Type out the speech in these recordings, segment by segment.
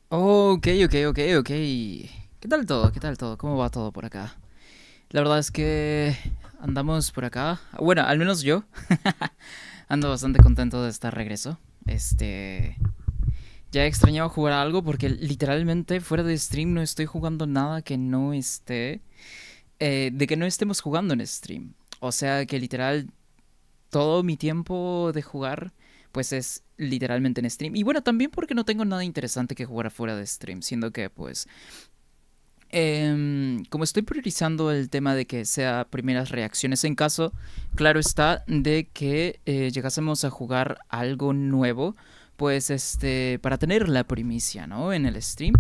Ok, ok, ok, ok. ¿Qué tal todo? ¿Qué tal todo? ¿Cómo va todo por acá? La verdad es que andamos por acá. Bueno, al menos yo ando bastante contento de estar regreso. Ya he extrañado jugar algo porque literalmente fuera de stream no estoy jugando nada que no esté... de que no estemos jugando en stream. O sea que literal todo mi tiempo de jugar pues es literalmente en stream. Y bueno, también porque no tengo nada interesante que jugar afuera de stream, siendo que pues como estoy priorizando el tema de que sea primeras reacciones en caso, claro está, de que llegásemos a jugar algo nuevo, pues para tener la primicia, ¿no? En el stream.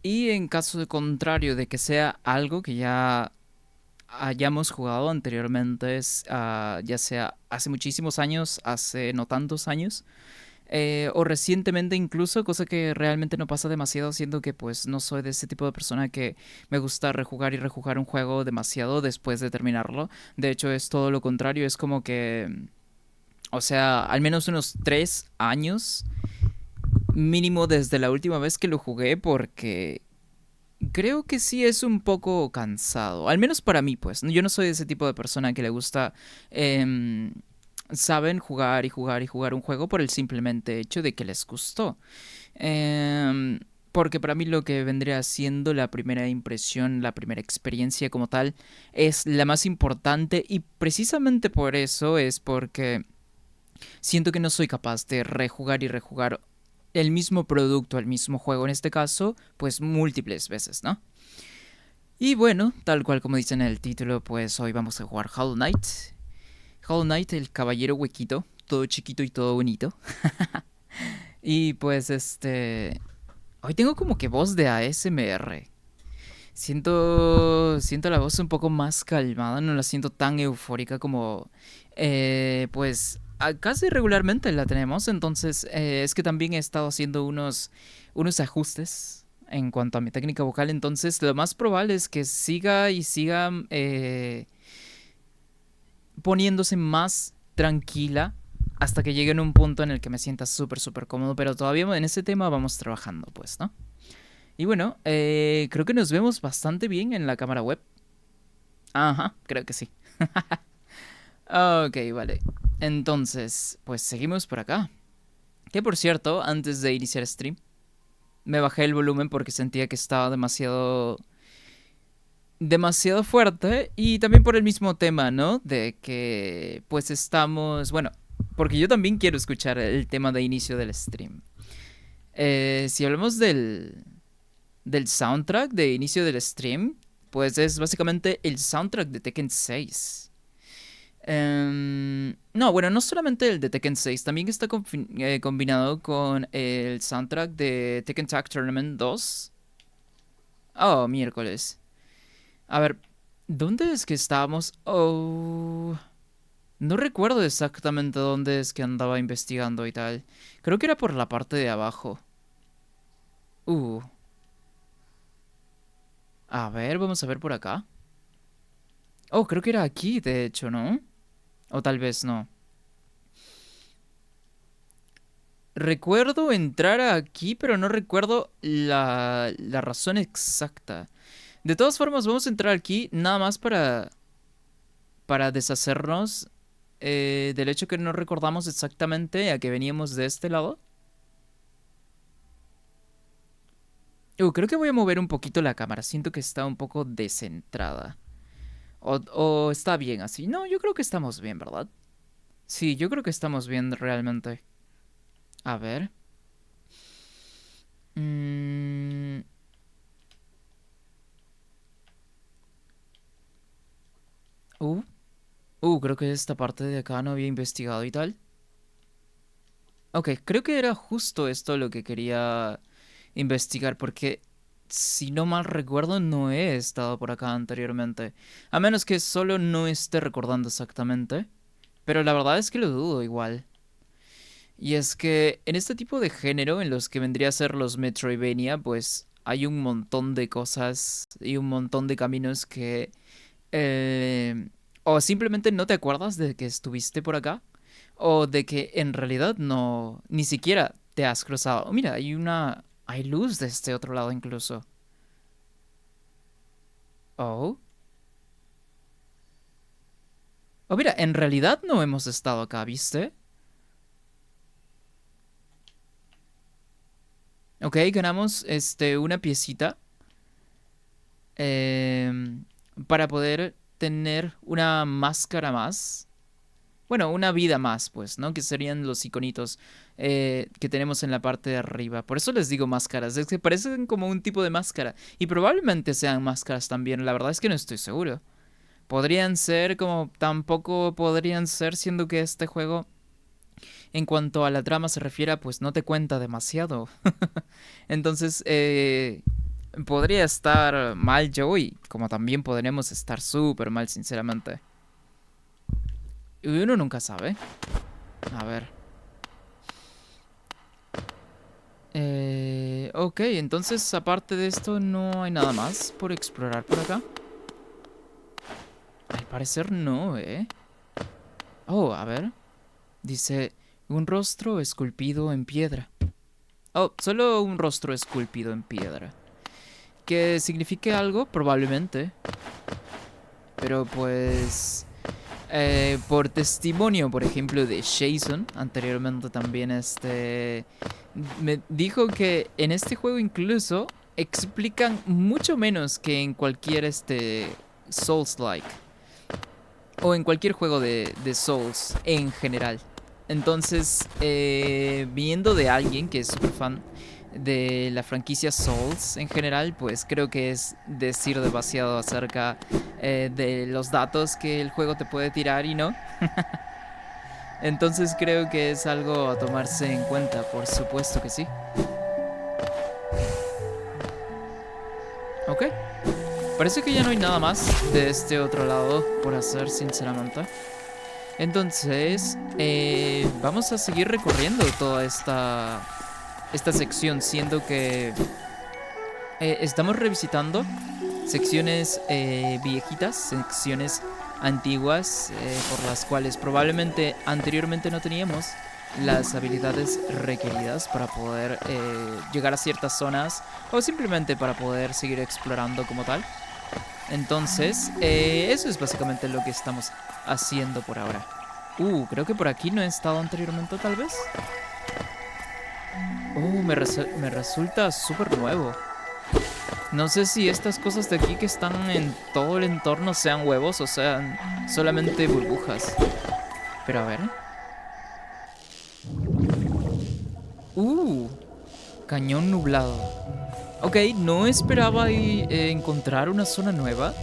Y en caso de contrario de que sea algo que ya hayamos jugado anteriormente, ya sea hace muchísimos años, hace no tantos años, o recientemente incluso, cosa que realmente no pasa demasiado, siendo que pues no soy de ese tipo de persona que me gusta rejugar y rejugar un juego demasiado después de terminarlo. De hecho es todo lo contrario, es como que, o sea, al menos unos 3 años mínimo desde la última vez que lo jugué porque creo que sí es un poco cansado, al menos para mí pues. Yo no soy ese tipo de persona que le gusta... saben jugar y jugar y jugar un juego por el simplemente hecho de que les gustó. Eh, Porque para mí lo que vendría siendo la primera impresión, la primera experiencia como tal, es la más importante y precisamente por eso es porque siento que no soy capaz de rejugar y rejugar el mismo producto, el mismo juego, en este caso, pues múltiples veces, ¿no? Y bueno, tal cual como dice en el título, pues hoy vamos a jugar Hollow Knight. Hollow Knight, el caballero huequito, todo chiquito y todo bonito. Y pues hoy tengo como que voz de ASMR. Siento la voz un poco más calmada, no la siento tan eufórica como, pues, casi regularmente la tenemos. Entonces, es que también he estado haciendo unos ajustes en cuanto a mi técnica vocal. Entonces, lo más probable es que siga y siga poniéndose más tranquila hasta que llegue en un punto en el que me sienta súper, súper cómodo. Pero todavía en ese tema vamos trabajando, pues, ¿no? Y bueno, creo que nos vemos bastante bien en la cámara web. Ajá, creo que sí. Ok, vale. Entonces, pues seguimos por acá. Que por cierto, antes de iniciar stream, me bajé el volumen porque sentía que estaba demasiado fuerte y también por el mismo tema, ¿no? De que pues estamos, bueno, porque yo también quiero escuchar el tema de inicio del stream. Si hablamos del soundtrack de inicio del stream, pues es básicamente el soundtrack de Tekken 6. No, bueno, no solamente el de Tekken 6, también está combinado con el soundtrack de Tekken Tag Tournament 2. Oh, miércoles. A ver, ¿dónde es que estábamos? Oh, no recuerdo exactamente dónde es que andaba investigando y tal. Creo que era por la parte de abajo. Uh, a ver, vamos a ver por acá. Oh, creo que era aquí, de hecho, ¿no? O tal vez no. Recuerdo entrar aquí, pero no recuerdo la razón exacta. De todas formas, vamos a entrar aquí nada más para deshacernos del hecho que no recordamos exactamente a que veníamos de este lado. Creo que voy a mover un poquito la cámara. Siento que está un poco descentrada. O está bien así. No, yo creo que estamos bien, ¿verdad? Sí, yo creo que estamos bien realmente. A ver. Mm, uh, creo que esta parte de acá no había investigado y tal. Ok, creo que era justo esto lo que quería investigar, porque si no mal recuerdo, no he estado por acá anteriormente. A menos que solo no esté recordando exactamente. Pero la verdad es que lo dudo igual. Y es que en este tipo de género, en los que vendría a ser los Metroidvania, pues hay un montón de cosas y un montón de caminos que... eh, o simplemente no te acuerdas de que estuviste por acá, o de que en realidad no... ni siquiera te has cruzado. Mira, Hay luz de este otro lado incluso. Oh. Oh, mira, en realidad no hemos estado acá, ¿viste? Ok, ganamos una piecita em, para poder tener una máscara más. Bueno, una vida más, pues, ¿no? Que serían los iconitos que tenemos en la parte de arriba. Por eso les digo máscaras. Es que parecen como un tipo de máscara. Y probablemente sean máscaras también. La verdad es que no estoy seguro. Podrían ser como tampoco podrían ser, siendo que este juego, en cuanto a la trama se refiere, pues no te cuenta demasiado. Entonces, podría estar mal yo y como también podremos estar súper mal, sinceramente. Y uno nunca sabe. A ver. Ok, entonces aparte de esto no hay nada más por explorar por acá. Al parecer no, ¿eh? Oh, a ver. Dice, un rostro esculpido en piedra. Oh, solo un rostro esculpido en piedra. ¿Que signifique algo? Probablemente. Pero pues... por testimonio, por ejemplo, de Jason, anteriormente también me dijo que en este juego incluso explican mucho menos que en cualquier Souls-like. O en cualquier juego de Souls en general. Entonces, viendo de alguien que es súper fan de la franquicia Souls en general, pues creo que es decir demasiado acerca de los datos que el juego te puede tirar y no. Entonces creo que es algo a tomarse en cuenta, por supuesto que sí. Ok. Parece que ya no hay nada más de este otro lado por hacer, sinceramente. Entonces, vamos a seguir recorriendo toda esta sección, siendo que estamos revisitando secciones viejitas, secciones antiguas, por las cuales probablemente anteriormente no teníamos las habilidades requeridas para poder llegar a ciertas zonas o simplemente para poder seguir explorando como tal. Entonces, eso es básicamente lo que estamos haciendo por ahora. Creo que por aquí no he estado anteriormente, tal vez. Me resulta súper nuevo. No sé si estas cosas de aquí que están en todo el entorno sean huevos o sean solamente burbujas. Pero a ver. Cañón nublado. Ok, no esperaba encontrar una zona nueva.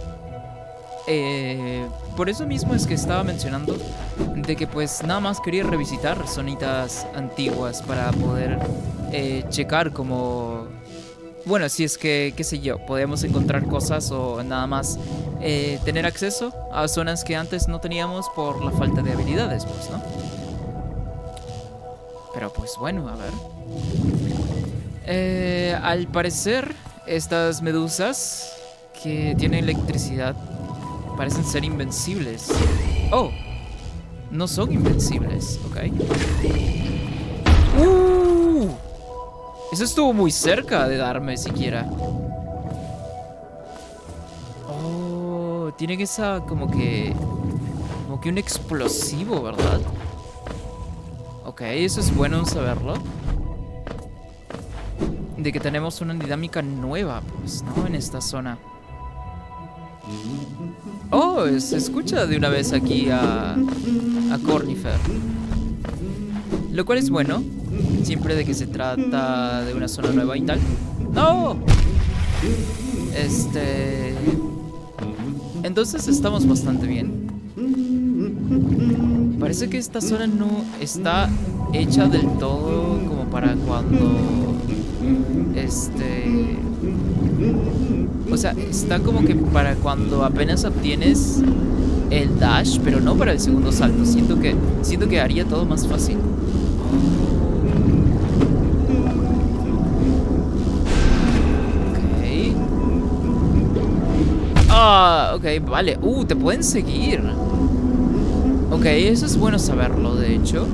Por eso mismo es que estaba mencionando de que pues nada más quería revisitar zonitas antiguas para poder checar como... Bueno, si es que, qué sé yo, podemos encontrar cosas o nada más tener acceso a zonas que antes no teníamos por la falta de habilidades, pues, ¿no? Pero pues bueno, a ver. Al parecer, estas medusas que tienen electricidad parecen ser invencibles. Oh, no son invencibles, ok. Eso estuvo muy cerca de darme siquiera. Oh, tienen esa como que un explosivo, ¿verdad? Ok, eso es bueno saberlo. De que tenemos una dinámica nueva, pues, ¿no? En esta zona. Oh, se escucha de una vez aquí a Cornifer. Lo cual es bueno, siempre de que se trata de una zona nueva y tal. ¡No! Entonces estamos bastante bien. Parece que esta zona no está hecha del todo como para cuando... O sea, está como que para cuando apenas obtienes el dash, pero no para el segundo salto. Siento que haría todo más fácil. Ok. Ok, vale. Te pueden seguir. Ok, eso es bueno saberlo, de hecho.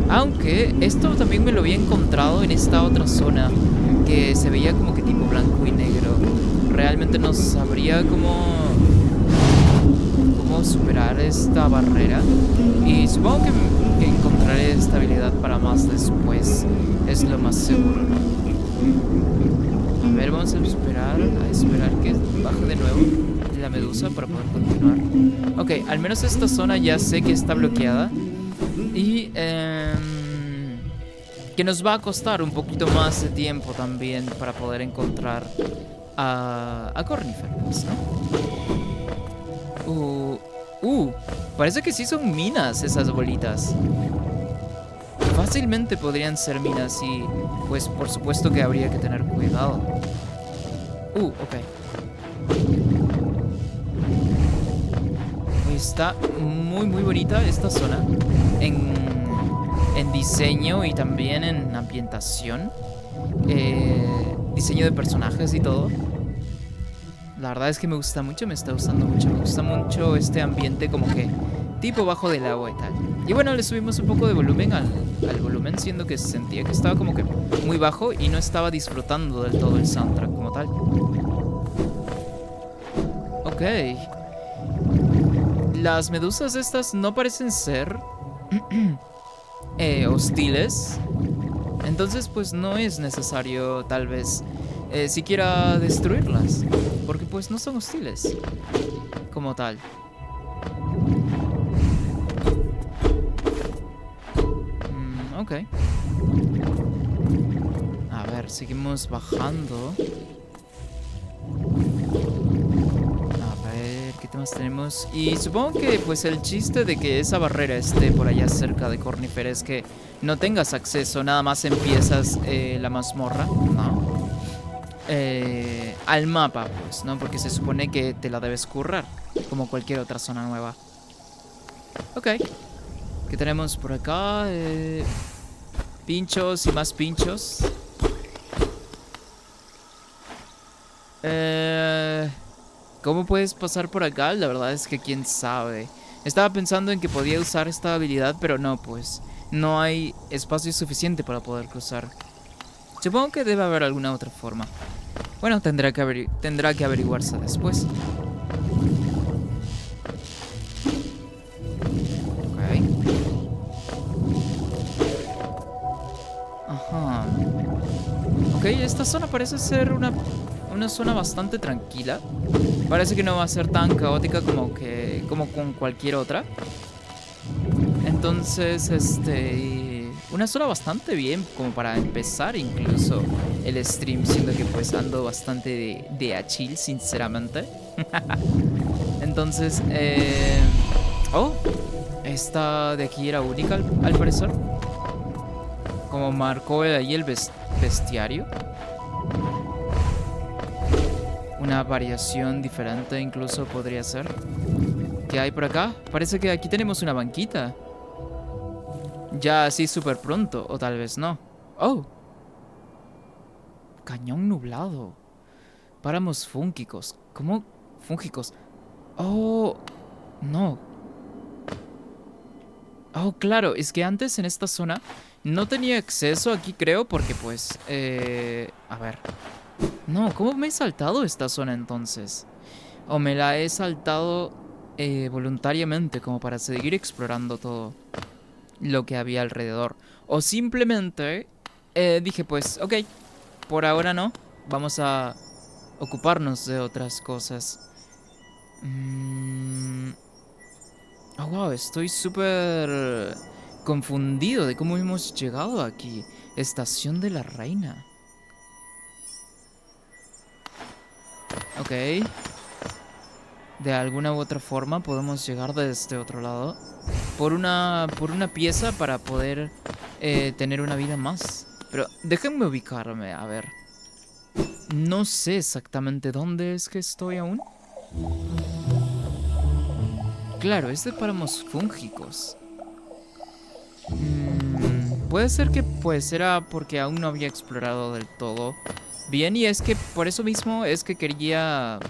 Aunque esto también me lo había encontrado en esta otra zona, que se veía como que tipo blanco y negro. Realmente no sabría cómo superar esta barrera. Y supongo que encontraré esta habilidad para más después. Es lo más seguro. A ver, vamos a esperar que baje de nuevo la medusa para poder continuar. Ok, al menos esta zona ya sé que está bloqueada. Y que nos va a costar un poquito más de tiempo también para poder encontrar a Cornifer, pues, ¿no? Parece que sí son minas esas bolitas. Fácilmente podrían ser minas y pues por supuesto que habría que tener cuidado. Ok. Está muy bonita esta zona en diseño y también en ambientación. Diseño de personajes y todo. La verdad es que me gusta mucho, me está gustando mucho. Me gusta mucho este ambiente como que tipo bajo del agua y tal. Y bueno, le subimos un poco de volumen al volumen, siendo que sentía que estaba como que muy bajo y no estaba disfrutando del todo el soundtrack como tal. Ok. Las medusas estas no parecen ser hostiles. Entonces pues no es necesario tal vez siquiera destruirlas. Porque pues no son hostiles como tal. Ok. A ver, seguimos bajando. A ver, ¿qué temas tenemos? Y supongo que pues el chiste de que esa barrera esté por allá cerca de Cornifer es que no tengas acceso, nada más empiezas la mazmorra, ¿no? Al mapa, pues, ¿no? Porque se supone que te la debes currar, como cualquier otra zona nueva. Ok. ¿Qué tenemos por acá? Pinchos y más pinchos. ¿Cómo puedes pasar por acá? La verdad es que quién sabe. Estaba pensando en que podía usar esta habilidad, pero no, pues. No hay espacio suficiente para poder cruzar. Supongo que debe haber alguna otra forma. Bueno, tendrá que averiguarse después. Ok. Ajá. Ok, esta zona parece ser una zona bastante tranquila. Parece que no va a ser tan caótica como con cualquier otra. Entonces, una zona bastante bien como para empezar incluso el stream, siendo que pues ando bastante de a chill, sinceramente. Entonces, oh, esta de aquí era única al parecer. Como marcó ahí el bestiario. Una variación diferente incluso podría ser. ¿Qué hay por acá? Parece que aquí tenemos una banquita. Ya así súper pronto, o tal vez no. Oh, cañón nublado. Páramos fúngicos. ¿Cómo? Fúngicos. Oh, no. Oh, claro, es que antes en esta zona no tenía acceso aquí, creo, porque pues... a ver. No, ¿cómo me he saltado esta zona entonces? O me la he saltado voluntariamente, como para seguir explorando todo lo que había alrededor. O simplemente dije, pues, ok, por ahora no. Vamos a ocuparnos de otras cosas. Oh, wow, estoy súper confundido de cómo hemos llegado aquí. Estación de la Reina. Ok. De alguna u otra forma podemos llegar de este otro lado. Por una pieza para poder tener una vida más. Pero déjenme ubicarme, a ver. No sé exactamente dónde es que estoy aún. Claro, es de páramos fúngicos. Puede ser que pues era porque aún no había explorado del todo bien. Y es que por eso mismo es que quería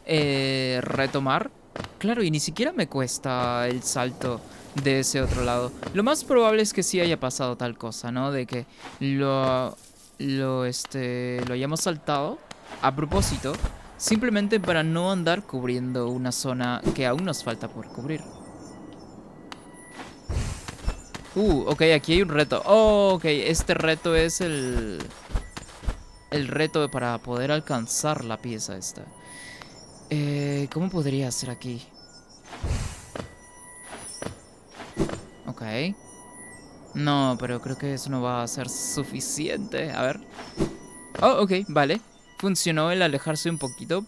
retomar. Claro, y ni siquiera me cuesta el salto de ese otro lado. Lo más probable es que sí haya pasado tal cosa, ¿no? De que lo hayamos saltado a propósito, simplemente para no andar cubriendo una zona que aún nos falta por cubrir. Ok, aquí hay un reto. Oh, ok, este reto es el reto para poder alcanzar la pieza esta. ¿Cómo podría ser aquí? Ok. No, pero creo que eso no va a ser suficiente. A ver. Oh, ok, vale. Funcionó el alejarse un poquito.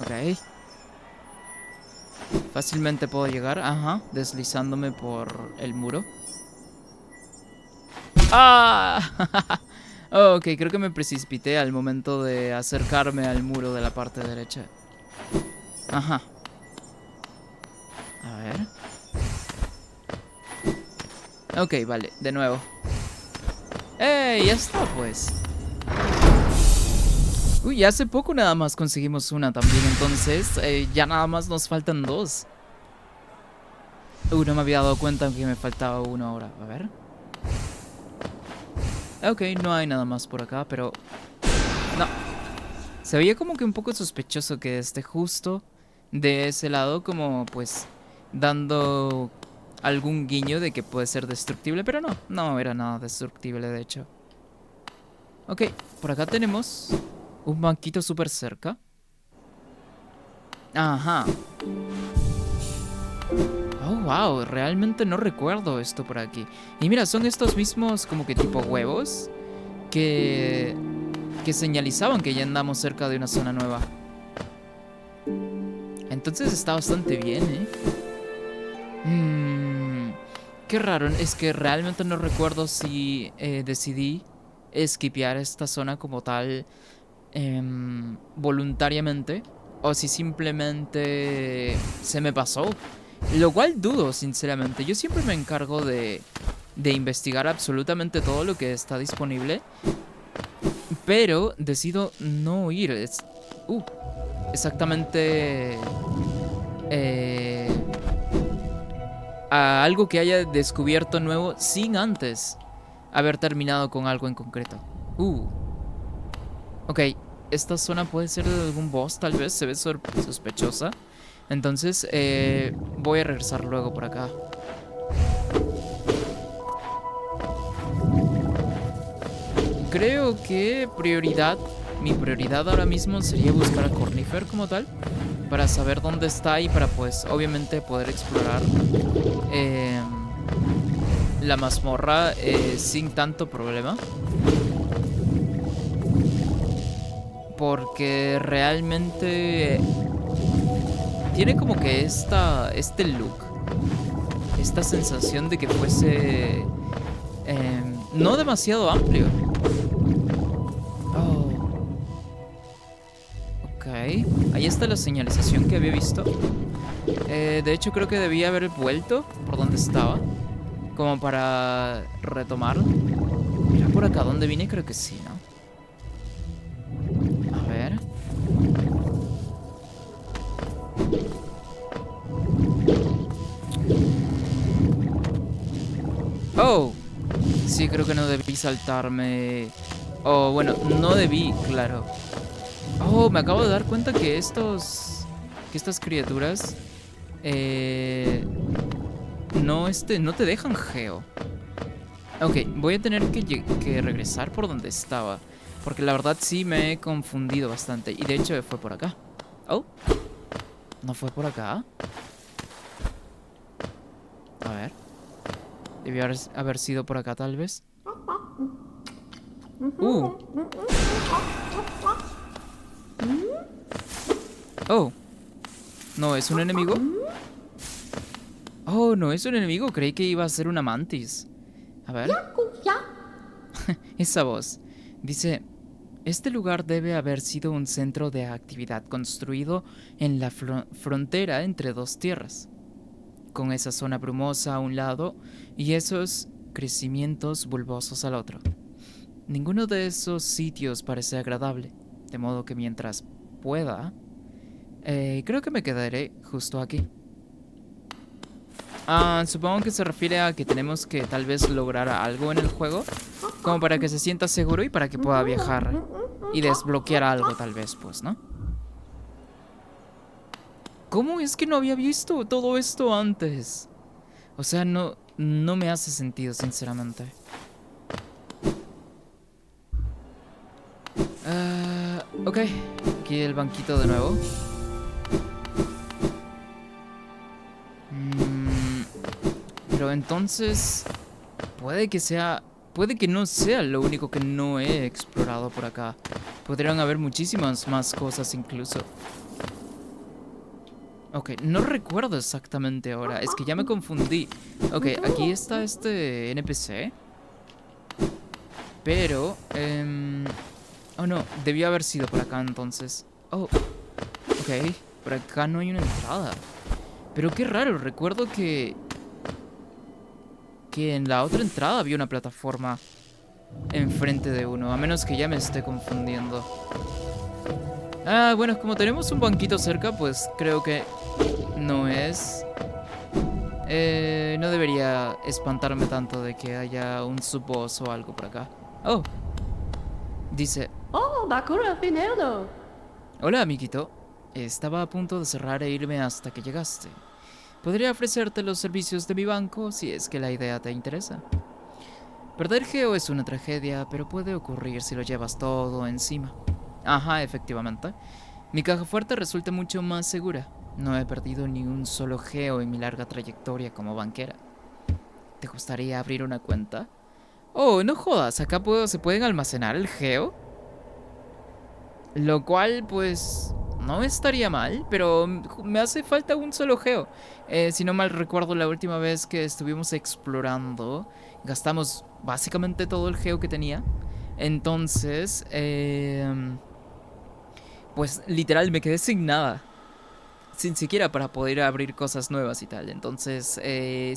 Ok. Fácilmente puedo llegar. Ajá. Deslizándome por el muro. ¡Ah! Ok, creo que me precipité al momento de acercarme al muro de la parte derecha. Ajá. A ver. Ok, vale, de nuevo. ¡Ey! Ya está, pues. Uy, hace poco nada más conseguimos una también, entonces ya nada más nos faltan dos. No me había dado cuenta que me faltaba uno ahora. A ver. Ok, no hay nada más por acá, pero... No. Se veía como que un poco sospechoso que esté justo de ese lado, como pues dando algún guiño de que puede ser destructible, pero no, no era nada destructible de hecho. Ok, por acá tenemos un banquito súper cerca. Ajá. Oh, wow, realmente no recuerdo esto por aquí. Y mira, son estos mismos como que tipo huevos que, que señalizaban que ya andamos cerca de una zona nueva. Entonces está bastante bien, ¿eh? Qué raro, es que realmente no recuerdo si decidí esquipear esta zona como tal voluntariamente o si simplemente se me pasó. Lo cual dudo, sinceramente. Yo siempre me encargo de investigar absolutamente todo lo que está disponible, pero decido no ir. Exactamente eh, a algo que haya descubierto nuevo sin antes haber terminado con algo en concreto. Ok, esta zona puede ser de algún boss, tal vez, se ve sospechosa. Entonces, voy a regresar luego por acá. Creo que mi prioridad ahora mismo sería buscar a Cornifer como tal, para saber dónde está y para pues obviamente poder explorar eh, la mazmorra sin tanto problema. Porque realmente tiene como que este look, esta sensación de que fuese no demasiado amplio. Oh, ok. Ahí está la señalización que había visto. De hecho, creo que debía haber vuelto por donde estaba, como para retomar. ¿Era por acá donde vine? Creo que sí, ¿no? A ver. Oh, sí, creo que no debí saltarme. Oh, bueno, no debí, claro. Oh, me acabo de dar cuenta que que estas criaturas no te dejan geo. Ok, voy a tener que regresar por donde estaba, porque la verdad sí me he confundido bastante. Y de hecho fue por acá. Oh, ¿no fue por acá? A ver, debió haber sido por acá tal vez. Uh, oh, ¿no es un enemigo? Oh, no es un enemigo, creí que iba a ser una mantis. A ver. Esa voz. Dice, este lugar debe haber sido un centro de actividad construido en la frontera entre dos tierras, con esa zona brumosa a un lado y esos crecimientos bulbosos al otro. Ninguno de esos sitios parece agradable, de modo que mientras pueda, creo que me quedaré justo aquí. Supongo que se refiere a que tenemos que tal vez lograr algo en el juego, como para que se sienta seguro y para que pueda viajar y desbloquear algo tal vez, pues, ¿no? ¿Cómo es que no había visto todo esto antes? O sea, no me hace sentido, sinceramente. Ok, aquí el banquito de nuevo. Pero entonces puede que sea, puede que no sea lo único que no he explorado por acá. Podrían haber muchísimas más cosas incluso. Ok, no recuerdo exactamente ahora, es que ya me confundí. Ok, aquí está este NPC. Pero, oh no, debió haber sido por acá entonces. Oh, ok, por acá no hay una entrada. Pero qué raro, recuerdo que en la otra entrada había una plataforma enfrente de uno, a menos que ya me esté confundiendo. Bueno, como tenemos un banquito cerca, pues creo que no es... no debería espantarme tanto de que haya un sub-boss o algo por acá. Oh, dice... Oh, Bakura Finero. Hola, amiguito. Estaba a punto de cerrar e irme hasta que llegaste. Podría ofrecerte los servicios de mi banco si es que la idea te interesa. Perder Geo es una tragedia, pero puede ocurrir si lo llevas todo encima. Ajá, efectivamente. Mi caja fuerte resulta mucho más segura. No he perdido ni un solo Geo en mi larga trayectoria como banquera. ¿Te gustaría abrir una cuenta? Oh, no jodas, acá se pueden almacenar el Geo. Lo cual, pues, no estaría mal, pero me hace falta un solo geo. Si no mal recuerdo, la última vez que estuvimos explorando, gastamos básicamente todo el geo que tenía. Entonces, pues literal me quedé sin nada. Sin siquiera para poder abrir cosas nuevas y tal. Entonces,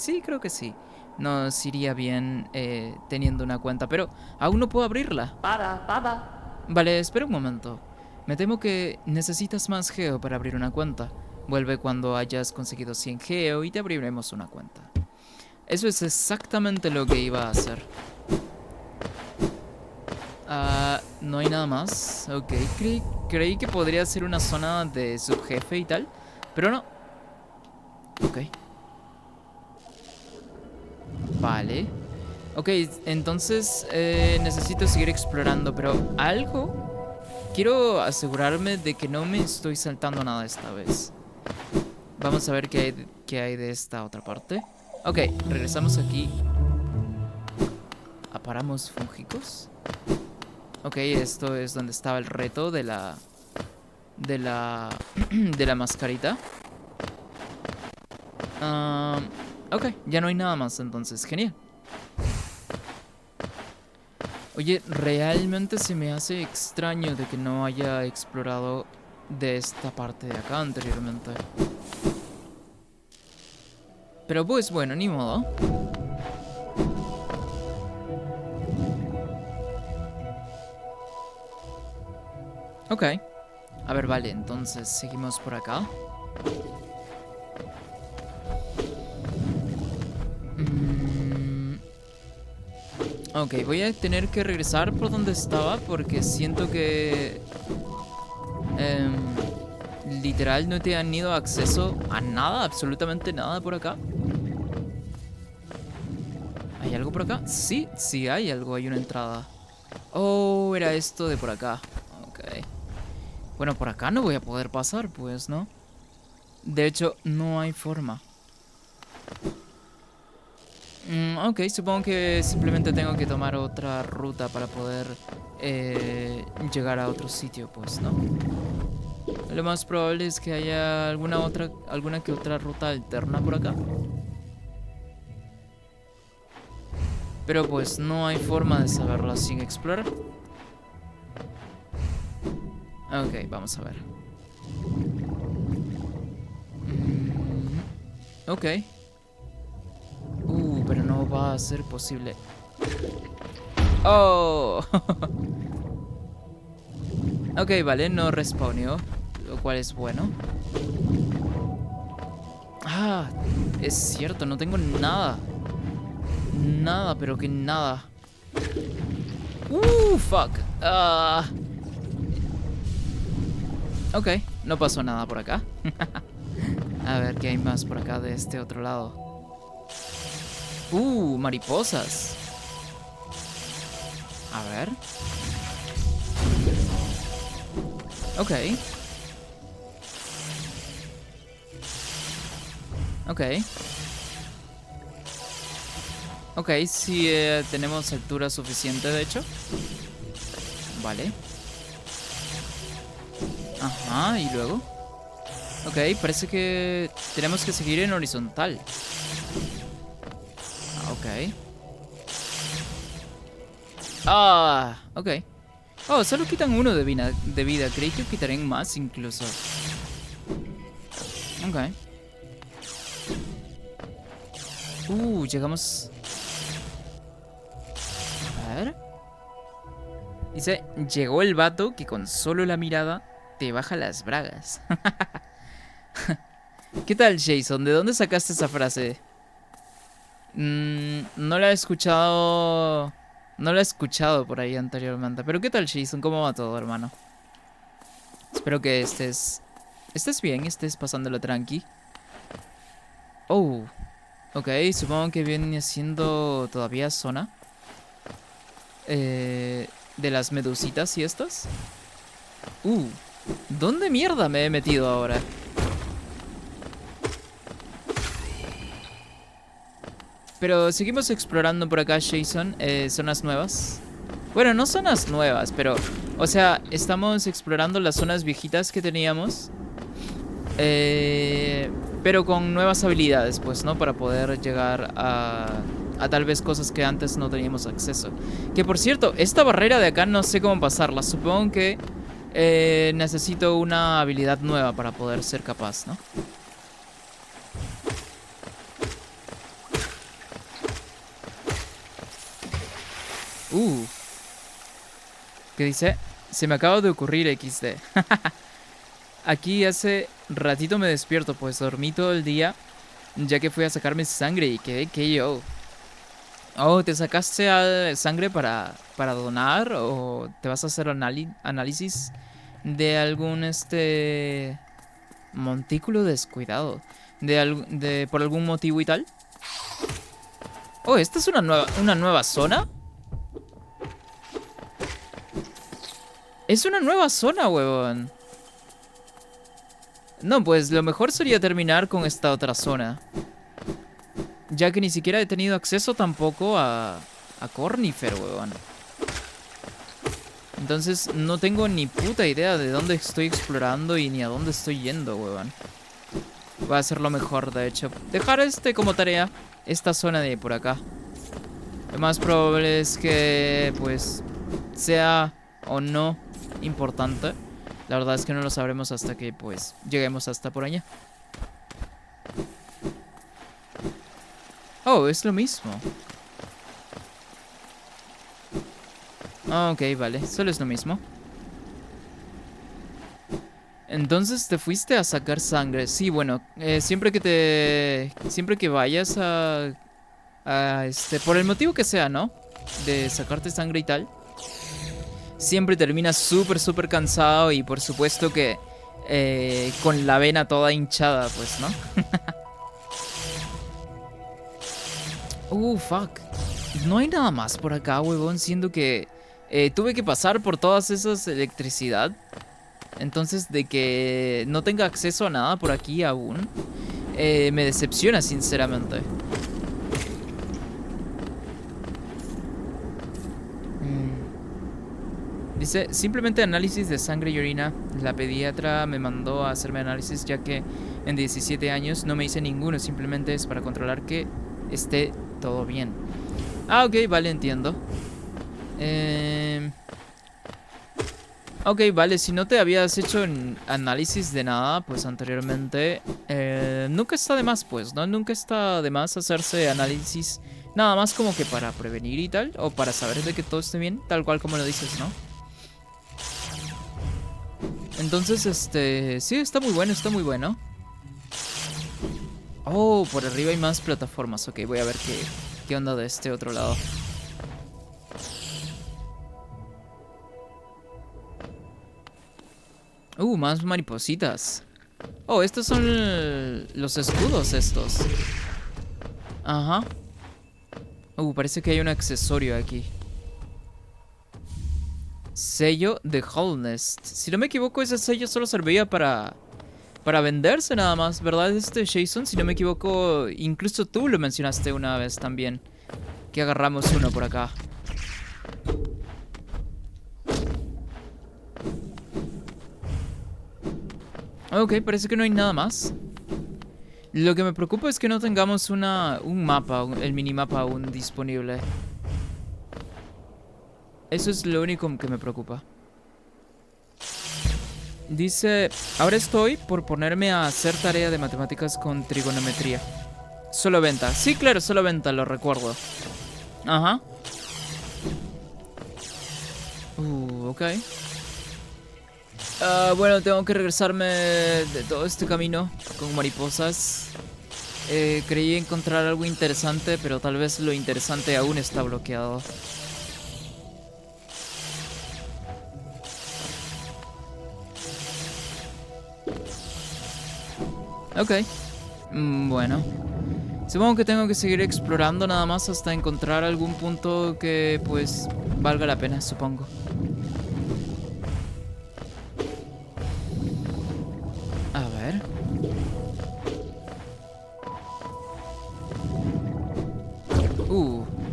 sí, creo que sí. Nos iría bien teniendo una cuenta, pero aún no puedo abrirla. Baba. Vale, espera un momento. Me temo que necesitas más geo para abrir una cuenta. Vuelve cuando hayas conseguido 100 geo y te abriremos una cuenta. Eso es exactamente lo que iba a hacer. No hay nada más. Ok, creí que podría ser una zona de subjefe y tal, pero no. Ok. Vale. Ok, entonces necesito seguir explorando, pero algo... Quiero asegurarme de que no me estoy saltando nada esta vez. Vamos a ver qué hay de esta otra parte. Ok, regresamos aquí. Aparamos fúngicos. Ok, esto es donde estaba el reto de la... de la mascarita. Ok, ya no hay nada más entonces, genial. Oye, realmente se me hace extraño de que no haya explorado de esta parte de acá anteriormente. Pero pues bueno, ni modo. Ok. A ver, vale, entonces seguimos por acá. Ok, voy a tener que regresar por donde estaba porque siento que... literal no he tenido acceso a nada, absolutamente nada por acá. ¿Hay algo por acá? Sí, sí hay algo, hay una entrada. Oh, era esto de por acá. Ok. Bueno, por acá no voy a poder pasar, pues, ¿no? De hecho, no hay forma. Ok, supongo que simplemente tengo que tomar otra ruta para poder llegar a otro sitio, pues, ¿no? Lo más probable es que haya alguna que otra ruta alterna por acá. Pero pues no hay forma de saberlo sin explorar. Ok, vamos a ver. Ok. Pero no va a ser posible. Oh. Ok, vale, no respawneó, lo cual es bueno. Es cierto, no tengo nada. Nada, pero que nada. Fuck. Ok, no pasó nada por acá. A ver, ¿qué hay más por acá de este otro lado? Mariposas. A ver. Ok. Ok. Ok, sí tenemos altura suficiente, de hecho. Vale. Ajá, y luego. Ok, parece que tenemos que seguir en horizontal. Ok. Ok. Oh, solo quitan uno de vida. Creí que quitarían más incluso. Ok. Llegamos. A ver. Dice, llegó el vato que con solo la mirada te baja las bragas. ¿Qué tal, Jason? ¿De dónde sacaste esa frase? No la he escuchado. No la he escuchado por ahí anteriormente. Pero ¿qué tal, Jason? ¿Cómo va todo, hermano? Espero que estés bien, estés pasándolo tranqui. Oh, ok, supongo que viene siendo todavía zona de las medusitas y estas. ¿Dónde mierda me he metido ahora? Pero seguimos explorando por acá, Jason, zonas nuevas. Bueno, no zonas nuevas, pero... O sea, estamos explorando las zonas viejitas que teníamos. Pero con nuevas habilidades, pues, ¿no? Para poder llegar a tal vez cosas que antes no teníamos acceso. Que por cierto, esta barrera de acá no sé cómo pasarla. Supongo que necesito una habilidad nueva para poder ser capaz, ¿no? ¿Qué dice? Se me acaba de ocurrir XD. Aquí hace ratito me despierto, pues dormí todo el día, ya que fui a sacarme sangre y quedé que yo. Oh, ¿te sacaste sangre para donar o te vas a hacer análisis de algún montículo descuidado? ¿Por algún motivo y tal? Oh, ¿esta es una nueva zona? Es una nueva zona, huevón. No, pues lo mejor sería terminar con esta otra zona. Ya que ni siquiera he tenido acceso tampoco a Cornifer, weón. Entonces no tengo ni puta idea de dónde estoy explorando y ni a dónde estoy yendo, weón. Voy a hacer lo mejor, de hecho. Dejar como tarea esta zona de por acá. Lo más probable es que, pues, sea o no importante. La verdad es que no lo sabremos hasta que, pues, lleguemos hasta por allá. Oh, es lo mismo. Ok, vale, solo es lo mismo. Entonces te fuiste a sacar sangre. Sí, bueno, siempre que vayas por el motivo que sea, ¿no? De sacarte sangre y tal. Siempre terminas súper cansado y por supuesto que con la vena toda hinchada, pues, ¿no? Fuck. No hay nada más por acá, huevón, siendo que tuve que pasar por todas esas electricidad. Entonces, de que no tenga acceso a nada por aquí aún, me decepciona, sinceramente. Dice, simplemente análisis de sangre y orina. La pediatra me mandó a hacerme análisis ya que en 17 años no me hice ninguno. Simplemente es para controlar que esté todo bien. Ok, vale, entiendo. Ok, vale, si no te habías hecho análisis de nada, pues anteriormente, nunca está de más, pues, ¿no? Nunca está de más hacerse análisis, nada más como que para prevenir y tal, o para saber de que todo esté bien, tal cual como lo dices, ¿no? Entonces, sí, está muy bueno, está muy bueno. Oh, por arriba hay más plataformas. Ok, voy a ver qué onda de este otro lado. Más maripositas. Oh, estos son los escudos estos. Ajá. Parece que hay un accesorio aquí. Sello de Holnest. Si no me equivoco, ese sello solo servía para venderse nada más, ¿verdad? Jason, si no me equivoco, incluso tú lo mencionaste una vez también. Que agarramos uno por acá. Ok, parece que no hay nada más. Lo que me preocupa es que no tengamos un mapa, el minimapa aún disponible. Eso es lo único que me preocupa. Dice, ahora estoy por ponerme a hacer tarea de matemáticas con trigonometría. Solo venta. Sí, claro, solo venta, lo recuerdo. Ajá. Ok. Bueno, tengo que regresarme de todo este camino con mariposas. Creí encontrar algo interesante, pero tal vez lo interesante aún está bloqueado. Ok. Bueno. Supongo que tengo que seguir explorando nada más hasta encontrar algún punto que, pues, valga la pena, supongo. A ver.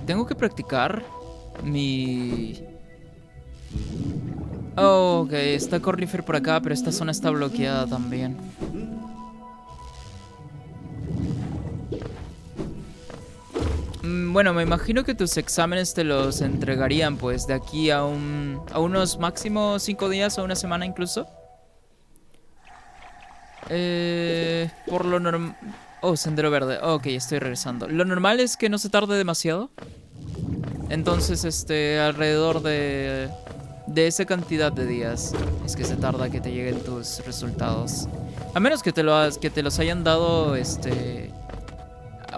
Tengo que practicar mi... Oh, ok, está Cornifer por acá, pero esta zona está bloqueada también. Bueno, me imagino que tus exámenes te los entregarían pues de aquí a unos máximo 5 días o una semana incluso. Por lo normal... Oh, sendero verde. Ok, estoy regresando. Lo normal es que no se tarde demasiado. Entonces, alrededor de esa cantidad de días es que se tarda que te lleguen tus resultados. A menos que te los hayan dado,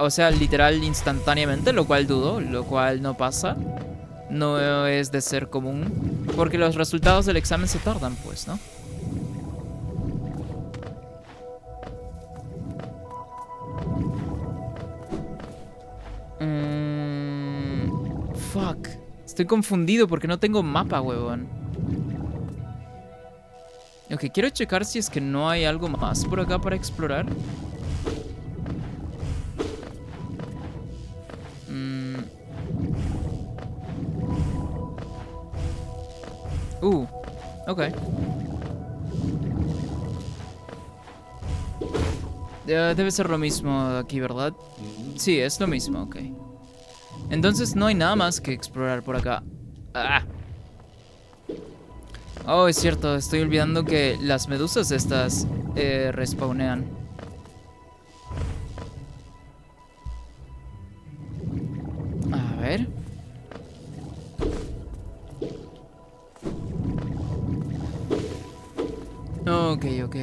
o sea, literal instantáneamente, lo cual dudo, lo cual no pasa. No es de ser común, porque los resultados del examen se tardan, pues, ¿no? Fuck. Estoy confundido porque no tengo mapa, huevón. Ok, quiero checar si es que no hay algo más por acá para explorar. Ok. Debe ser lo mismo aquí, ¿verdad? Sí, es lo mismo, ok. Entonces no hay nada más que explorar por acá. ¡Ah! Oh, es cierto, estoy olvidando que las medusas estas respawnean. A ver. Ok.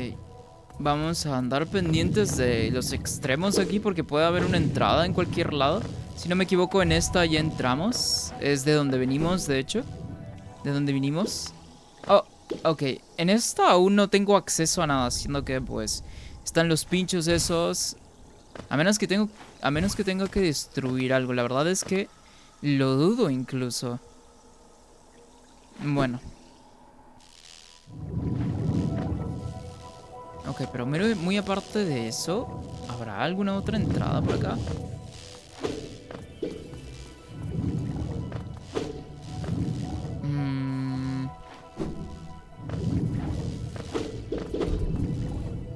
Vamos a andar pendientes de los extremos aquí porque puede haber una entrada en cualquier lado. Si no me equivoco, en esta ya entramos. Es de donde venimos, de hecho. De donde vinimos. Oh, ok. En esta aún no tengo acceso a nada, siendo que, pues, están los pinchos esos. A menos que tenga que destruir algo. La verdad es que lo dudo incluso. Bueno. Ok, pero muy aparte de eso, ¿habrá alguna otra entrada por acá?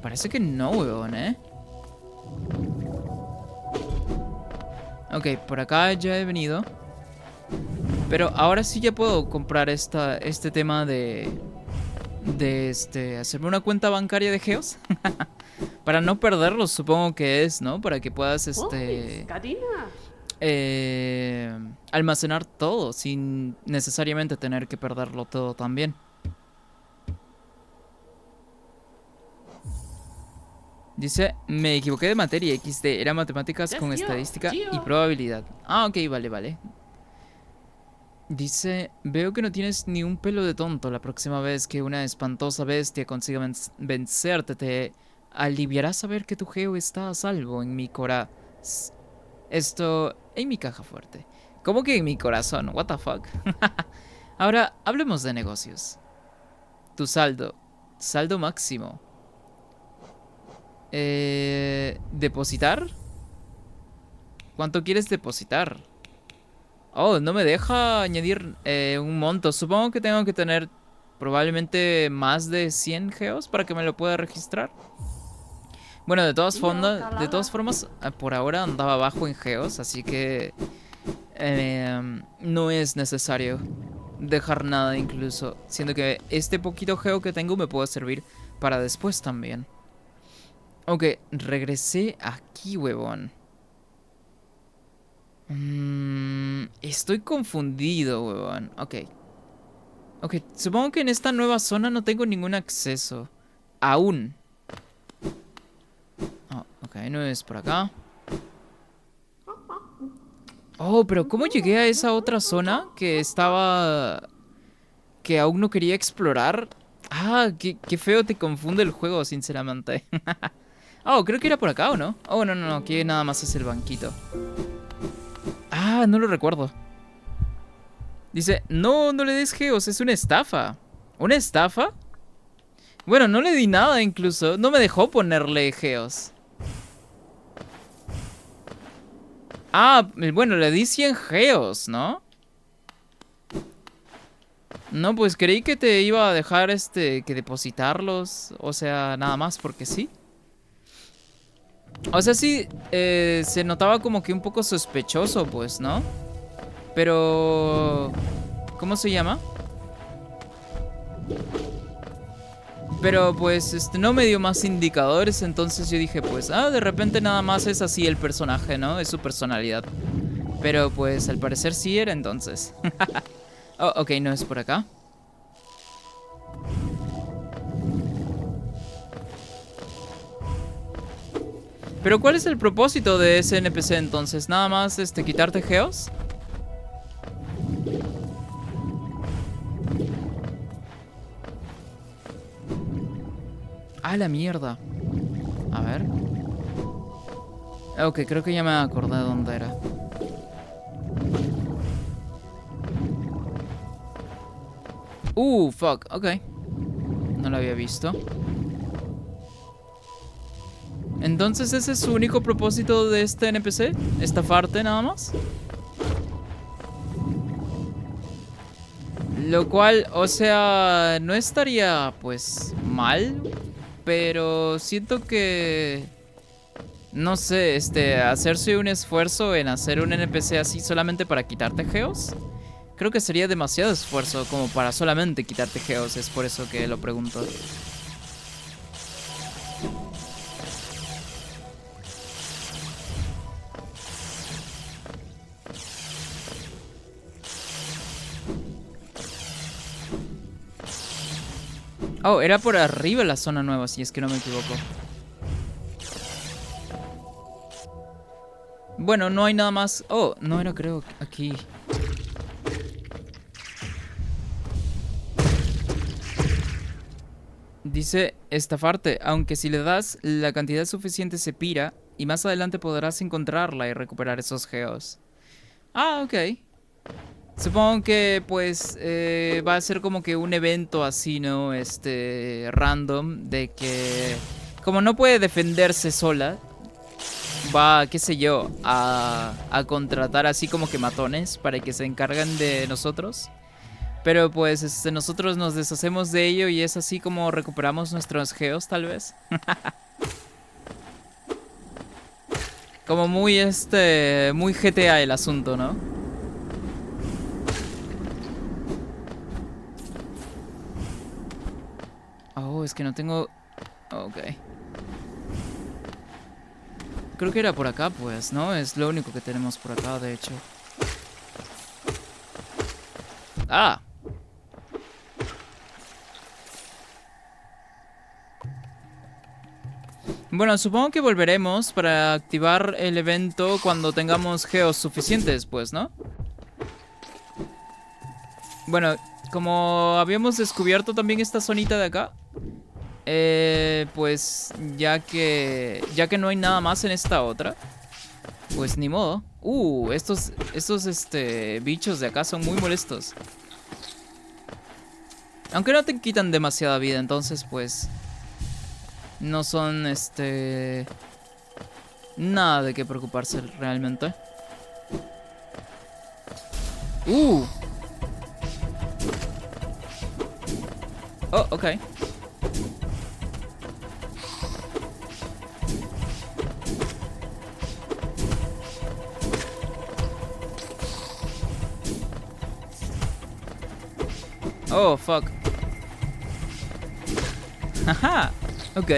Parece que no, weón, ¿eh? Ok, por acá ya he venido. Pero ahora sí ya puedo comprar este tema de hacerme una cuenta bancaria de Geos. Para no perderlos, supongo que es, ¿no? Para que puedas, almacenar todo sin necesariamente tener que perderlo todo también. Dice, me equivoqué de materia XD. Era matemáticas con estadística y probabilidad. Ah, ok, vale, vale. Dice, veo que no tienes ni un pelo de tonto. La próxima vez que una espantosa bestia consiga vencerte, te aliviará saber que tu geo está a salvo en mi cora... Esto, en mi caja fuerte. ¿Cómo que en mi corazón? What the fuck? Ahora, hablemos de negocios. Tu saldo. Saldo máximo. ¿Depositar? ¿Cuánto quieres depositar? Oh, no me deja añadir un monto. Supongo que tengo que tener probablemente más de 100 geos para que me lo pueda registrar. Bueno, de todas formas, por ahora andaba bajo en geos, así que no es necesario dejar nada incluso. Siendo que este poquito geo que tengo me puede servir para después también. Ok, regresé aquí, huevón. Estoy confundido, huevón. Ok. Ok, supongo que en esta nueva zona no tengo ningún acceso. Aún. Oh, ok, no es por acá. Oh, pero ¿cómo llegué a esa otra zona que estaba... que aún no quería explorar? Ah, qué feo te confunde el juego, sinceramente. Oh, creo que era por acá, ¿o no? Oh, no, no, no, aquí nada más es el banquito. Ah, no lo recuerdo. Dice, no, no le des geos, es una estafa. ¿Una estafa? Bueno, no le di nada incluso. No me dejó ponerle geos. Ah, bueno, le di 100 geos, ¿no? No, pues creí que te iba a dejar que depositarlos. O sea, nada más porque sí. O sea, sí, se notaba como que un poco sospechoso, pues, ¿no? Pero... ¿cómo se llama? Pero pues no me dio más indicadores, entonces yo dije pues, de repente nada más es así el personaje, ¿no? Es su personalidad. Pero pues al parecer sí era entonces. Oh, ok, no es por acá. Pero ¿cuál es el propósito de ese NPC entonces? ¿Nada más quitarte geos? Ah, la mierda. A ver. Ok, creo que ya me acordé de dónde era. Fuck, ok. No lo había visto. Entonces, ¿ese es su único propósito de este NPC? ¿Estafarte nada más? Lo cual, o sea, no estaría, pues, mal. Pero siento que... no sé, hacerse un esfuerzo en hacer un NPC así solamente para quitarte geos. Creo que sería demasiado esfuerzo como para solamente quitarte geos. Es por eso que lo pregunto. Oh, era por arriba la zona nueva, si es que no me equivoco. Bueno, no hay nada más. Oh, no era, creo, aquí. Dice estafarte, aunque si le das la cantidad suficiente se pira y más adelante podrás encontrarla y recuperar esos geos. Ah, ok. Supongo que pues va a ser como que un evento así, ¿no? Random de que como no puede defenderse sola, va, qué sé yo, a contratar así como que matones para que se encarguen de nosotros. Pero pues nosotros nos deshacemos de ello y es así como recuperamos nuestros geos, tal vez. Como muy muy GTA el asunto, ¿no? Oh, es que no tengo... Ok. Creo que era por acá, pues, ¿no? Es lo único que tenemos por acá, de hecho. ¡Ah! Bueno, supongo que volveremos para activar el evento cuando tengamos geos suficientes, pues, ¿no? Bueno, como habíamos descubierto también esta zonita de acá, pues ya que no hay nada más en esta otra, pues ni modo. Estos bichos de acá son muy molestos. Aunque no te quitan demasiada vida, entonces pues no son nada de qué preocuparse realmente. Oh, ok. Oh, fuck. Haha. Ok.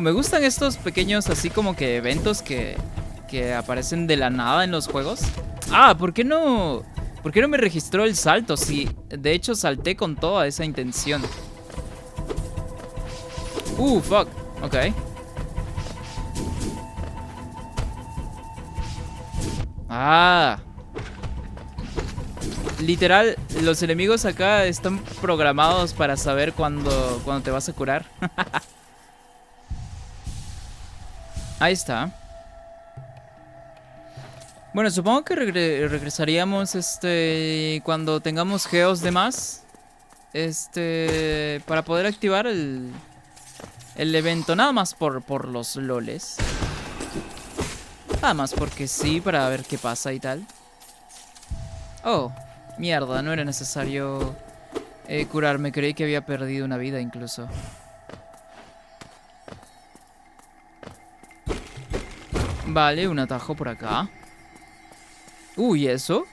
Me gustan estos pequeños así como que eventos que aparecen de la nada en los juegos. Ah, ¿por qué no? ¿Por qué no me registró el salto? Si de hecho salté con toda esa intención. Fuck. Ok. Ah. Literal, los enemigos acá están programados para saber cuándo te vas a curar. Ahí está. Bueno, supongo que regresaríamos cuando tengamos geos de más. Para poder activar el evento. Nada más por los loles. Nada más porque sí, para ver qué pasa y tal. Oh, mierda, no era necesario curarme. Creí que había perdido una vida incluso. Vale, un atajo por acá. Uy, ¿eso?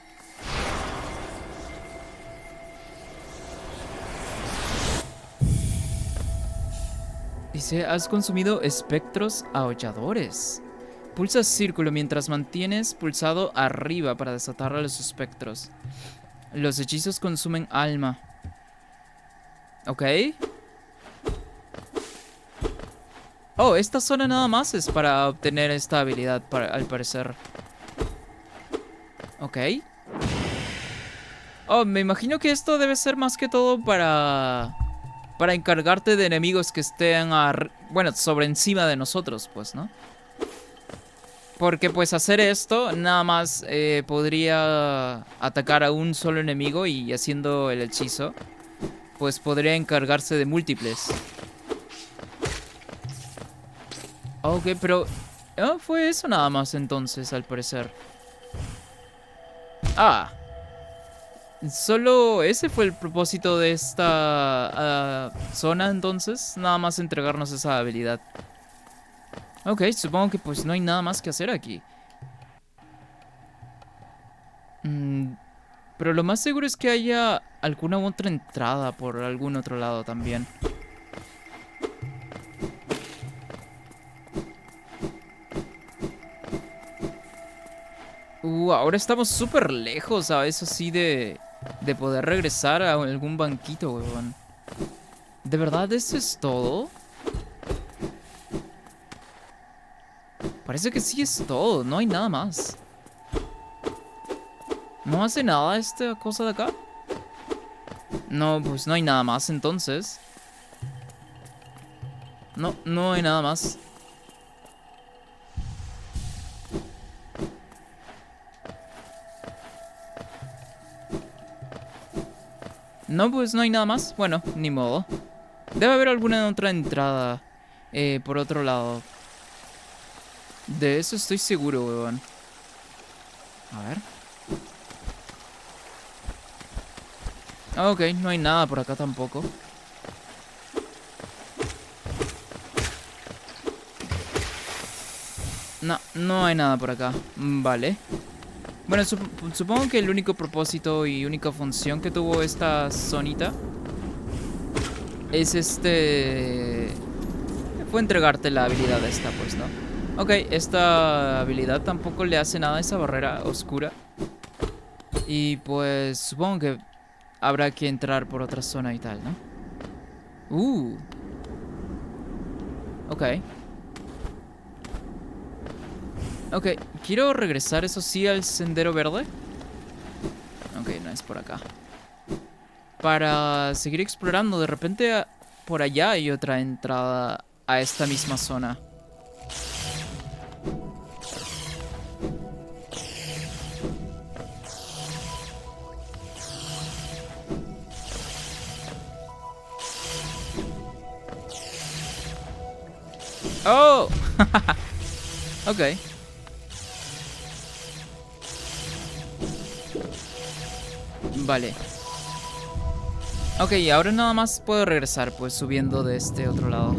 Dice, has consumido espectros aulladores. Pulsa círculo mientras mantienes pulsado arriba para desatar a los espectros. Los hechizos consumen alma. Ok. Oh, esta zona nada más es para obtener esta habilidad, al parecer. Ok. Oh, me imagino que esto debe ser más que todo para encargarte de enemigos que estén, bueno, sobre encima de nosotros, pues, ¿no? Porque pues hacer esto nada más podría atacar a un solo enemigo y haciendo el hechizo, pues podría encargarse de múltiples. Ok, pero fue eso nada más entonces, al parecer. Ah. Solo ese fue el propósito de esta zona entonces. Nada más entregarnos esa habilidad. Ok, supongo que pues no hay nada más que hacer aquí. Pero lo más seguro es que haya alguna otra entrada por algún otro lado también. Ahora estamos súper lejos, ¿sabes? Así de poder regresar a algún banquito, weón. ¿De verdad eso es todo? Parece que sí es todo, no hay nada más. ¿No hace nada esta cosa de acá? No, pues no hay nada más entonces. No, no hay nada más. No, pues no hay nada más. Bueno, ni modo. Debe haber alguna otra entrada por otro lado. De eso estoy seguro, weón. A ver. Ok, no hay nada por acá tampoco. No, no hay nada por acá. Vale. Bueno, supongo que el único propósito y única función que tuvo esta zonita es fue entregarte la habilidad esta, pues, ¿no? Ok, esta habilidad tampoco le hace nada a esa barrera oscura. Y pues supongo que habrá que entrar por otra zona y tal, ¿no? Ok. Ok, quiero regresar, eso sí, al sendero verde. Ok, no es por acá. Para seguir explorando, de repente por allá hay otra entrada a esta misma zona. ¡Oh! Ok. Vale. Ok, ahora nada más puedo regresar, pues subiendo de este otro lado.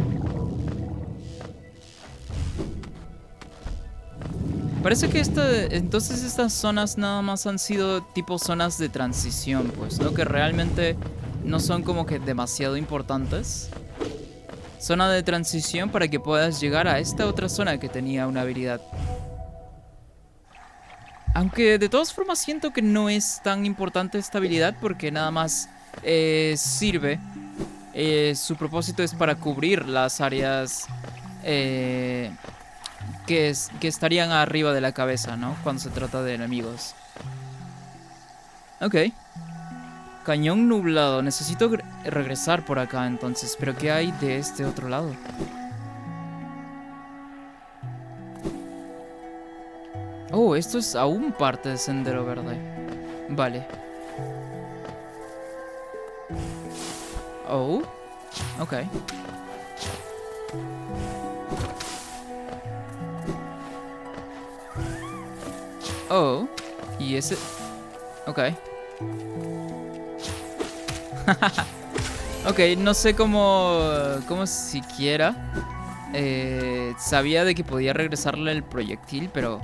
Parece que entonces estas zonas nada más han sido tipo zonas de transición, pues, ¿no? Que realmente no son como que demasiado importantes. Zona de transición para que puedas llegar a esta otra zona que tenía una habilidad. Aunque de todas formas siento que no es tan importante esta habilidad porque nada más sirve. Su propósito es para cubrir las áreas que estarían arriba de la cabeza, ¿no? Cuando se trata de enemigos. Ok. Cañón nublado. Necesito regresar por acá entonces. ¿Pero qué hay de este otro lado? Oh, esto es aún parte del sendero verde. Vale. Oh. Ok. Oh. Y ese... Ok. Ok, no sé cómo siquiera sabía de que podía regresarle el proyectil, pero...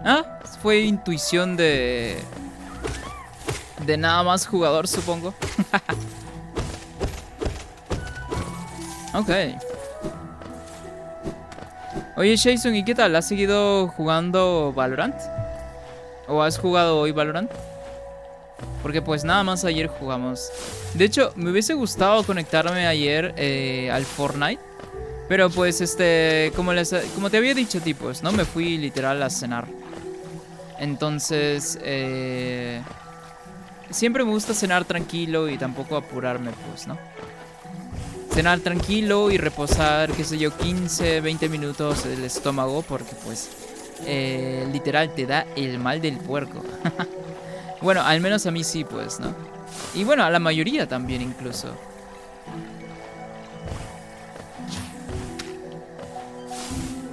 Ah, fue intuición de nada más jugador, supongo. Ok. Oye, Jason, ¿y qué tal? ¿Has seguido jugando Valorant? ¿O has jugado hoy Valorant? Porque pues nada más ayer jugamos. De hecho, me hubiese gustado conectarme ayer al Fortnite. Pero pues como te había dicho, tipos, ¿no? Me fui literal a cenar. Entonces, siempre me gusta cenar tranquilo y tampoco apurarme, pues, ¿no? Cenar tranquilo y reposar, qué sé yo, 15, 20 minutos el estómago porque pues literal te da el mal del puerco. Bueno, al menos a mí sí, pues, ¿no? Y bueno, a la mayoría también incluso.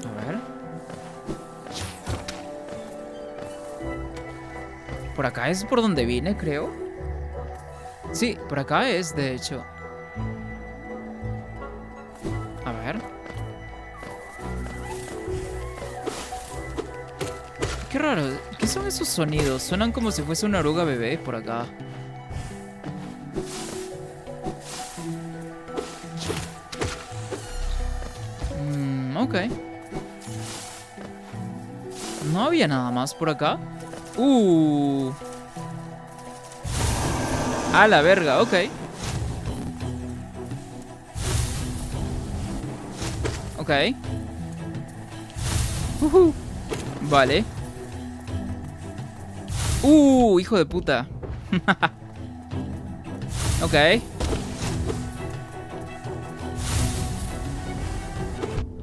A ver. Por acá es por donde vine, creo. Sí, por acá es, de hecho. A ver. Qué raro. ¿Qué son esos sonidos? Suenan como si fuese una oruga bebé por acá. Ok. No había nada más por acá. A la verga, ok. Ok. Vale. Hijo de puta. Ok.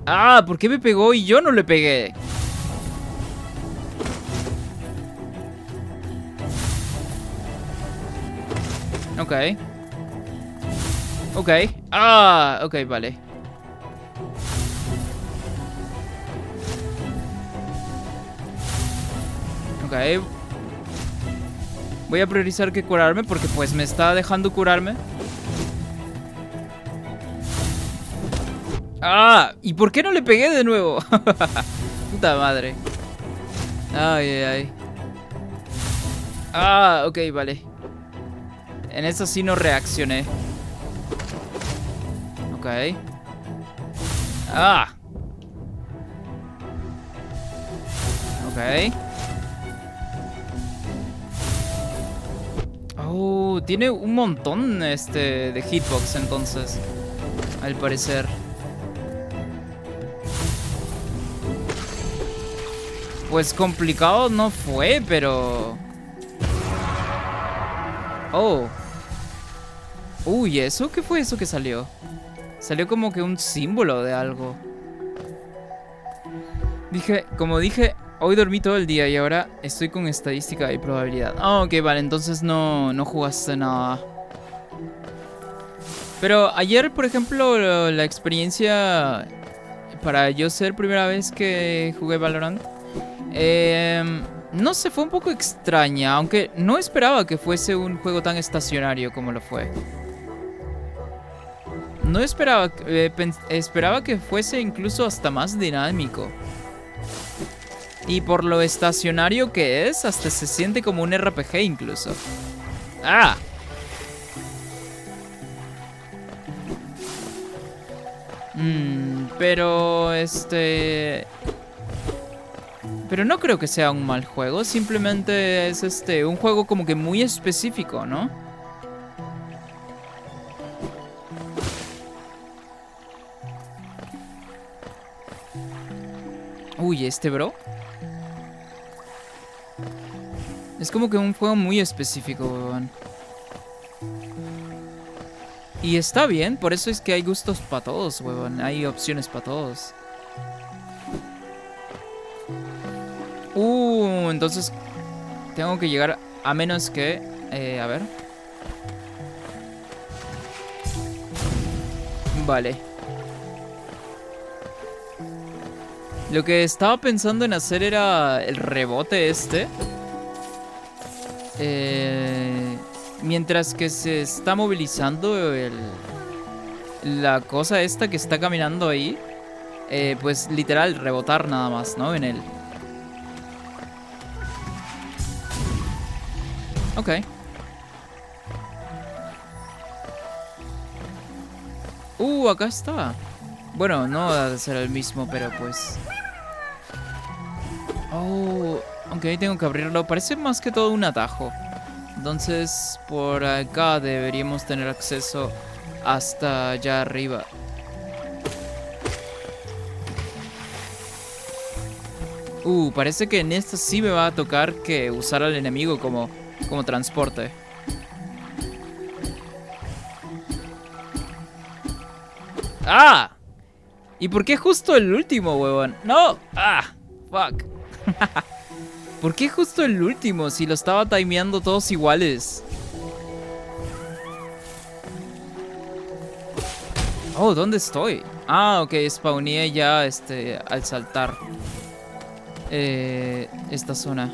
Ah, ¿por qué me pegó y yo no le pegué? Ok. Ok. Ah, ok, vale. Ok. Voy a priorizar que curarme porque pues me está dejando curarme. Ah, ¿y por qué no le pegué de nuevo? Puta madre. Ay, ay, ay. Ah, ok, vale. En eso sí no reaccioné. Ok. Ah. Ok. Oh, tiene un montón de hitbox entonces. Al parecer. Pues complicado no fue, pero... Oh. Uy, ¿eso? ¿Qué fue eso que salió? Salió como que un símbolo de algo. Como dije, hoy dormí todo el día y ahora estoy con estadística y probabilidad. Ah, ok, vale, entonces no jugaste nada. Pero ayer, por ejemplo, la experiencia para yo ser primera vez que jugué Valorant, no sé, fue un poco extraña, aunque no esperaba que fuese un juego tan estacionario como lo fue. No esperaba, esperaba que fuese incluso hasta más dinámico. Y por lo estacionario que es, hasta se siente como un RPG incluso. ¡Ah! Pero Pero no creo que sea un mal juego, simplemente es un juego como que muy específico, ¿no? Uy, bro. Es como que un juego muy específico, weón. Y está bien, por eso es que hay gustos para todos, weón. Hay opciones para todos. Entonces tengo que llegar a menos que... a ver. Vale. Lo que estaba pensando en hacer era el rebote mientras que se está movilizando la cosa esta que está caminando ahí. Pues literal, rebotar nada más, ¿no? En él. Ok. Acá está. Bueno, no va a ser el mismo, pero pues... Oh, ok, tengo que abrirlo. Parece más que todo un atajo. Entonces, por acá deberíamos tener acceso hasta allá arriba. Parece que en esta sí me va a tocar que usar al enemigo como transporte. ¡Ah! ¿Y por qué justo el último, huevón? ¡No! ¡Ah! ¡Fuck! ¿Por qué justo el último si lo estaba timeando todos iguales? Oh, ¿dónde estoy? Ah, ok, spawné ya al saltar esta zona.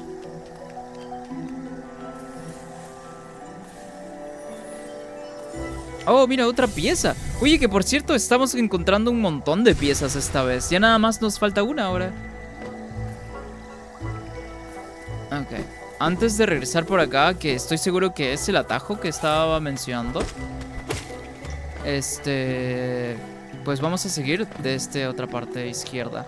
Oh, mira, otra pieza. Oye, que por cierto, estamos encontrando un montón de piezas esta vez. Ya nada más nos falta una ahora. Ok. Antes de regresar por acá, que estoy seguro que es el atajo que estaba mencionando. Pues vamos a seguir de esta otra parte izquierda.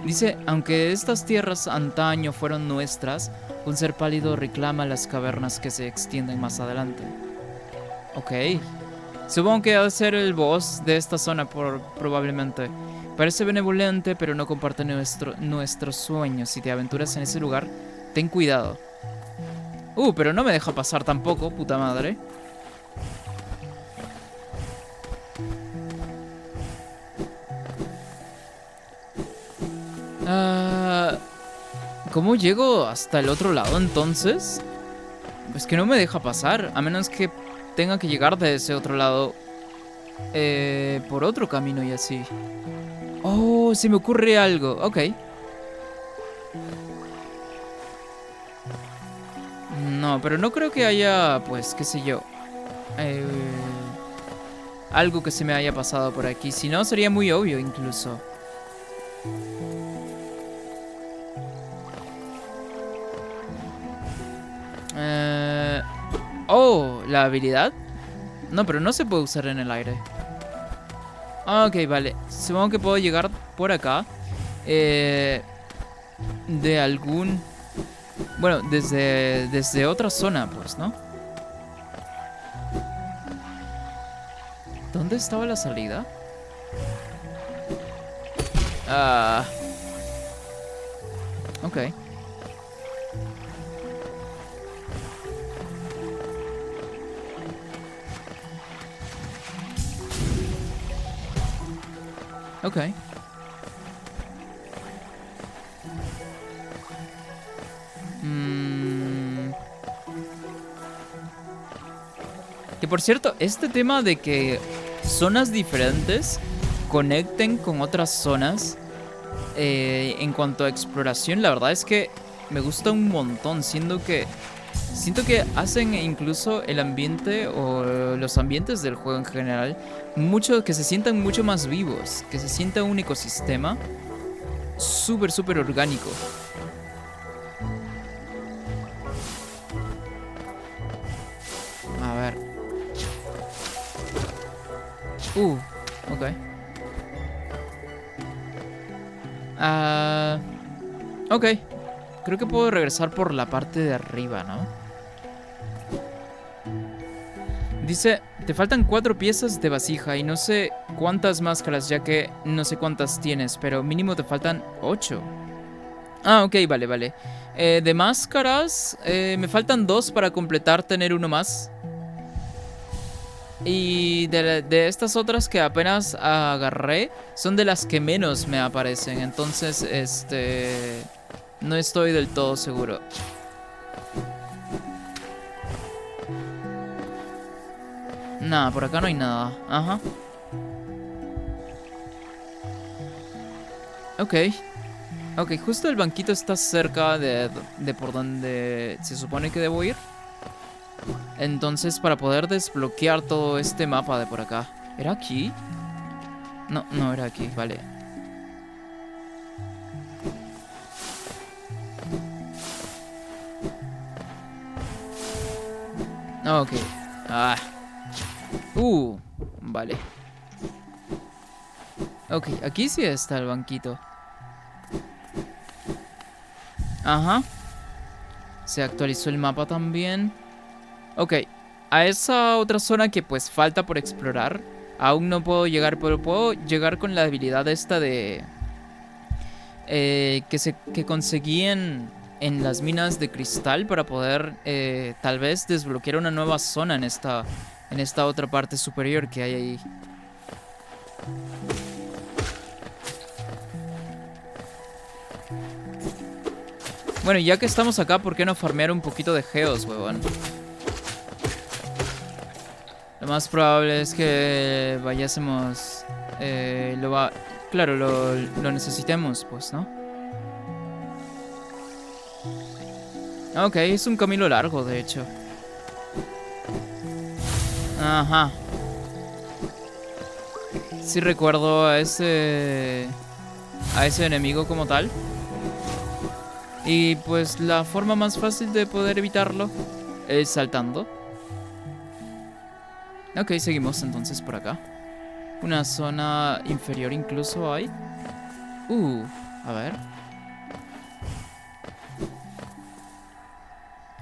Dice, aunque estas tierras antaño fueron nuestras, un ser pálido reclama las cavernas que se extienden más adelante. Ok. Supongo que ha de ser el boss de esta zona probablemente. Parece benevolente, pero no comparte nuestros sueños. Si te aventuras en ese lugar, ten cuidado. Pero no me deja pasar tampoco, puta madre. ¿Cómo llego hasta el otro lado entonces? Pues que no me deja pasar, a menos que tenga que llegar de ese otro lado por otro camino y así. Oh, se me ocurre algo. Ok. No, pero no creo que haya, pues, qué sé yo, algo que se me haya pasado por aquí. Si no, sería muy obvio incluso. Oh, ¿la habilidad? No, pero no se puede usar en el aire. Ok, vale. Supongo que puedo llegar por acá. De algún... Bueno, desde otra zona, pues, ¿no? ¿Dónde estaba la salida? Ok. Ok. Que por cierto, este tema de que zonas diferentes conecten con otras zonas en cuanto a exploración, la verdad es que me gusta un montón, siento que hacen incluso el ambiente o los ambientes del juego en general mucho que se sientan mucho más vivos, que se sienta un ecosistema súper súper orgánico. A ver. Ok. Ok. Creo que puedo regresar por la parte de arriba, ¿no? Dice, te faltan 4 piezas de vasija y no sé cuántas máscaras, ya que no sé cuántas tienes, pero mínimo te faltan 8. Ah, ok, vale, vale. De máscaras, me faltan 2 para completar tener uno más. Y de estas otras que apenas agarré, son de las que menos me aparecen. Entonces, no estoy del todo seguro. Nada, por acá no hay nada. Ajá. Ok. Ok, justo el banquito está cerca de por donde se supone que debo ir. Entonces, para poder desbloquear todo este mapa de por acá. ¿Era aquí? No, no era aquí, vale. Ok. Ah. Vale. Ok, aquí sí está el banquito. Ajá. Se actualizó el mapa también. Ok. A esa otra zona que pues falta por explorar. Aún no puedo llegar, pero puedo llegar con la habilidad esta de... que conseguí en las minas de cristal para poder tal vez desbloquear una nueva zona en esta otra parte superior que hay ahí. Bueno, ya que estamos acá, ¿por qué no farmear un poquito de geos, huevón? Lo más probable es que vayásemos... Claro, lo necesitemos, pues, ¿no? Ok, es un camino largo, de hecho. Ajá. Sí recuerdo a ese enemigo como tal. Y pues la forma más fácil de poder evitarlo es saltando. Ok, seguimos entonces por acá. Una zona inferior incluso hay. A ver.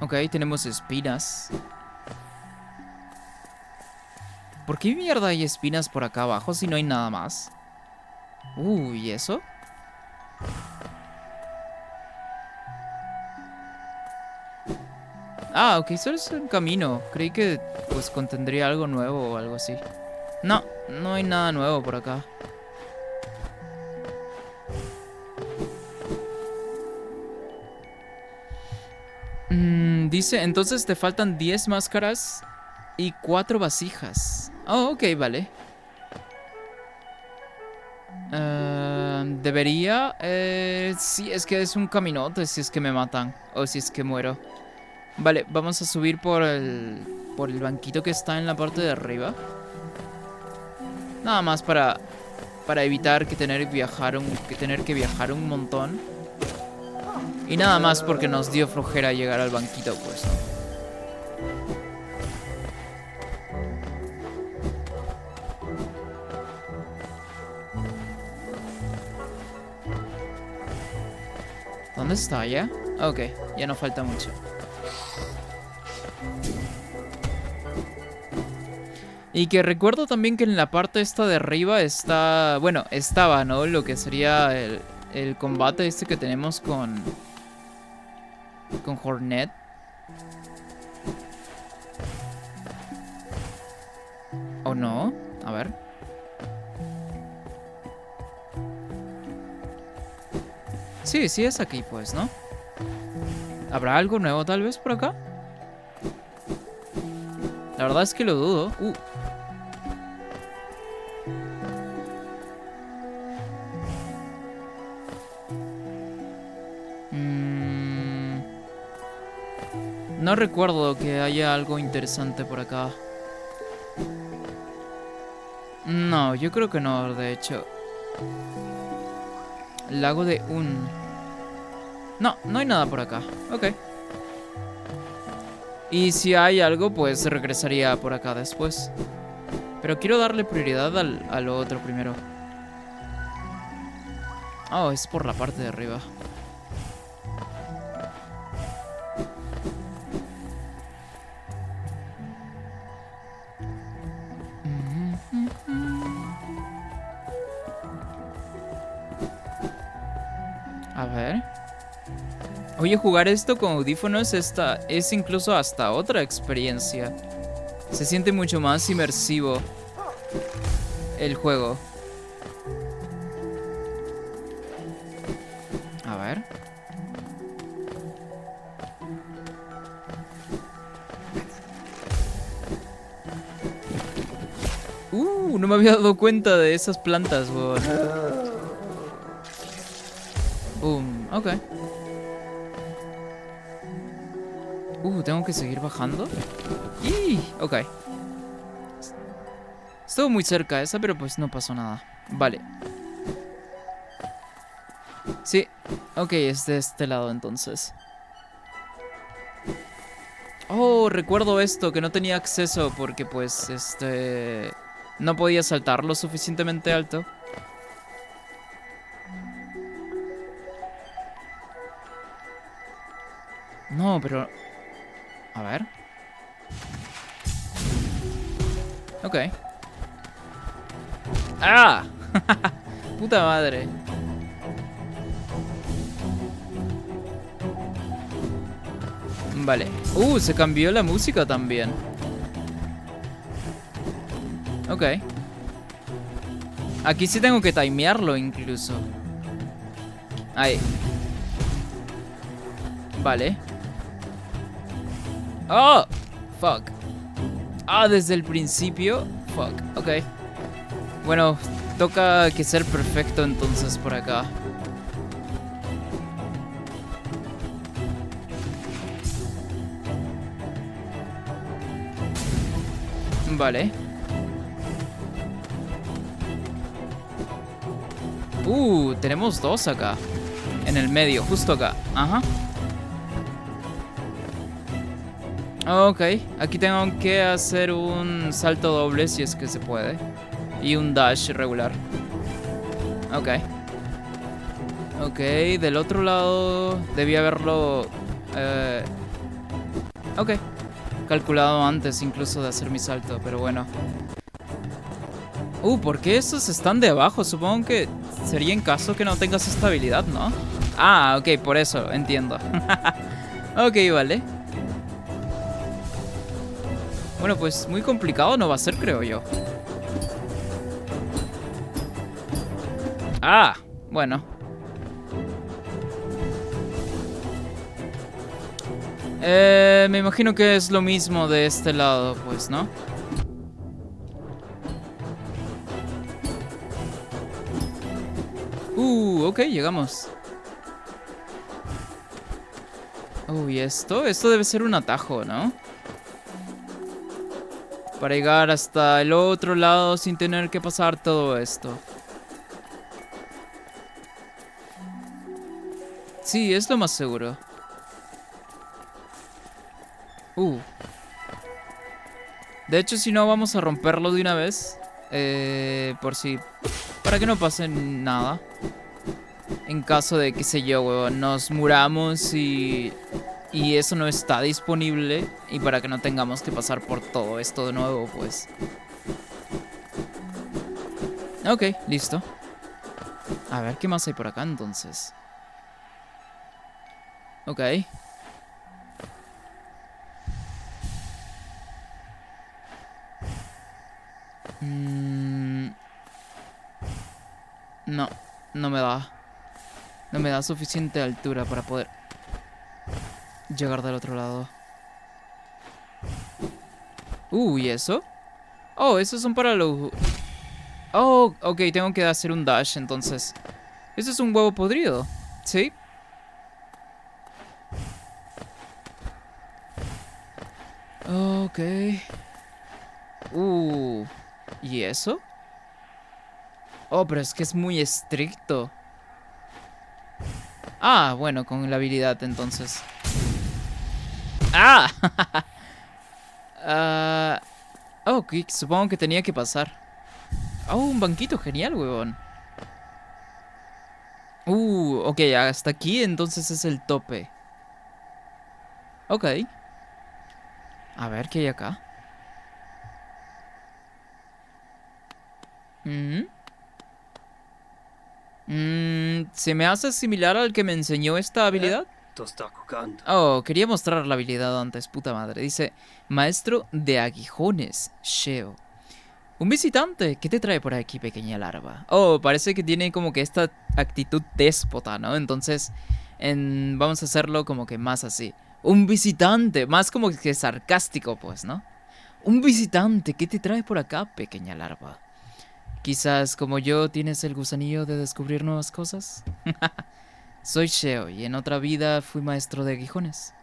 Ok, tenemos espinas. ¿Por qué mierda hay espinas por acá abajo si no hay nada más? ¿Y eso? Ah, ok, solo es un camino. Creí que pues contendría algo nuevo o algo así. No, no hay nada nuevo por acá. Dice, entonces te faltan 10 máscaras y 4 vasijas. Oh, ok, vale. Debería... sí, es que es un caminote si es que me matan o si es que muero. Vale, vamos a subir por el banquito que está en la parte de arriba. Nada más para evitar que tener que viajar un montón. Y nada más porque nos dio flojera llegar al banquito, pues. ¿Dónde está ya? Ok, ya no falta mucho. Y que recuerdo también que en la parte esta de arriba está... Bueno, estaba, ¿no? Lo que sería el combate este que tenemos con Hornet. ¿O no? A ver. Sí, sí es aquí, pues, ¿no? ¿Habrá algo nuevo tal vez por acá? La verdad es que lo dudo. No recuerdo que haya algo interesante por acá. No, yo creo que no, de hecho. Lago de Un. No, no hay nada por acá. Ok. Y si hay algo, pues regresaría por acá después. Pero quiero darle prioridad a lo otro primero. Oh, es por la parte de arriba. A ver. Oye, jugar esto con audífonos es incluso hasta otra experiencia. Se siente mucho más inmersivo el juego. A ver. No me había dado cuenta de esas plantas, weón. Ok. Tengo que seguir bajando. Ok. Estuvo muy cerca esa, pero pues no pasó nada. Vale. Sí. Ok, es de este lado entonces. Oh, recuerdo esto, que no tenía acceso porque pues, no podía saltar lo suficientemente alto. No, pero... A ver. Ok. ¡Ah! Puta madre. Vale. Se cambió la música también. Ok. Aquí sí tengo que timearlo incluso. Ahí. Vale. ¡Oh! Fuck. Desde el principio. Fuck. Ok. Bueno, toca que ser perfecto entonces por acá. Vale. Tenemos dos acá. En el medio, justo acá. Ajá. Ok, aquí tengo que hacer un salto doble si es que se puede. Y un dash regular. Ok. Ok, del otro lado debí haberlo... Ok. Calculado antes incluso de hacer mi salto, pero bueno. ¿Por qué estos están de abajo? Supongo que sería en caso que no tengas estabilidad, ¿no? Ok, por eso, entiendo. Ok, vale. Bueno, pues muy complicado no va a ser, creo yo. Bueno. Me imagino que es lo mismo de este lado, pues, ¿no? Ok, llegamos. ¿Y esto? Esto debe ser un atajo, ¿no? Para llegar hasta el otro lado sin tener que pasar todo esto. Sí, es lo más seguro. De hecho, si no, vamos a romperlo de una vez. Por si... Para que no pase nada. En caso de, qué sé yo, weón, nos muramos y eso no está disponible. Y para que no tengamos que pasar por todo esto de nuevo, pues. Ok, listo. A ver, ¿qué más hay por acá entonces? Ok. No, no me da. No me da suficiente altura para poder llegar del otro lado. ¿Y eso? Oh, esos son para los... Oh, ok, tengo que hacer un dash entonces. Eso es un huevo podrido, ¿sí? Ok. ¿Y eso? Oh, pero es que es muy estricto. Ah, bueno, con la habilidad entonces. ¡Ah! Ah, ok, supongo que tenía que pasar. Oh, un banquito genial, huevón. Ok, hasta aquí entonces es el tope. Ok. A ver, ¿qué hay acá? Mm, ¿Se me hace similar al que me enseñó esta habilidad? Oh, quería mostrar la habilidad antes, puta madre. Dice, maestro de aguijones, Sheo. Un visitante, ¿qué te trae por aquí, pequeña larva? Oh, parece que tiene como que esta actitud déspota, ¿no? Entonces, vamos a hacerlo como que más así. Un visitante, más como que sarcástico, pues, ¿no? Un visitante, ¿qué te trae por acá, pequeña larva? Quizás como yo tienes el gusanillo de descubrir nuevas cosas. Soy Sheo y en otra vida fui maestro de aguijones.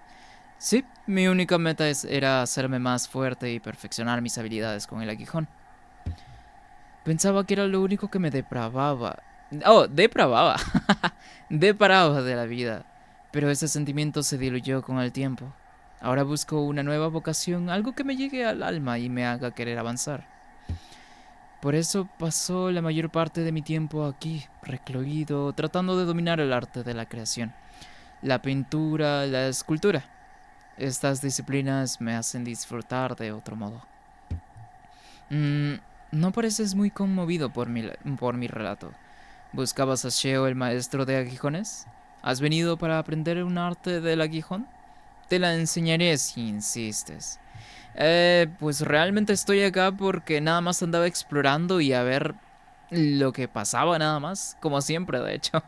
Sí, mi única meta era hacerme más fuerte y perfeccionar mis habilidades con el aguijón. Pensaba que era lo único que me depravaba. Oh, depravaba. Deparaba de la vida. Pero ese sentimiento se diluyó con el tiempo. Ahora busco una nueva vocación, algo que me llegue al alma y me haga querer avanzar. Por eso pasó la mayor parte de mi tiempo aquí, recluido, tratando de dominar el arte de la creación. La pintura, la escultura. Estas disciplinas me hacen disfrutar de otro modo. Mm, no pareces muy conmovido por mi relato. ¿Buscabas a Sheo, el maestro de aguijones? ¿Has venido para aprender un arte del aguijón? Te la enseñaré si insistes. Pues realmente estoy acá porque nada más andaba explorando y a ver lo que pasaba nada más. Como siempre, de hecho.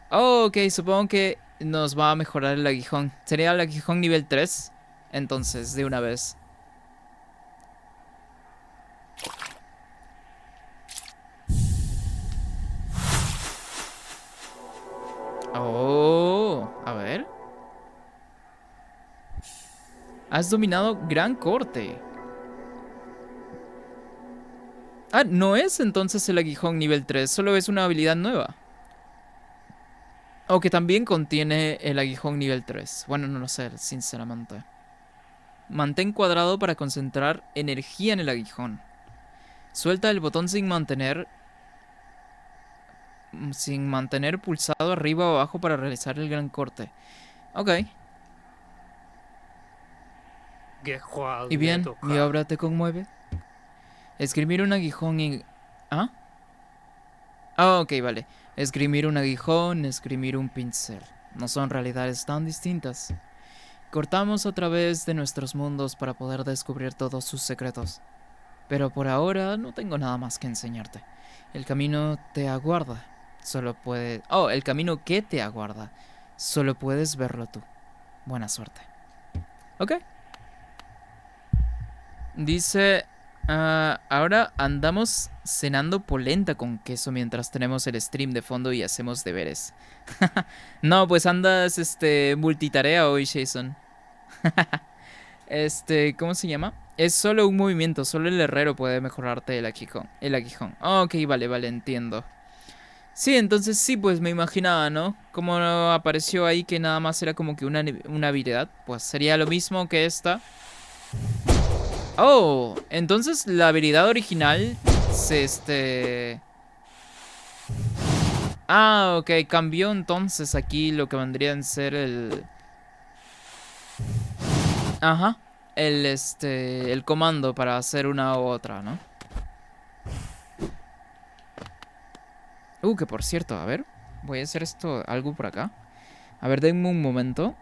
Oh, ok, supongo que nos va a mejorar el aguijón. Sería el aguijón nivel 3. Entonces, de una vez. Oh, a ver. Has dominado Gran Corte. Ah, no es entonces el aguijón nivel 3, solo es una habilidad nueva. O que también contiene el aguijón nivel 3. Bueno, no lo sé, sinceramente. Mantén cuadrado para concentrar energía en el aguijón. Suelta el botón sin mantener pulsado arriba o abajo para realizar el gran corte. Ok. ¿Y bien, mi obra te conmueve? Escribir un aguijón y... ¿Ah? Ah, ok, vale. Esgrimir un aguijón, esgrimir un pincel. No son realidades tan distintas. Cortamos a través de nuestros mundos para poder descubrir todos sus secretos. Pero por ahora no tengo nada más que enseñarte. El camino te aguarda. Solo puede... Oh, el camino que te aguarda. Solo puedes verlo tú. Buena suerte. Ok. Dice... ahora andamos cenando polenta con queso mientras tenemos el stream de fondo y hacemos deberes. No, pues andas, multitarea hoy, Jason. ¿Cómo se llama? Es solo un movimiento, solo el herrero puede mejorarte el aguijón. El aguijón. Ok, vale, vale, entiendo. Sí, entonces sí, pues me imaginaba, ¿no? Como apareció ahí que nada más era como que una habilidad, pues sería lo mismo que esta. Oh, entonces la habilidad original Ah, ok, cambió entonces aquí lo que vendría a ser el... Ajá, el comando para hacer una u otra, ¿no? Que por cierto, a ver, voy a hacer esto, algo por acá. A ver, denme un momento.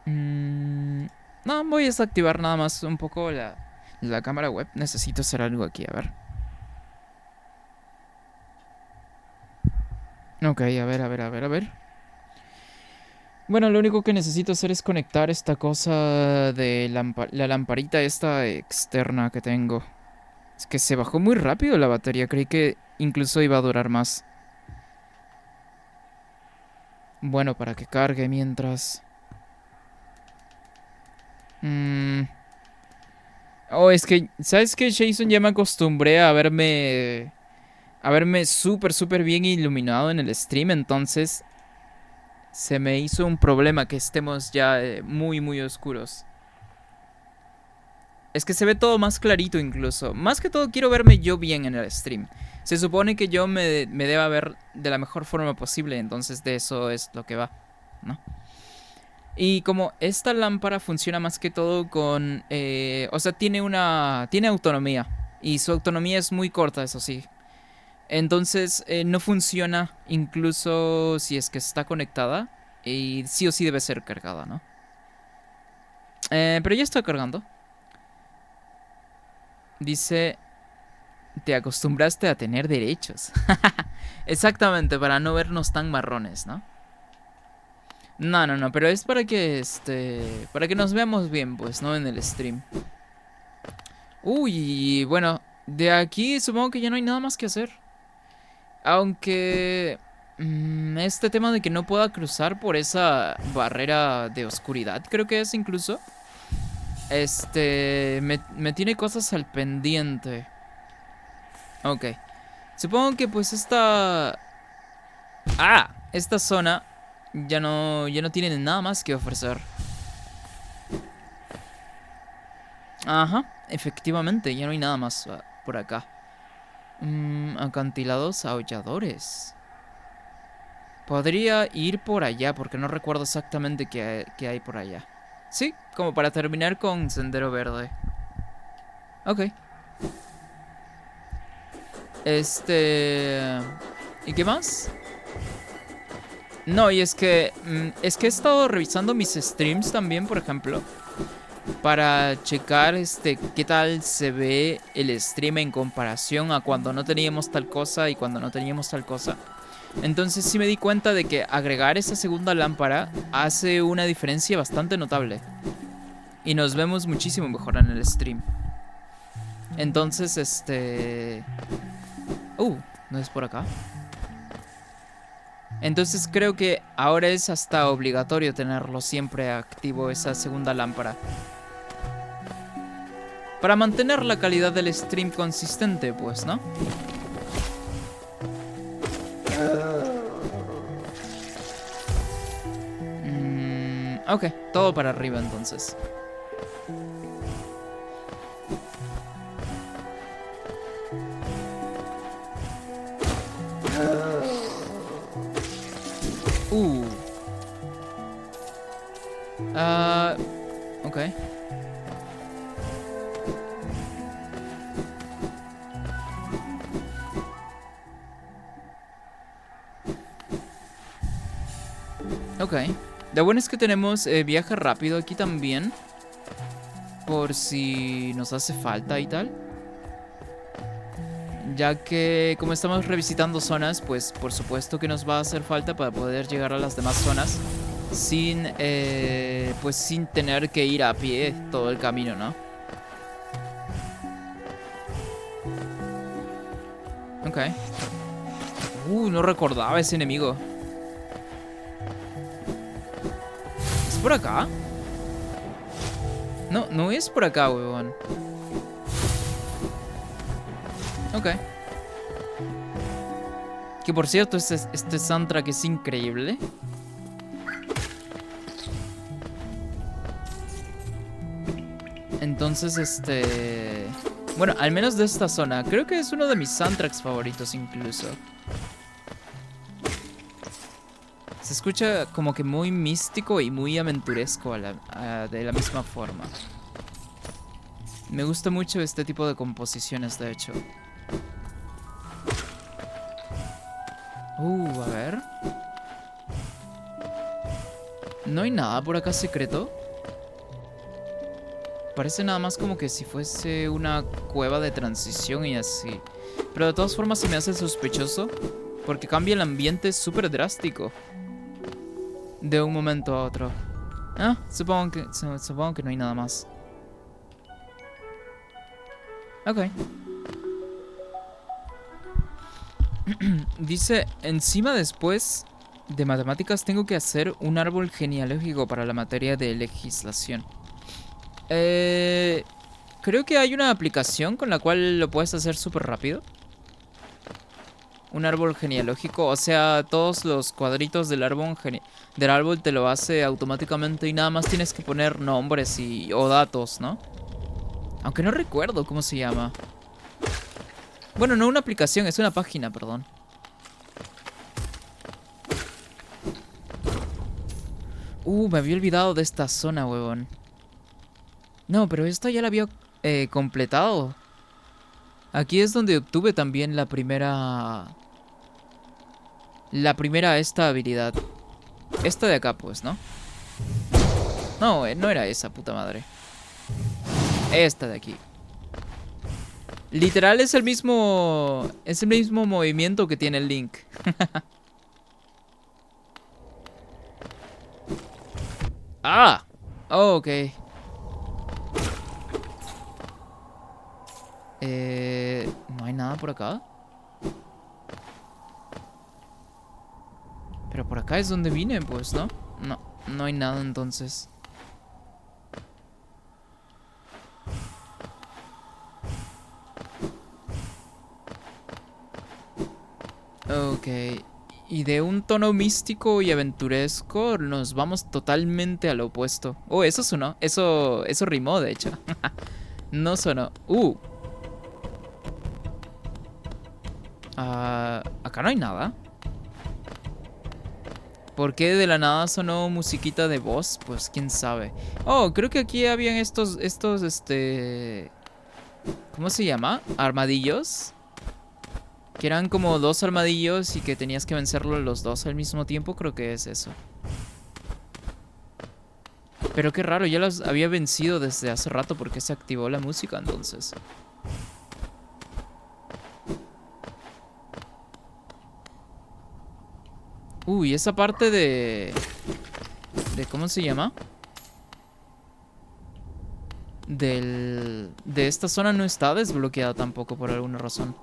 No, voy a desactivar nada más un poco la cámara web. Necesito hacer algo aquí, a ver. Ok, a ver, a ver, a ver, a ver. Bueno, lo único que necesito hacer es conectar esta cosa de la lamparita esta externa que tengo. Es que se bajó muy rápido la batería, creí que incluso iba a durar más. Bueno, para que cargue mientras... Mm. Oh, es que, ¿sabes qué, Jason? Ya me acostumbré a verme... A verme súper, súper bien iluminado en el stream, entonces... Se me hizo un problema que estemos ya muy, muy oscuros. Es que se ve todo más clarito incluso. Más que todo quiero verme yo bien en el stream. Se supone que yo me deba ver de la mejor forma posible, entonces de eso es lo que va, ¿no? Y como esta lámpara funciona más que todo con... o sea, tiene autonomía. Y su autonomía es muy corta, eso sí. Entonces no funciona incluso si es que está conectada. Y sí o sí debe ser cargada, ¿no? Pero ya está cargando. Dice, te acostumbraste a tener derechos. Exactamente, para no vernos tan marrones, ¿no? No, no, no, pero es para que, para que nos veamos bien, pues, ¿no? En el stream. Uy, bueno, de aquí supongo que ya no hay nada más que hacer. Aunque... este tema de que no pueda cruzar por esa barrera de oscuridad, creo que es incluso. Me tiene cosas al pendiente. Ok. Supongo que pues esta... Ah, esta zona ya no tiene nada más que ofrecer. Ajá, efectivamente, ya no hay nada más por acá. Acantilados aulladores. Podría ir por allá, porque no recuerdo exactamente qué hay por allá. Sí, como para terminar con Sendero Verde. Ok. ¿Y qué más? No, y es que he estado revisando mis streams también, por ejemplo, para checar qué tal se ve el stream en comparación a cuando no teníamos tal cosa y cuando no teníamos tal cosa. Entonces sí me di cuenta de que agregar esa segunda lámpara hace una diferencia bastante notable. Y nos vemos muchísimo mejor en el stream. Entonces, ¿no es por acá? Entonces creo que ahora es hasta obligatorio tenerlo siempre activo, esa segunda lámpara. Para mantener la calidad del stream consistente, pues, ¿no? Ok, todo para arriba entonces. Ok. Ok. Lo bueno es que tenemos viaje rápido aquí también. Por si nos hace falta y tal. Ya que como estamos revisitando zonas, pues por supuesto que nos va a hacer falta para poder llegar a las demás zonas. Pues sin tener que ir a pie todo el camino, ¿no? Ok. No recordaba ese enemigo. ¿Es por acá? No, no es por acá, weón. Ok. Que por cierto, este soundtrack es increíble. Entonces, bueno, al menos de esta zona. Creo que es uno de mis soundtracks favoritos incluso. Se escucha como que muy místico y muy aventuresco de la misma forma. Me gusta mucho este tipo de composiciones, de hecho. A ver. ¿No hay nada por acá secreto? Parece nada más como que si fuese una cueva de transición y así. Pero de todas formas se me hace sospechoso Porque cambia el ambiente súper drástico. De un momento a otro. Ah, supongo que no hay nada más. Ok. Dice, encima después de matemáticas tengo que hacer un árbol genealógico para la materia de legislación. Creo que hay una aplicación con la cual lo puedes hacer súper rápido. Un árbol genealógico, o sea, todos los cuadritos del árbol te lo hace automáticamente y nada más tienes que poner nombres o datos, ¿no? Aunque no recuerdo cómo se llama. Bueno, no una aplicación, es una página, perdón. Me había olvidado de esta zona, huevón. No, pero esta ya la había completado. Aquí es donde obtuve también la primera... esta habilidad. Esta de acá, pues, ¿no? No, no era esa, puta madre. Esta de aquí. Literal es el mismo... Es el mismo movimiento que tiene el Link. ¡Ah! Oh, ok. ¿No hay nada por acá? Pero por acá es donde vine, pues, ¿no? No, no hay nada entonces. Ok. Y de un tono místico y aventuresco nos vamos totalmente al opuesto. Oh, eso sonó. Eso rimó, de hecho. No sonó. Acá no hay nada. ¿Por qué de la nada sonó musiquita de voz? Pues quién sabe. Oh, creo que aquí habían estos, ¿cómo se llama? Armadillos. Que eran como dos armadillos y que tenías que vencerlos los dos al mismo tiempo. Creo que es eso. Pero qué raro, ya los había vencido desde hace rato porque se activó la música entonces. Uy, esa parte de ¿cómo se llama? De esta zona no está desbloqueada tampoco por alguna razón.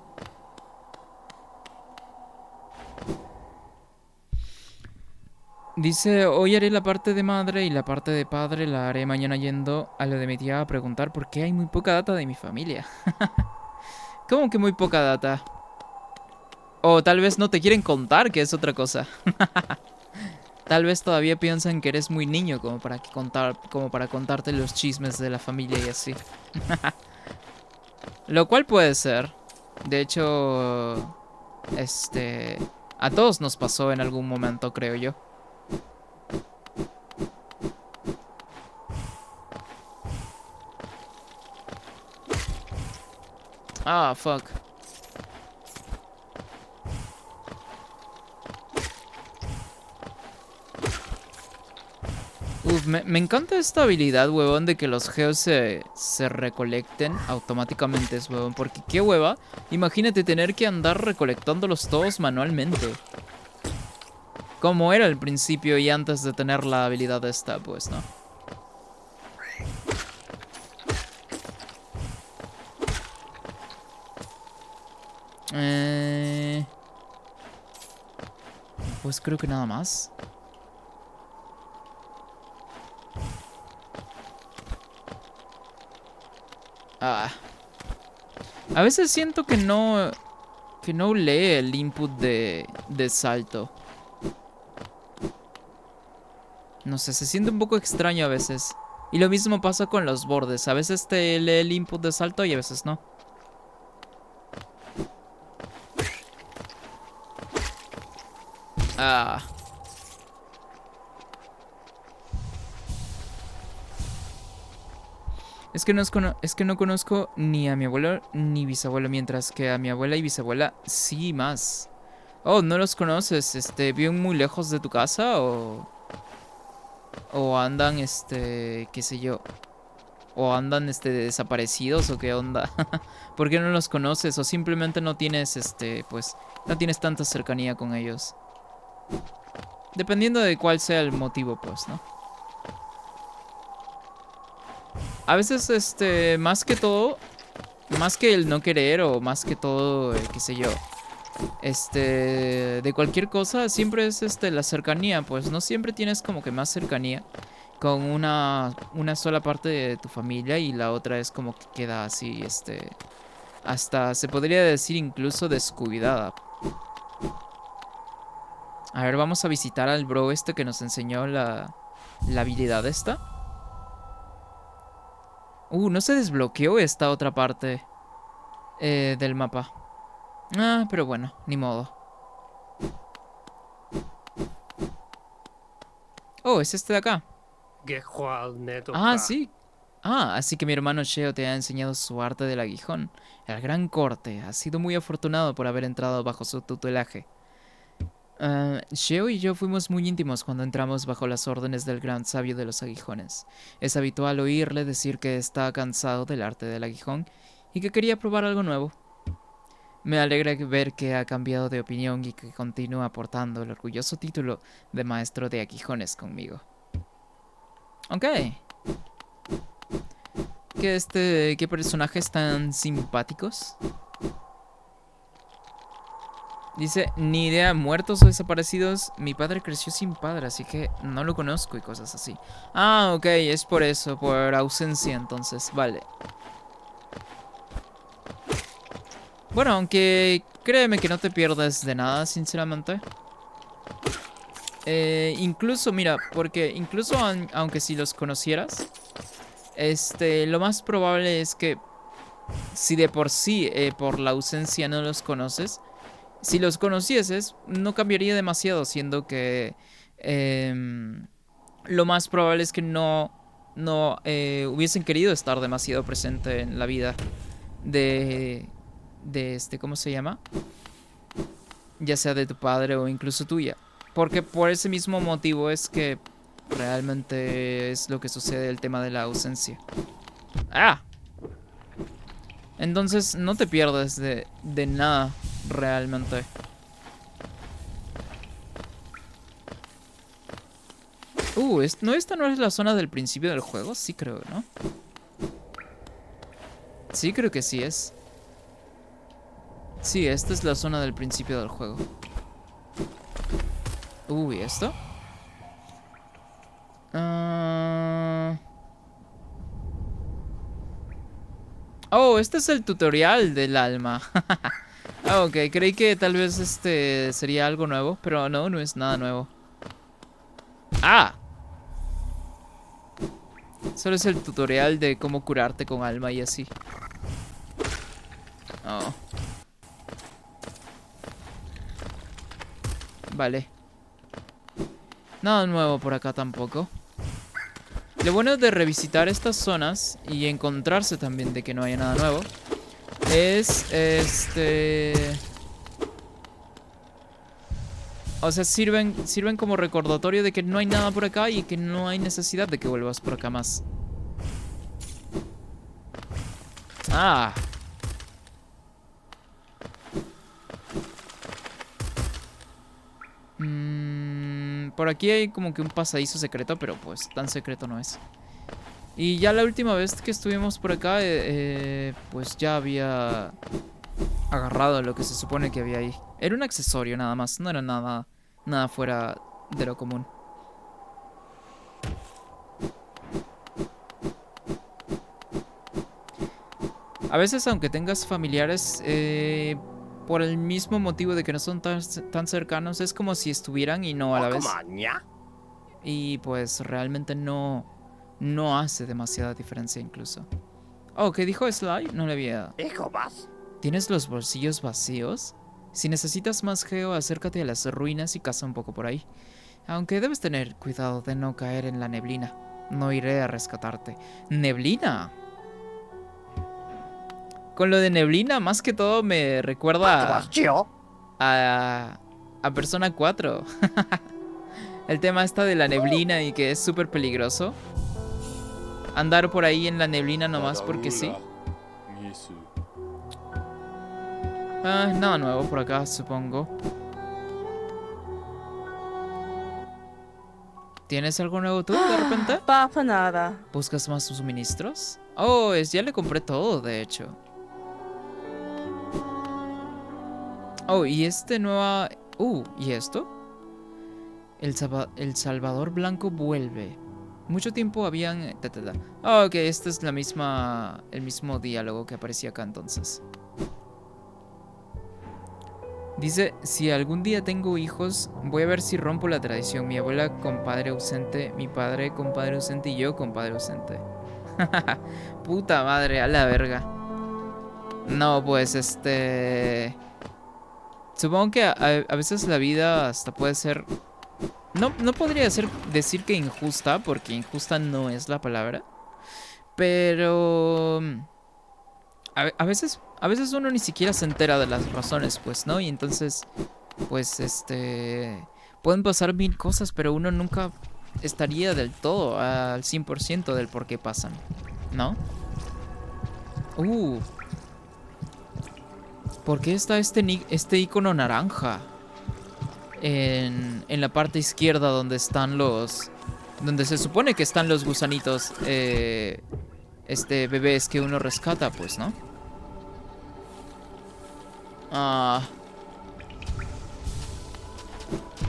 Dice, hoy haré la parte de madre y la parte de padre la haré mañana yendo a lo de mi tía a preguntar por qué hay muy poca data de mi familia. ¿Cómo que muy poca data? O tal vez no te quieren contar, que es otra cosa. Tal vez todavía piensan que eres muy niño como para contarte los chismes de la familia y así. Lo cual puede ser. De hecho, a todos nos pasó en algún momento, creo yo. Ah, fuck. Me encanta esta habilidad, huevón, de que los geos se recolecten automáticamente, huevón. Porque qué hueva. Imagínate tener que andar recolectándolos todos manualmente. Como era al principio y antes de tener la habilidad esta, pues, ¿no? Pues creo que nada más. A veces siento que no lee el input de salto. No sé, se siente un poco extraño a veces. Y lo mismo pasa con los bordes. A veces te lee el input de salto y a veces no. Es que no conozco ni a mi abuelo ni bisabuelo, mientras que a mi abuela y bisabuela sí más. Oh, ¿no los conoces? ¿Viven muy lejos de tu casa o andan, qué sé yo, ¿O andan desaparecidos o qué onda? ¿Por qué no los conoces? O simplemente no tienes pues no tienes tanta cercanía con ellos. Dependiendo de cuál sea el motivo, pues, ¿no? A veces más que todo, más que el no querer o más que todo, qué sé yo, de cualquier cosa siempre es la cercanía, pues no siempre tienes como que más cercanía con una sola parte de tu familia y la otra es como que queda así, hasta se podría decir incluso descuidada. A ver, vamos a visitar al bro que nos enseñó la habilidad esta. No se desbloqueó esta otra parte del mapa. Ah, pero bueno, ni modo. Oh, es este de acá. Ah, sí. Ah, así que mi hermano Sheo te ha enseñado su arte del aguijón. El gran corte. Has sido muy afortunado por haber entrado bajo su tutelaje. Sheo y yo fuimos muy íntimos cuando entramos bajo las órdenes del gran sabio de los aguijones. Es habitual oírle decir que está cansado del arte del aguijón y que quería probar algo nuevo. Me alegra ver que ha cambiado de opinión y que continúa portando el orgulloso título de maestro de aguijones conmigo. Ok. ¿Qué personajes tan simpáticos? Dice, ni idea, muertos o desaparecidos. Mi padre creció sin padre, así que no lo conozco y cosas así. Ah, ok, es por eso, por ausencia entonces, vale. Bueno, aunque créeme que no te pierdas de nada, sinceramente. Incluso, mira, porque incluso aunque si los conocieras, lo más probable es que si de por sí, por la ausencia no los conoces, si los conocieses, no cambiaría demasiado, siendo que lo más probable es que no hubiesen querido estar demasiado presente en la vida de ¿cómo se llama? Ya sea de tu padre o incluso tuya. Porque por ese mismo motivo es que realmente es lo que sucede el tema de la ausencia. ¡Ah! Entonces no te pierdes de nada realmente. Esta no es la zona del principio del juego, sí creo, ¿no? Sí, creo que sí es. Sí, esta es la zona del principio del juego. ¿Y esto? Oh, este es el tutorial del alma. Ah, ok, creí que tal vez sería algo nuevo, pero no, no es nada nuevo. ¡Ah! Solo es el tutorial de cómo curarte con alma y así. Oh. Vale. Nada nuevo por acá tampoco. Lo bueno de revisitar estas zonas y encontrarse también de que no haya nada nuevo es o sea, sirven como recordatorio de que no hay nada por acá y que no hay necesidad de que vuelvas por acá más. Ah. Por aquí hay como que un pasadizo secreto, pero pues tan secreto no es. Y ya la última vez que estuvimos por acá, pues ya había agarrado lo que se supone que había ahí. Era un accesorio nada más, no era nada fuera de lo común. A veces, aunque tengas familiares, por el mismo motivo de que no son tan cercanos, es como si estuvieran y no a la vez. Y pues realmente no hace demasiada diferencia incluso. Oh, ¿qué dijo Sly? No le había... ¿Tienes los bolsillos vacíos? Si necesitas más geo, acércate a las ruinas y caza un poco por ahí. Aunque debes tener cuidado de no caer en la neblina. No iré a rescatarte. ¿Neblina? Con lo de neblina, más que todo me recuerda a Persona 4. El tema está de la neblina y que es súper peligroso. andar por ahí en la neblina nomás porque sí. Ah, nada nuevo por acá, supongo. ¿Tienes algo nuevo tú, de repente? Papa nada. ¿Buscas más suministros? Oh, ya le compré todo, de hecho. Oh, y este nueva... ¿y esto? El Salvador Blanco vuelve. Mucho tiempo habían... Oh, ok, este es el mismo diálogo que aparecía acá entonces. Dice, si algún día tengo hijos, voy a ver si rompo la tradición. Mi abuela con padre ausente, mi padre con padre ausente y yo con padre ausente. Puta madre, a la verga. No, pues supongo que a veces la vida hasta puede ser... No podría decir que injusta, porque injusta no es la palabra. Pero... A veces uno ni siquiera se entera de las razones, pues, ¿no? Y entonces, pues, pueden pasar mil cosas, pero uno nunca estaría del todo al 100% del por qué pasan, ¿no? ¿Por qué está este icono naranja en la parte izquierda donde están donde se supone que están los gusanitos, bebés que uno rescata, pues, ¿no?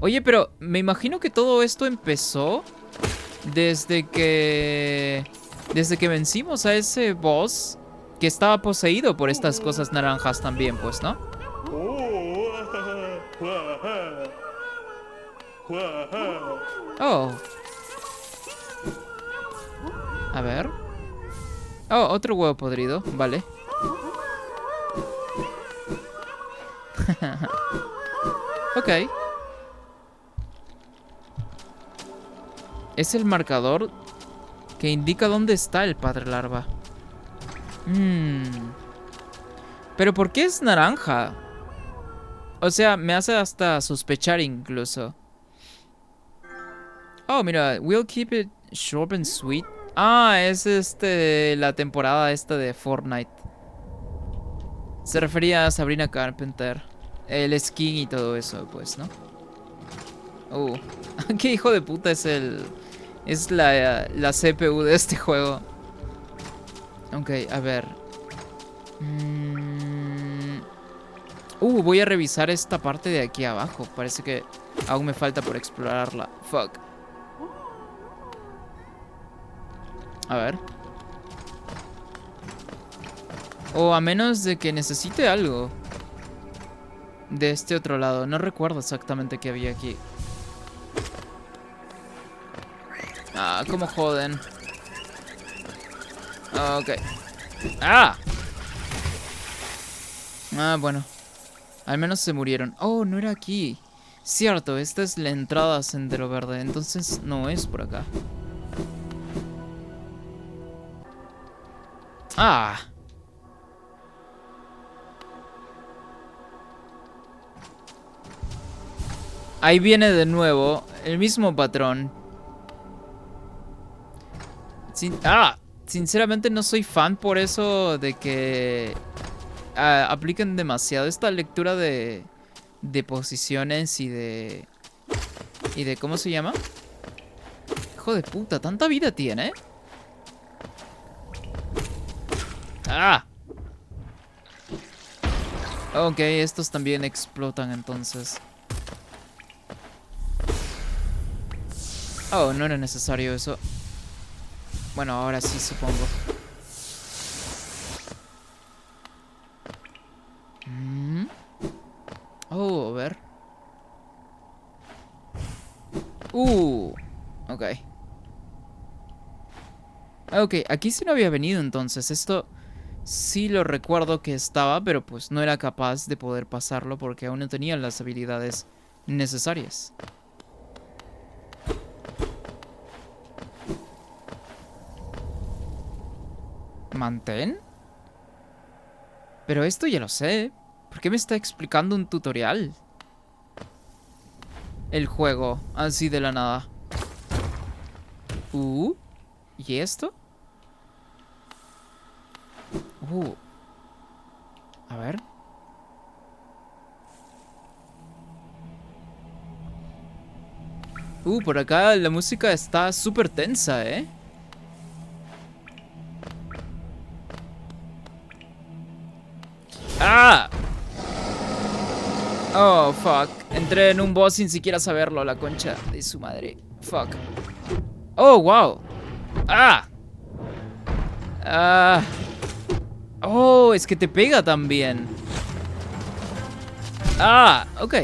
Oye, pero me imagino que todo esto empezó desde que vencimos a ese boss que estaba poseído por estas cosas naranjas también, pues, ¿no? Oh. A ver. Oh, otro huevo podrido, vale. Ok. Es el marcador que indica dónde está el padre larva. Pero ¿por qué es naranja? O sea, me hace hasta sospechar incluso. Oh, mira, we'll keep it short and sweet. Ah, es la temporada esta de Fortnite. Se refería a Sabrina Carpenter. El skin y todo eso, pues, ¿no? Qué hijo de puta es la CPU de este juego. Ok, a ver. Voy a revisar esta parte de aquí abajo. Parece que aún me falta por explorarla. Fuck. A ver. O a menos de que necesite algo de este otro lado. No recuerdo exactamente qué había aquí. Ah, cómo joden. Ok. ¡Ah! Ah, bueno. Al menos se murieron. Oh, no era aquí. Cierto, esta es la entrada a Sendero Verde. Entonces no es por acá. ¡Ah! Ahí viene de nuevo el mismo patrón. Sinceramente no soy fan por eso de que apliquen demasiado esta lectura de posiciones y de ¿cómo se llama? Hijo de puta, tanta vida tiene. ¡Ah! Ok, estos también explotan entonces. Oh, no era necesario eso. Bueno, ahora sí, supongo. Oh, a ver. Ok. Ok, aquí sí no había venido entonces. Esto sí lo recuerdo que estaba, pero pues no era capaz de poder pasarlo porque aún no tenía las habilidades necesarias. ¿Mantén? Pero esto ya lo sé. ¿Por qué me está explicando un tutorial? El juego, así de la nada. ¿Y esto? Uh. A ver. Por acá la música está súper tensa, ¿eh? ¡Ah! Oh, fuck. Entré en un boss sin siquiera saberlo, la concha de su madre. Fuck. Oh, wow. ¡Ah! Ah. Oh, es que te pega también. Ah, ok.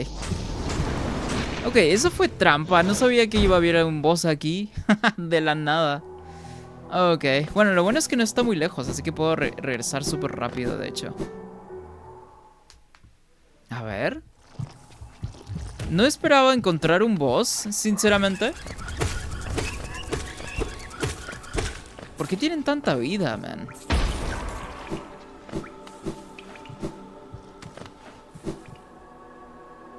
Ok, eso fue trampa. No sabía que iba a haber un boss aquí. De la nada. Ok. Bueno, lo bueno es que no está muy lejos, así que puedo regresar súper rápido, de hecho. A ver. No esperaba encontrar un boss, sinceramente. ¿Por qué tienen tanta vida, man?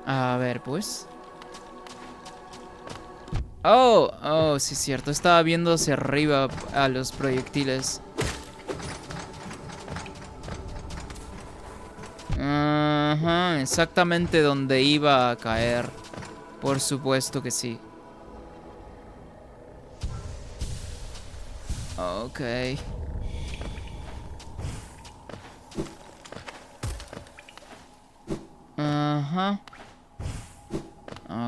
A ver, pues. Oh, sí es cierto. Estaba viendo hacia arriba a los proyectiles. Ajá, exactamente donde iba a caer. Por supuesto que sí. Ok. Ajá.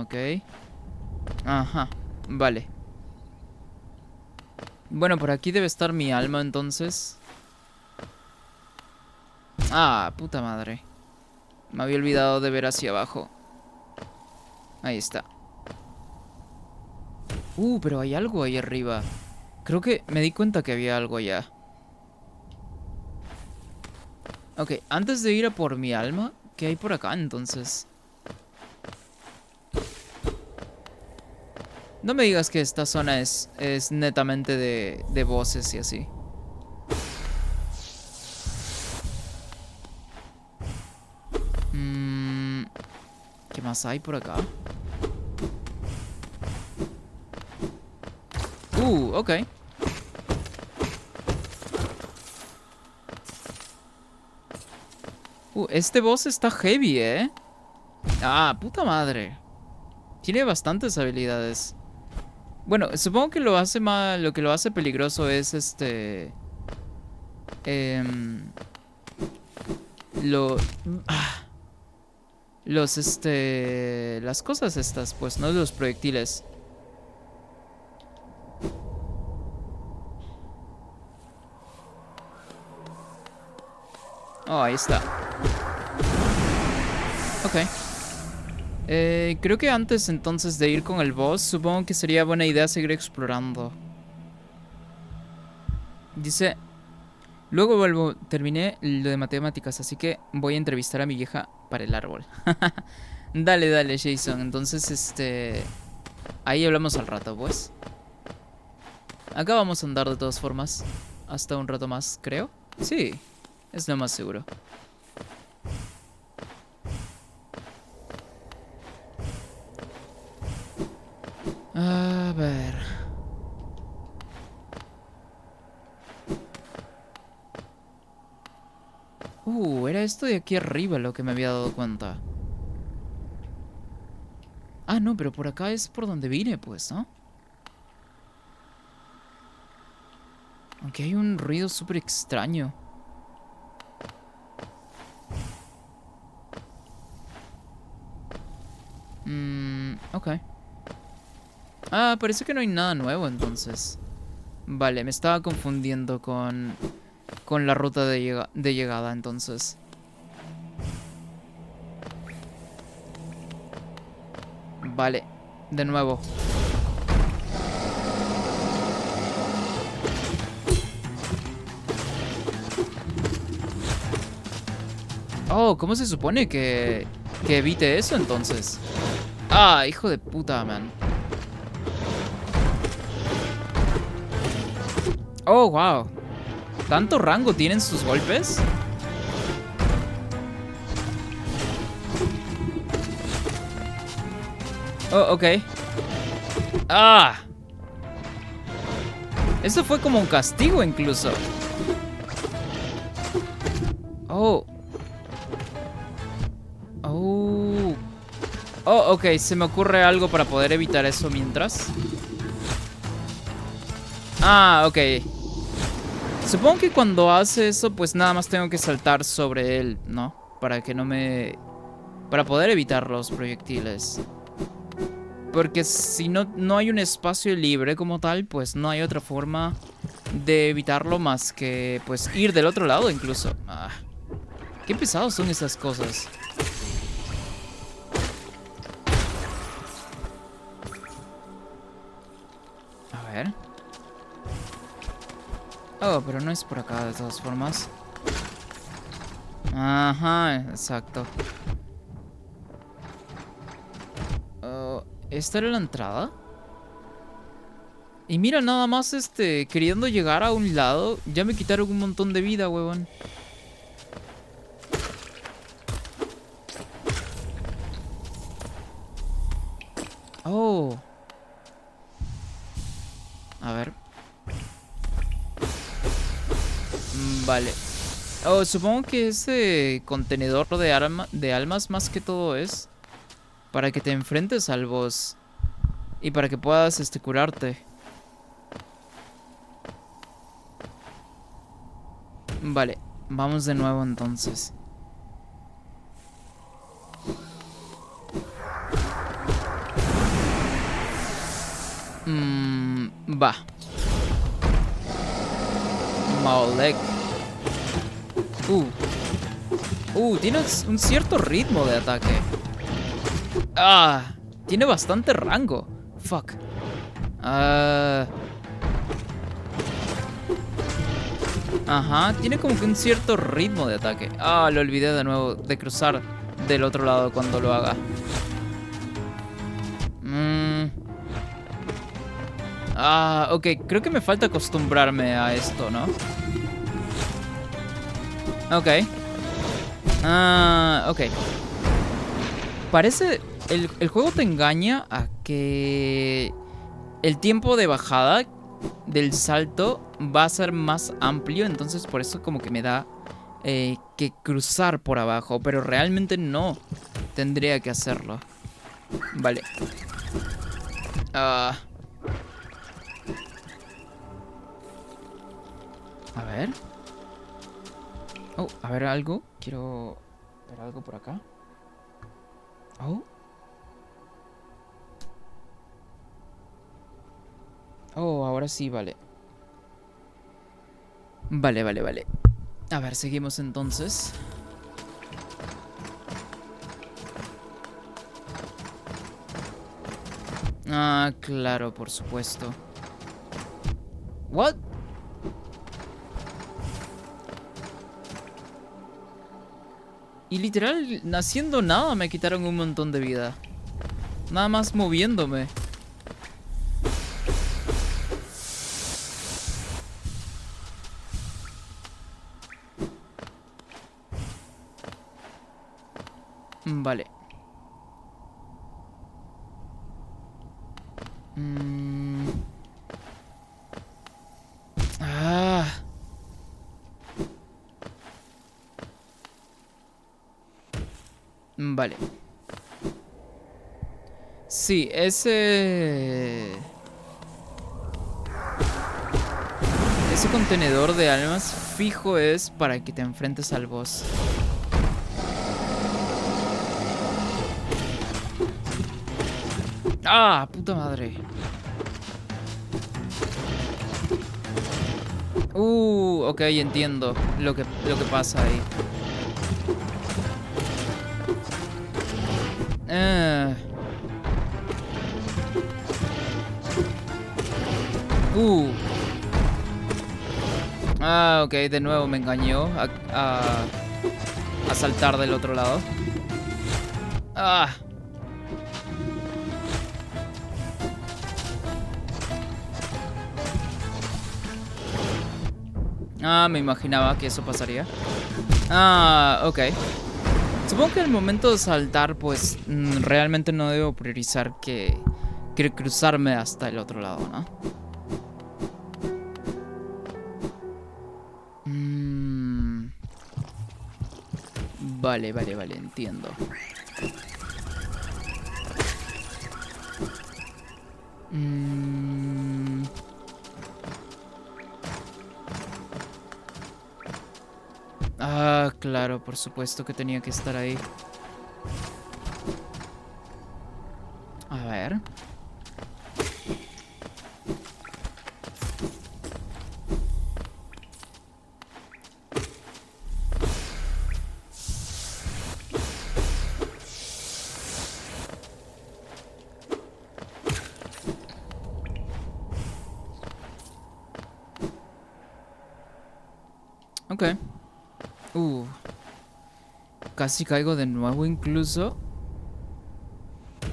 Ok. Ajá. Vale. Bueno, por aquí debe estar mi alma entonces. Ah, puta madre. Me había olvidado de ver hacia abajo. Ahí está. Pero hay algo ahí arriba. Creo que me di cuenta que había algo allá. Ok, antes de ir a por mi alma, ¿qué hay por acá entonces? No me digas que esta zona es netamente de voces y así. ¿Qué más hay por acá? Ok. Este boss está heavy, ¿eh? Ah, puta madre. Tiene bastantes habilidades. Bueno, supongo que lo hace más. Lo que lo hace peligroso es lo. Las cosas estas, pues, ¿no? Los proyectiles. Oh, ahí está. Ok. Creo que antes entonces de ir con el boss, supongo que sería buena idea seguir explorando. Dice, luego vuelvo, terminé lo de matemáticas, así que voy a entrevistar a mi vieja para el árbol. Dale, dale, Jason. Entonces, ahí hablamos al rato, pues. Acá vamos a andar de todas formas. Hasta un rato más, creo. Sí, es lo más seguro. A ver. Era esto de aquí arriba lo que me había dado cuenta. Ah, no, pero por acá es por donde vine, pues, ¿no? Aunque hay un ruido súper extraño. Ok. Ah, parece que no hay nada nuevo entonces. Vale, me estaba confundiendo con la ruta de llegada entonces. Vale, de nuevo. Oh, ¿cómo se supone que evite eso entonces? Ah, hijo de puta, man. Oh, wow. ¿Tanto rango tienen sus golpes? Oh, ok. Ah. Eso fue como un castigo incluso. Oh. Oh. Oh, ok. Se me ocurre algo para poder evitar eso mientras. Ah, ok. Supongo que cuando hace eso, pues nada más tengo que saltar sobre él, ¿no? Para que no me... Para poder evitar los proyectiles. Porque si no hay un espacio libre como tal, pues no hay otra forma de evitarlo más que, pues, ir del otro lado incluso. Ah, qué pesados son esas cosas. A ver. Oh, pero no es por acá de todas formas. Ajá, exacto. ¿Esta era la entrada? Y mira, nada más queriendo llegar a un lado, ya me quitaron un montón de vida, huevón. Oh. A ver. Vale. Oh, supongo que ese contenedor de almas más que todo es para que te enfrentes al boss y para que puedas curarte. Vale, vamos de nuevo entonces. Va. Maolek. Tiene un cierto ritmo de ataque. Ah, tiene bastante rango. Fuck. Ajá, tiene como que un cierto ritmo de ataque. Ah, lo olvidé de nuevo de cruzar del otro lado cuando lo haga. Ok, creo que me falta acostumbrarme a esto, ¿no? Ok. Ok. Parece... El juego te engaña a que el tiempo de bajada del salto va a ser más amplio. Entonces por eso como que me da que cruzar por abajo. Pero realmente no tendría que hacerlo. Vale. A ver. Oh, a ver algo. Quiero ver algo por acá. Oh. Oh, ahora sí, vale. Vale. A ver, seguimos entonces. Ah, claro, por supuesto. ¿What? Y literal, haciendo nada me quitaron un montón de vida. Nada más moviéndome. Vale. Vale. Sí, ese contenedor de almas fijo es para que te enfrentes al boss. ¡Ah, puta madre! Ok, entiendo lo que pasa ahí. Ok, de nuevo me engañó a saltar del otro lado. Me imaginaba que eso pasaría. Ok. Supongo que al momento de saltar, pues realmente no debo priorizar que cruzarme hasta el otro lado, ¿no? Vale, vale, vale, entiendo. Ah, claro, por supuesto que tenía que estar ahí. A ver. Ok. Casi caigo de nuevo incluso.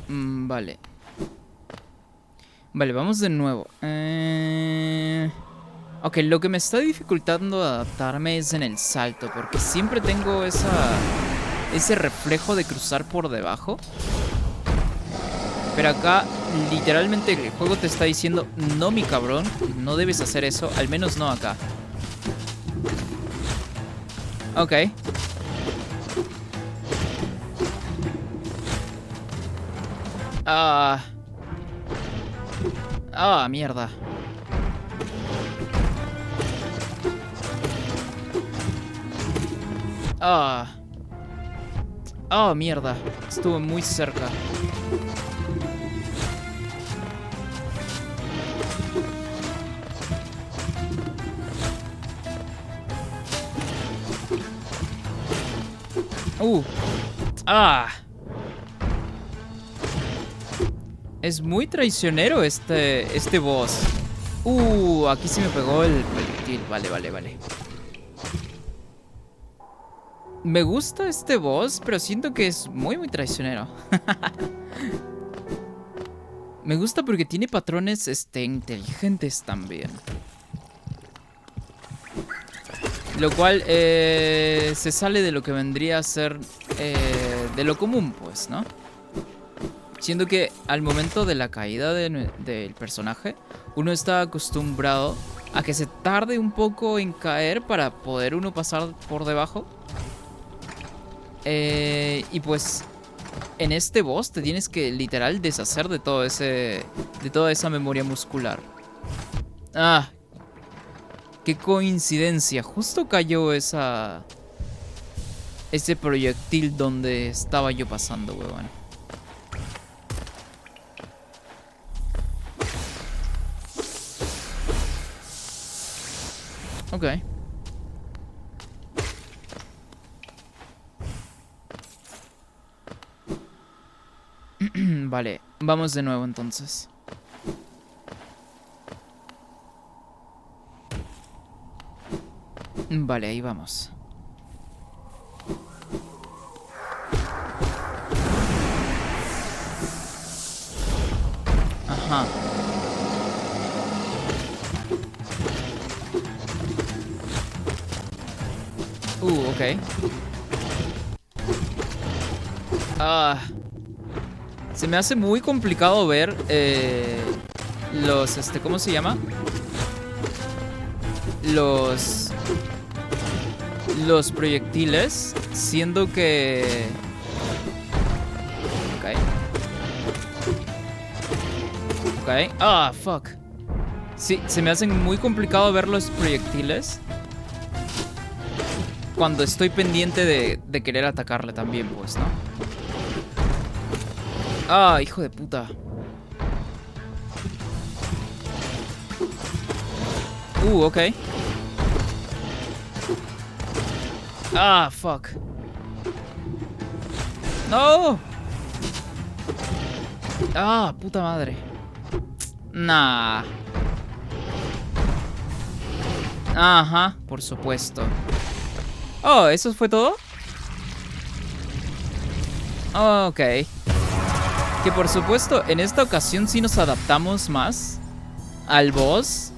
Vale. Vale, vamos de nuevo. Ok, lo que me está dificultando adaptarme es en el salto, porque siempre tengo ese reflejo de cruzar por debajo. Pero acá, literalmente, el juego te está diciendo, no, mi cabrón, no debes hacer eso, al menos no acá. Ok. Mierda. Mierda. Estuve muy cerca. Es muy traicionero este boss. Aquí sí me pegó el proyectil. Vale, vale, vale. Me gusta este boss, pero siento que es muy, muy traicionero. Me gusta porque tiene patrones, inteligentes también. Lo cual se sale de lo que vendría a ser de lo común, pues, ¿no? Siendo que al momento de la caída del personaje, uno está acostumbrado a que se tarde un poco en caer para poder uno pasar por debajo. Y pues en este boss te tienes que literal deshacer de todo de toda esa memoria muscular. Qué coincidencia, justo cayó ese proyectil donde estaba yo pasando, huevón. Ok. Vale, vamos de nuevo entonces. Vale, ahí vamos. Ajá. Ok. Se me hace muy complicado ver ¿cómo se llama? Los proyectiles, siendo que... Ok. Fuck. Sí, se me hacen muy complicado ver los proyectiles cuando estoy pendiente de querer atacarle también, pues, ¿no? Hijo de puta. Ok. Fuck. No. Puta madre. Nah. Ajá, por supuesto. ¿Eso fue todo? Ok. Que por supuesto, en esta ocasión sí nos adaptamos más al boss,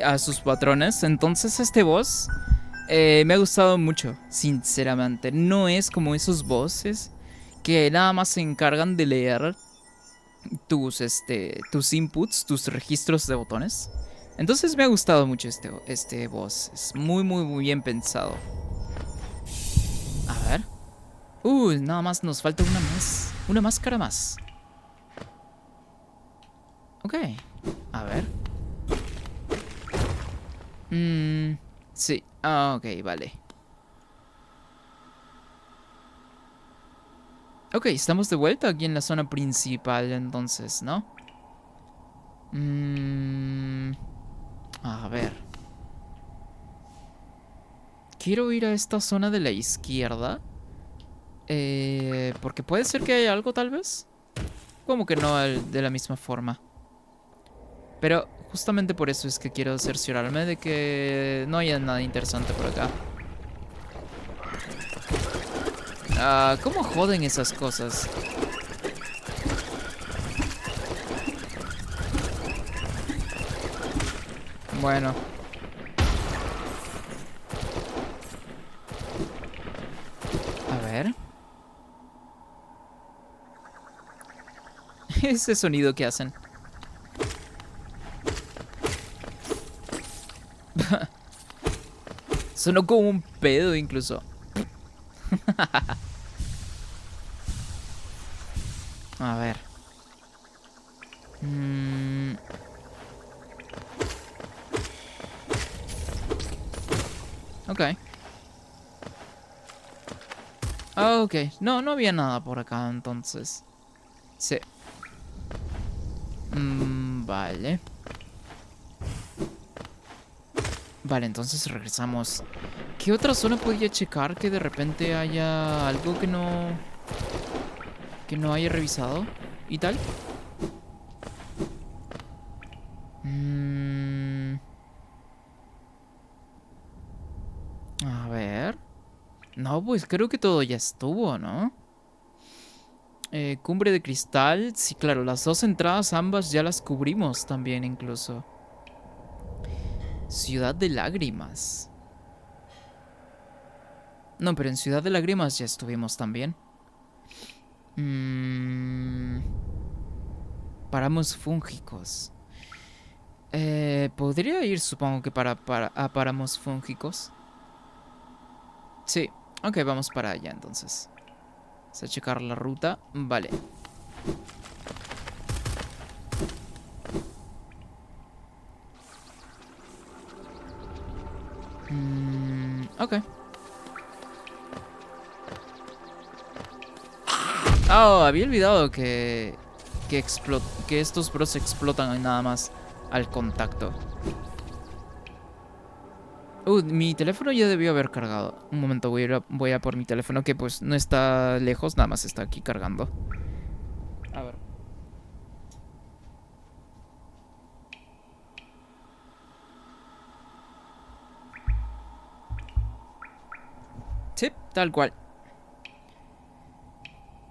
a sus patrones. Entonces este boss me ha gustado mucho, sinceramente. No es como esos bosses que nada más se encargan de leer tus inputs, tus registros de botones. Entonces me ha gustado mucho este boss. Es muy, muy, muy bien pensado. A ver. Nada más nos falta una más. Una máscara más. Ok. A ver. Sí. Ah, ok, vale. Ok, estamos de vuelta aquí en la zona principal entonces, ¿no? A ver. Quiero ir a esta zona de la izquierda. Porque puede ser que haya algo tal vez. Como que no de la misma forma. Pero justamente por eso es que quiero cerciorarme de que no haya nada interesante por acá. ¿Cómo joden esas cosas? Bueno. A ver. Ese sonido que hacen. Sonó como un pedo incluso. A ver. Ok. Ok. No, no había nada por acá entonces. Sí. Vale. Vale, entonces regresamos. ¿Qué otra zona podía checar que de repente haya algo que no haya revisado y tal? A ver. No, pues creo que todo ya estuvo, ¿no? Cumbre de cristal. Sí, claro, las dos entradas ambas ya las cubrimos también incluso. Ciudad de lágrimas. No, pero en Ciudad de lágrimas ya estuvimos también. Páramos fúngicos. Podría ir, supongo que a páramos fúngicos. Sí, ok, vamos para allá entonces. Vamos a checar la ruta. Vale. Ok. Oh, había olvidado que estos bros explotan nada más al contacto. Mi teléfono ya debió haber cargado. Un momento, voy a por mi teléfono que pues no está lejos, nada más está aquí cargando. A ver. Sí, tal cual.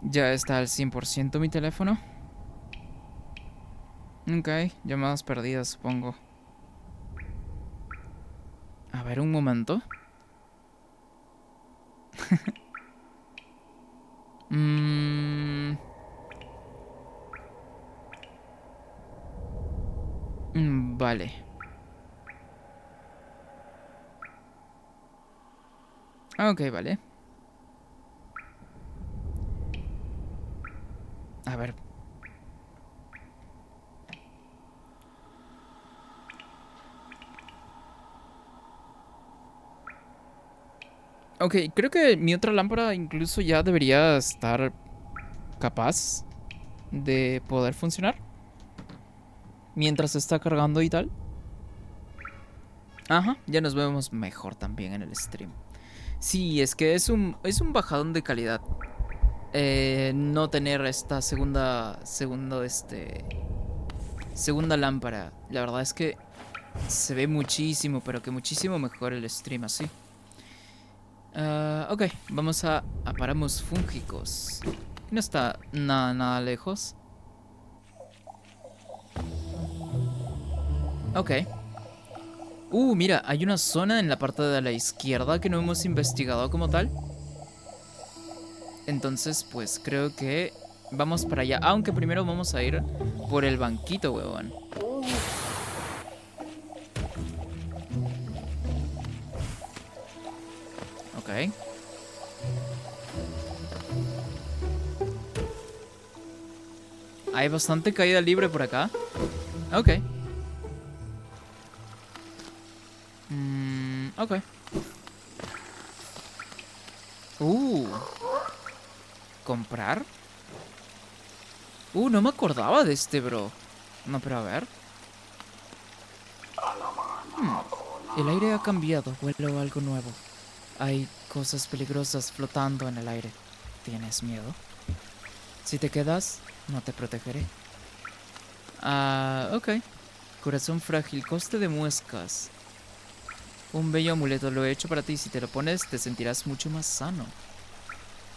Ya está al 100% mi teléfono. Ok, llamadas perdidas, supongo. A ver, un momento. Vale. Ok, vale. A ver. Ok, creo que mi otra lámpara incluso ya debería estar capaz de poder funcionar. Mientras está cargando y tal. Ajá, ya nos vemos mejor también en el stream. Sí, es que es un bajadón de calidad. No tener esta segunda lámpara. La verdad es que se ve muchísimo, pero que muchísimo mejor el stream así. Ok, vamos a paramos fúngicos. No está nada lejos. Ok. Mira, hay una zona en la parte de la izquierda que no hemos investigado como tal. Entonces, pues creo que vamos para allá. Aunque primero vamos a ir por el banquito, huevón. Ok. Hay bastante caída libre por acá. Ok. Ok. ¿Comprar? No me acordaba de este, bro. No, pero a ver. El aire ha cambiado. Huelo algo nuevo. Hay cosas peligrosas flotando en el aire. ¿Tienes miedo? Si te quedas, no te protegeré. Ok. Corazón frágil, coste de muescas. Un bello amuleto lo he hecho para ti. Si te lo pones, te sentirás mucho más sano.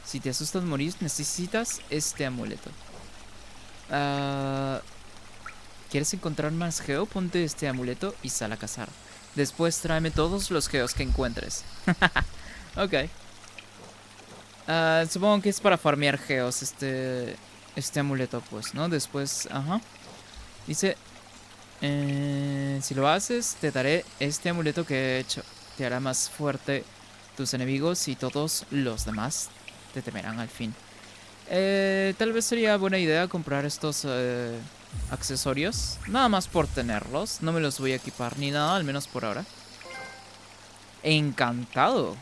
Si te asustas morir, necesitas este amuleto. ¿Quieres encontrar más geo? Ponte este amuleto y sal a cazar. Después tráeme todos los geos que encuentres. Ok. Supongo que es para farmear geos este amuleto, pues, ¿no? Después, ajá. Dice, si lo haces, te daré este amuleto que he hecho. Te hará más fuerte tus enemigos y todos los demás te temerán al fin. Tal vez sería buena idea comprar estos accesorios. Nada más por tenerlos. No me los voy a equipar ni nada, al menos por ahora. Encantado.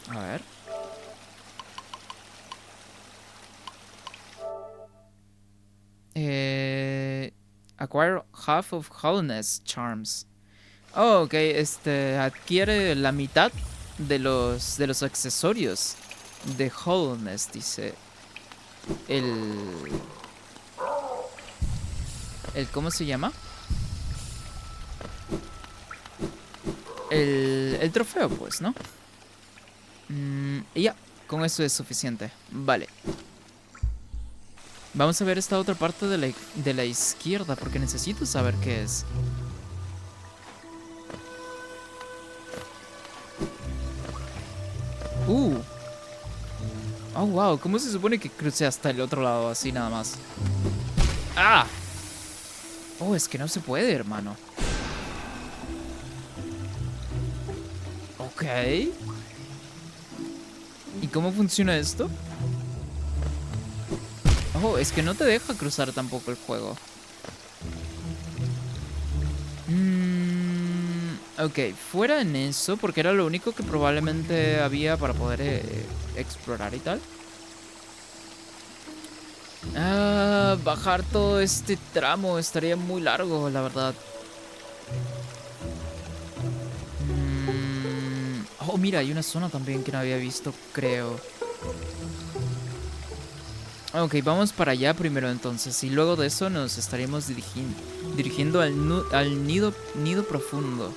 A ver. Acquire half of Hollowness Charms. Oh, ok, adquiere la mitad de los accesorios de Hollowness, dice. ¿Cómo se llama? El trofeo, pues, ¿no? Y ya, con eso es suficiente. Vale. Vamos a ver esta otra parte de la izquierda, porque necesito saber qué es. Oh, wow, ¿cómo se supone que cruce hasta el otro lado así nada más? ¡Ah! Oh, es que no se puede, hermano. Ok. ¿Y cómo funciona esto? Oh, es que no te deja cruzar tampoco el juego. Ok, fuera en eso, porque era lo único que probablemente había para poder explorar y tal. Bajar todo este tramo estaría muy largo, la verdad. Oh, mira, hay una zona también que no había visto, creo. Ok, vamos para allá primero entonces. Y luego de eso nos estaríamos dirigiendo al nido profundo.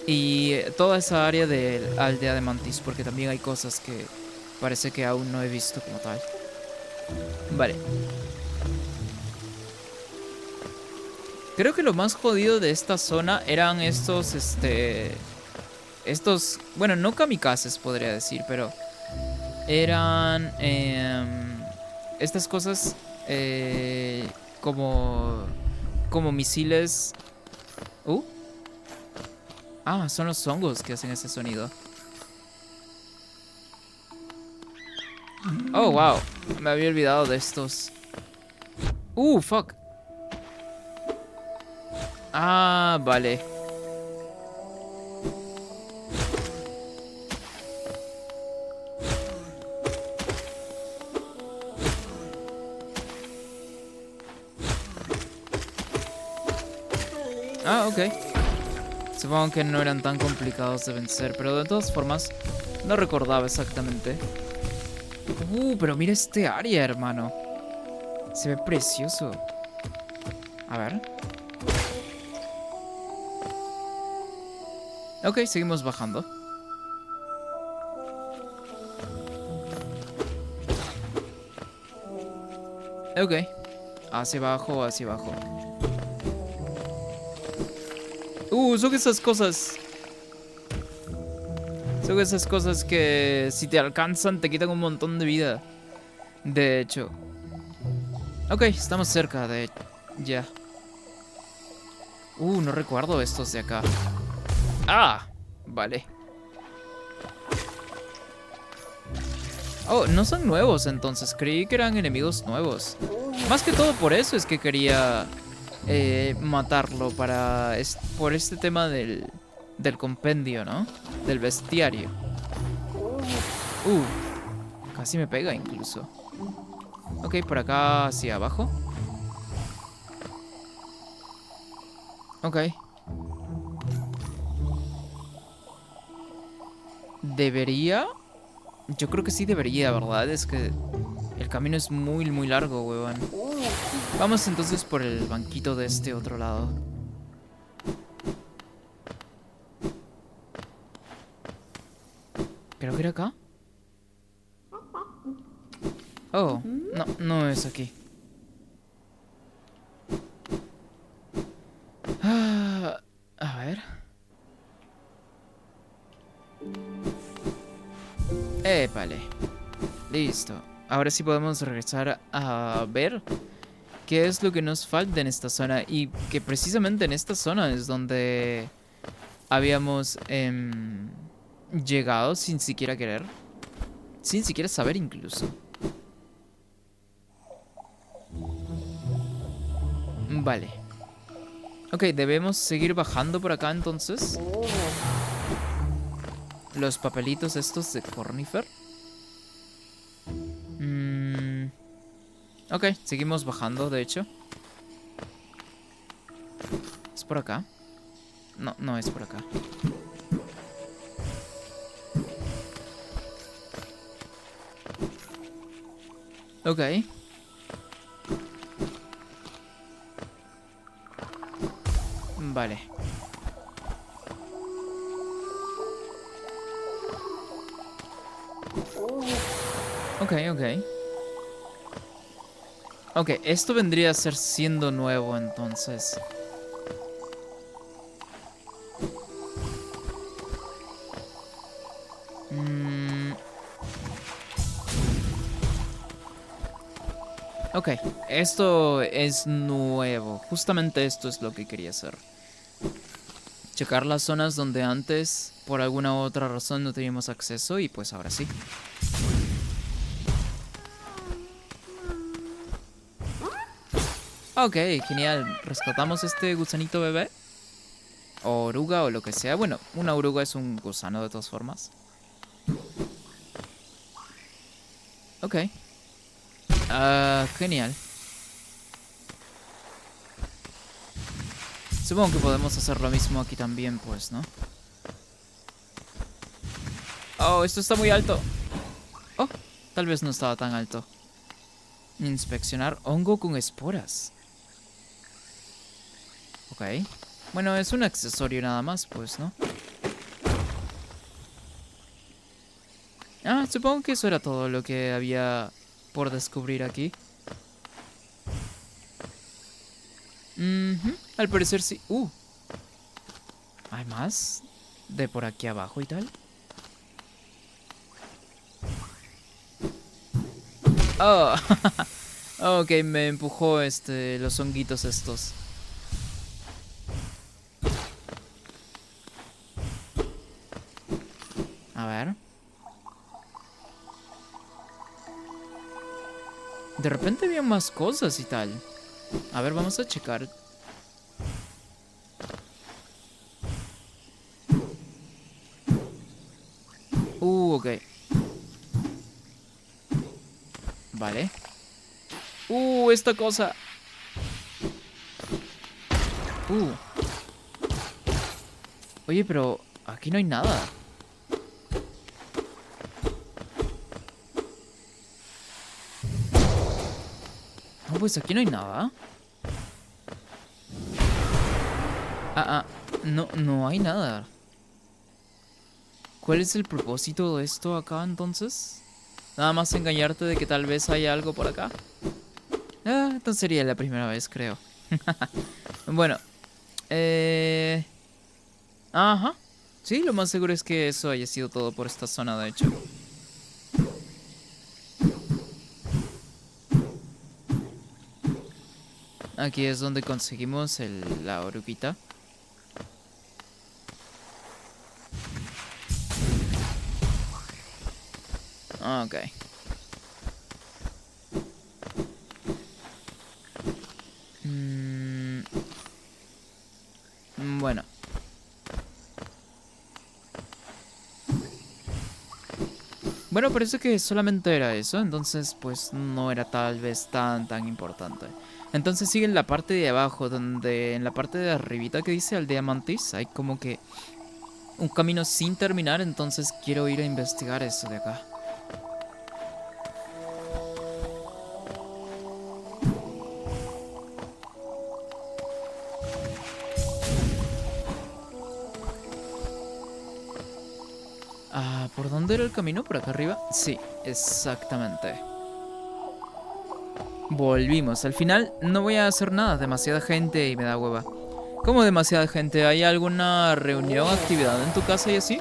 Y toda esa área de Aldea de Mantis, porque también hay cosas que parece que aún no he visto como tal. Vale. Creo que lo más jodido de esta zona eran estos, bueno, no kamikazes podría decir, pero eran estas cosas como misiles. Son los hongos que hacen ese sonido. Oh, wow. Me había olvidado de estos. Fuck. Vale. Ok. Supongo que no eran tan complicados de vencer, pero de todas formas no recordaba exactamente. Pero mira este área, hermano. Se ve precioso. A ver. Ok, seguimos bajando. Ok. Hacia abajo, hacia abajo. Son esas cosas. Son esas cosas que si te alcanzan te quitan un montón de vida. De hecho. Ok, estamos cerca de... Ya. No recuerdo estos de acá. Vale. Oh, no son nuevos entonces. Creí que eran enemigos nuevos. Más que todo por eso es que quería matarlo por este tema del compendio, ¿no? Del bestiario. Casi me pega incluso. Ok, por acá hacia abajo. Ok. ¿Debería? Yo creo que sí debería, ¿verdad? Es que el camino es muy, muy largo, huevón. Vamos entonces por el banquito de este otro lado. ¿Creo que era acá? Oh, no, no es aquí. A ver. Vale. Listo. Ahora sí podemos regresar a ver qué es lo que nos falta en esta zona. Y que precisamente en esta zona es donde habíamos llegado sin siquiera querer. Sin siquiera saber incluso. Vale. Ok, debemos seguir bajando por acá entonces. Los papelitos estos de Cornifer. Ok, seguimos bajando, de hecho. ¿Es por acá? No, no es por acá. Ok. Vale. Ok, ok. Ok, esto vendría a ser siendo nuevo entonces. Ok, esto es nuevo. Justamente esto es lo que quería hacer. Checar las zonas donde antes, por alguna otra razón, no teníamos acceso y pues ahora sí. Ok, genial. Rescatamos este gusanito bebé. O oruga o lo que sea. Bueno, una oruga es un gusano de todas formas. Ok. Genial. Supongo que podemos hacer lo mismo aquí también, pues, ¿no? Oh, esto está muy alto. Oh, tal vez no estaba tan alto. Inspeccionar hongo con esporas. Ok. Bueno, es un accesorio nada más, pues, ¿no? Ah, supongo que eso era todo lo que había por descubrir aquí. Al parecer sí. ¿Hay más? ¿De por aquí abajo y tal? Oh, ok, me empujó los honguitos estos. A ver. De repente había más cosas y tal. A ver, vamos a checar. Ok. Vale. Esta cosa. Oye, pero aquí no hay nada. No, pues aquí no hay nada. No, no hay nada. ¿Cuál es el propósito de esto acá entonces? Nada más engañarte de que tal vez haya algo por acá. Entonces sería la primera vez, creo. Bueno, ajá. Sí, lo más seguro es que eso haya sido todo por esta zona, de hecho. Aquí es donde conseguimos la oruguita. Ok. Bueno, parece que solamente era eso, entonces pues no era tal vez tan importante. Entonces sigue en la parte de abajo, donde en la parte de arribita que dice Aldea Mantis hay como que un camino sin terminar, entonces quiero ir a investigar eso de acá. Ah, ¿por dónde era el camino? ¿Por acá arriba? Sí, exactamente. Volvimos. Al final no voy a hacer nada. Demasiada gente y me da hueva. ¿Cómo demasiada gente? ¿Hay alguna reunión, actividad en tu casa y así?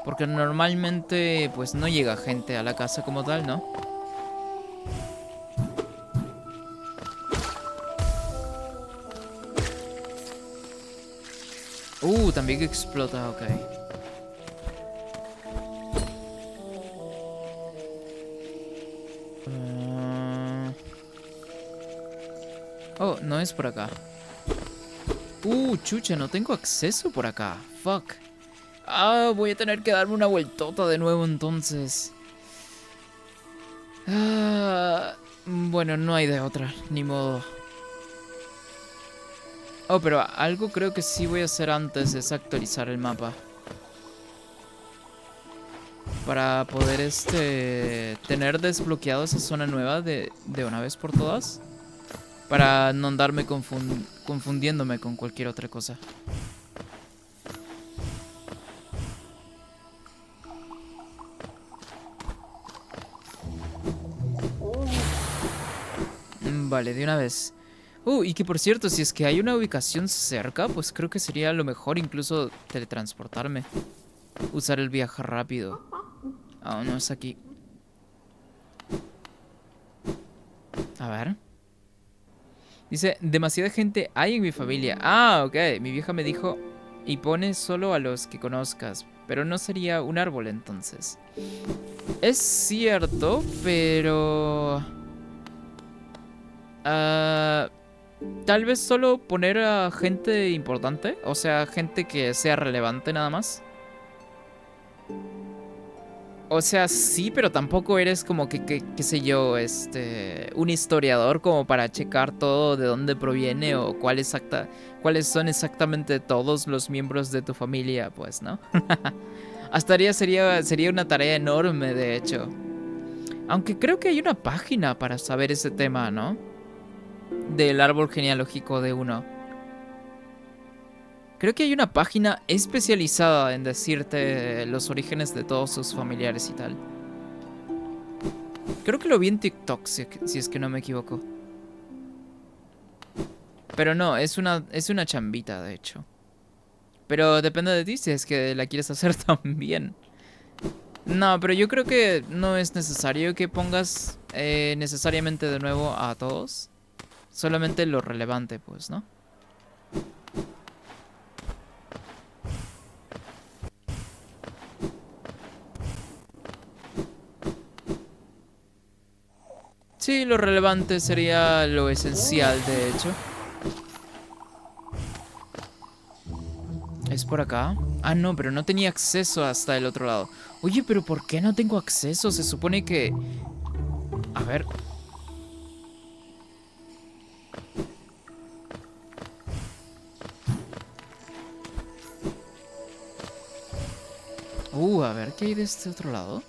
Porque normalmente pues no llega gente a la casa como tal, ¿no? También que explota, ok. Ah. Oh, no es por acá. Chucha, no tengo acceso por acá. Fuck. Voy a tener que darme una vueltota de nuevo entonces. Bueno, no hay de otra, ni modo. Oh, pero algo creo que sí voy a hacer antes es actualizar el mapa. Para poder tener desbloqueado esa zona nueva de una vez por todas. Para no andarme confundiéndome con cualquier otra cosa. Vale, de una vez. Y que por cierto, si es que hay una ubicación cerca, pues creo que sería lo mejor incluso teletransportarme. Usar el viaje rápido. No es aquí. A ver. Dice, demasiada gente hay en mi familia. Ok. Mi vieja me dijo, y pone solo a los que conozcas. Pero no sería un árbol entonces. Es cierto, pero... tal vez solo poner a gente importante. O sea, gente que sea relevante nada más. O sea, sí, pero tampoco eres como que qué sé yo, un historiador como para checar todo de dónde proviene o cuáles son exactamente todos los miembros de tu familia, pues, ¿no? Sería una tarea enorme, de hecho. Aunque creo que hay una página para saber ese tema, ¿no? Del árbol genealógico de uno. Creo que hay una página especializada en decirte los orígenes de todos sus familiares y tal. Creo que lo vi en TikTok, si es que no me equivoco. Pero no, es una chambita, de hecho. Pero depende de ti si es que la quieres hacer también. No, pero yo creo que no es necesario que pongas necesariamente de nuevo a todos. Solamente lo relevante, pues, ¿no? Sí, lo relevante sería lo esencial, de hecho. ¿Es por acá? No, pero no tenía acceso hasta el otro lado. Oye, pero ¿por qué no tengo acceso? Se supone que... A ver. A ver, ¿qué hay de este otro lado?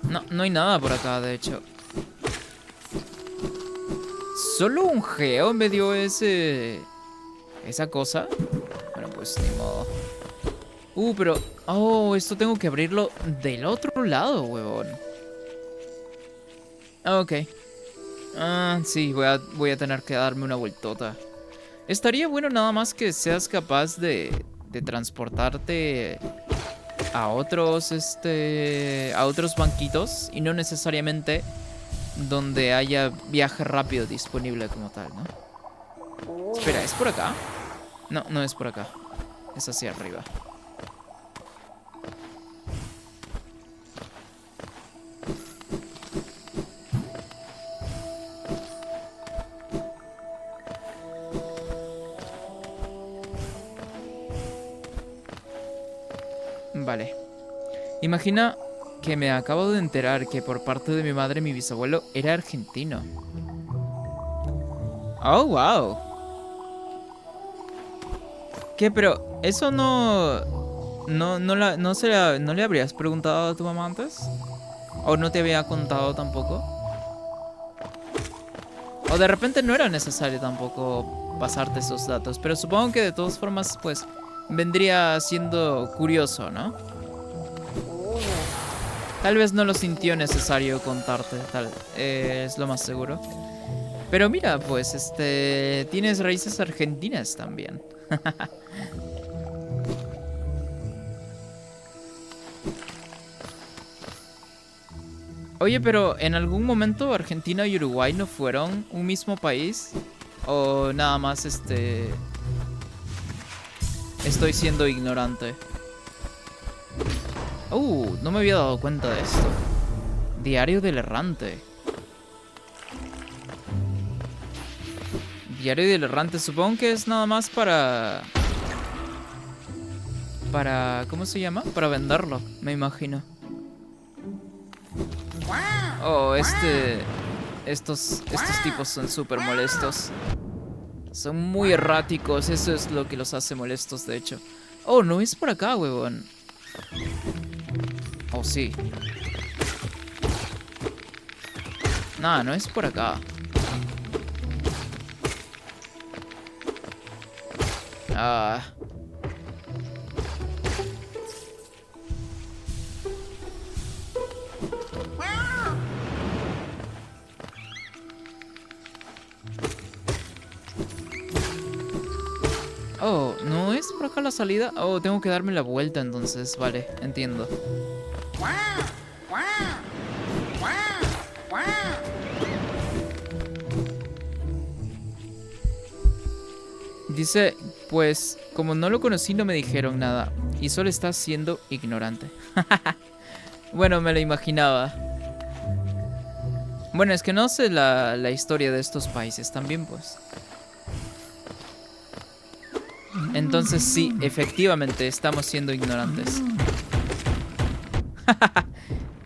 No, no hay nada por acá, de hecho. Solo un geo me dio esa cosa. Bueno, pues ni modo. Pero... esto tengo que abrirlo del otro lado, huevón. Ok. Sí, voy a tener que darme una vueltota. Estaría bueno nada más que seas capaz de transportarte a otros banquitos y no necesariamente donde haya viaje rápido disponible como tal, ¿no? Espera, ¿es por acá? No, no es por acá. Es hacia arriba. Vale. Imagina que me acabo de enterar que por parte de mi madre mi bisabuelo era argentino. Oh, wow. ¿Qué? Pero eso no le habrías preguntado a tu mamá antes? ¿O no te había contado tampoco? O de repente no era necesario tampoco pasarte esos datos. Pero supongo que de todas formas, pues, vendría siendo curioso, ¿no? Tal vez no lo sintió necesario contarte, es lo más seguro. Pero mira, pues, tienes raíces argentinas también. Oye, pero ¿en algún momento Argentina y Uruguay no fueron un mismo país? ¿O nada más, estoy siendo ignorante? No me había dado cuenta de esto. Diario del errante. Diario del errante, supongo que es nada más para... ¿cómo se llama? Para venderlo, me imagino. Oh, estos tipos son súper molestos. Son muy erráticos, eso es lo que los hace molestos, de hecho. Oh, no es por acá, huevón. Oh, sí. Nah, no es por acá. Ah. Oh, ¿no es por acá la salida? Oh, tengo que darme la vuelta entonces. Vale, entiendo. Dice, pues, como no lo conocí no me dijeron nada. Y solo está siendo ignorante. Bueno, me lo imaginaba. Bueno, es que no sé la historia de estos países también, pues. Entonces sí, efectivamente, estamos siendo ignorantes.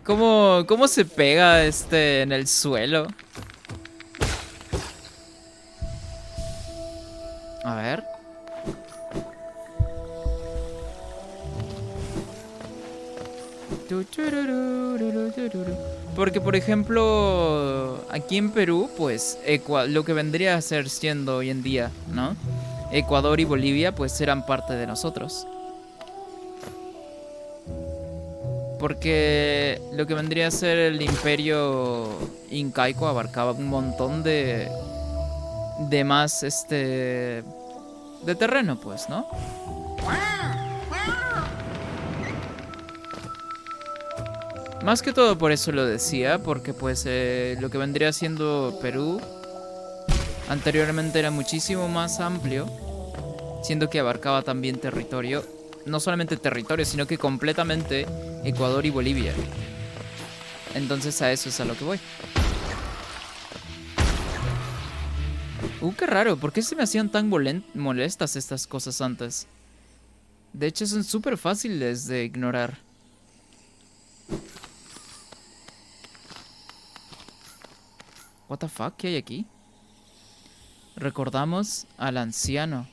¿Cómo se pega en el suelo? A ver. Porque, por ejemplo, aquí en Perú, pues, lo que vendría a ser siendo hoy en día, ¿no? Ecuador y Bolivia, pues, eran parte de nosotros. Porque lo que vendría a ser el imperio incaico abarcaba un montón de más, de terreno, pues, ¿no? Más que todo por eso lo decía, porque pues lo que vendría siendo Perú anteriormente era muchísimo más amplio, siendo que abarcaba también territorio, no solamente territorio, sino que completamente Ecuador y Bolivia. Entonces a eso es a lo que voy. Qué raro, ¿por qué se me hacían tan molestas estas cosas antes? De hecho son súper fáciles de ignorar. What the fuck, ¿qué hay aquí? Recordamos al anciano.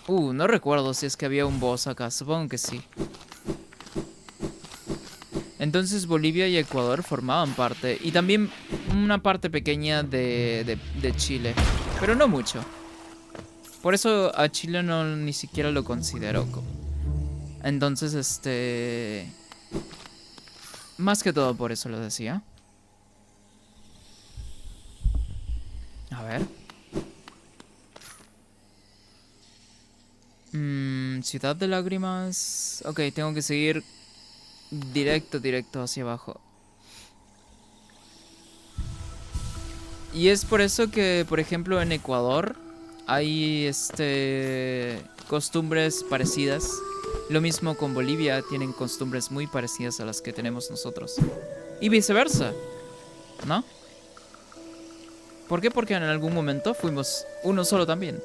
No recuerdo si es que había un boss acá, supongo que sí. Entonces Bolivia y Ecuador formaban parte. Y también una parte pequeña de Chile. Pero no mucho. Por eso a Chile no ni siquiera lo considero. Entonces, más que todo por eso lo decía. A ver. Ciudad de lágrimas. Ok, tengo que seguir directo hacia abajo. Y es por eso que, por ejemplo, en Ecuador hay costumbres parecidas. Lo mismo con Bolivia, tienen costumbres muy parecidas a las que tenemos nosotros. Y viceversa, ¿no? ¿Por qué? Porque en algún momento fuimos uno solo también.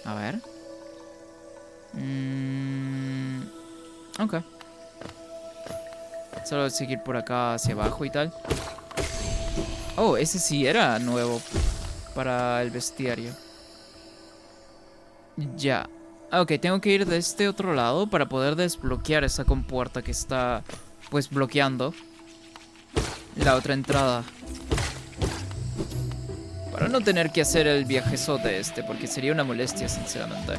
A ver. Ok. Solo seguir por acá hacia abajo y tal. Oh, ese sí era nuevo para el bestiario. Ya. Ok, tengo que ir de este otro lado para poder desbloquear esa compuerta que está, pues, bloqueando la otra entrada. Para no tener que hacer el viajezote este, porque sería una molestia, sinceramente.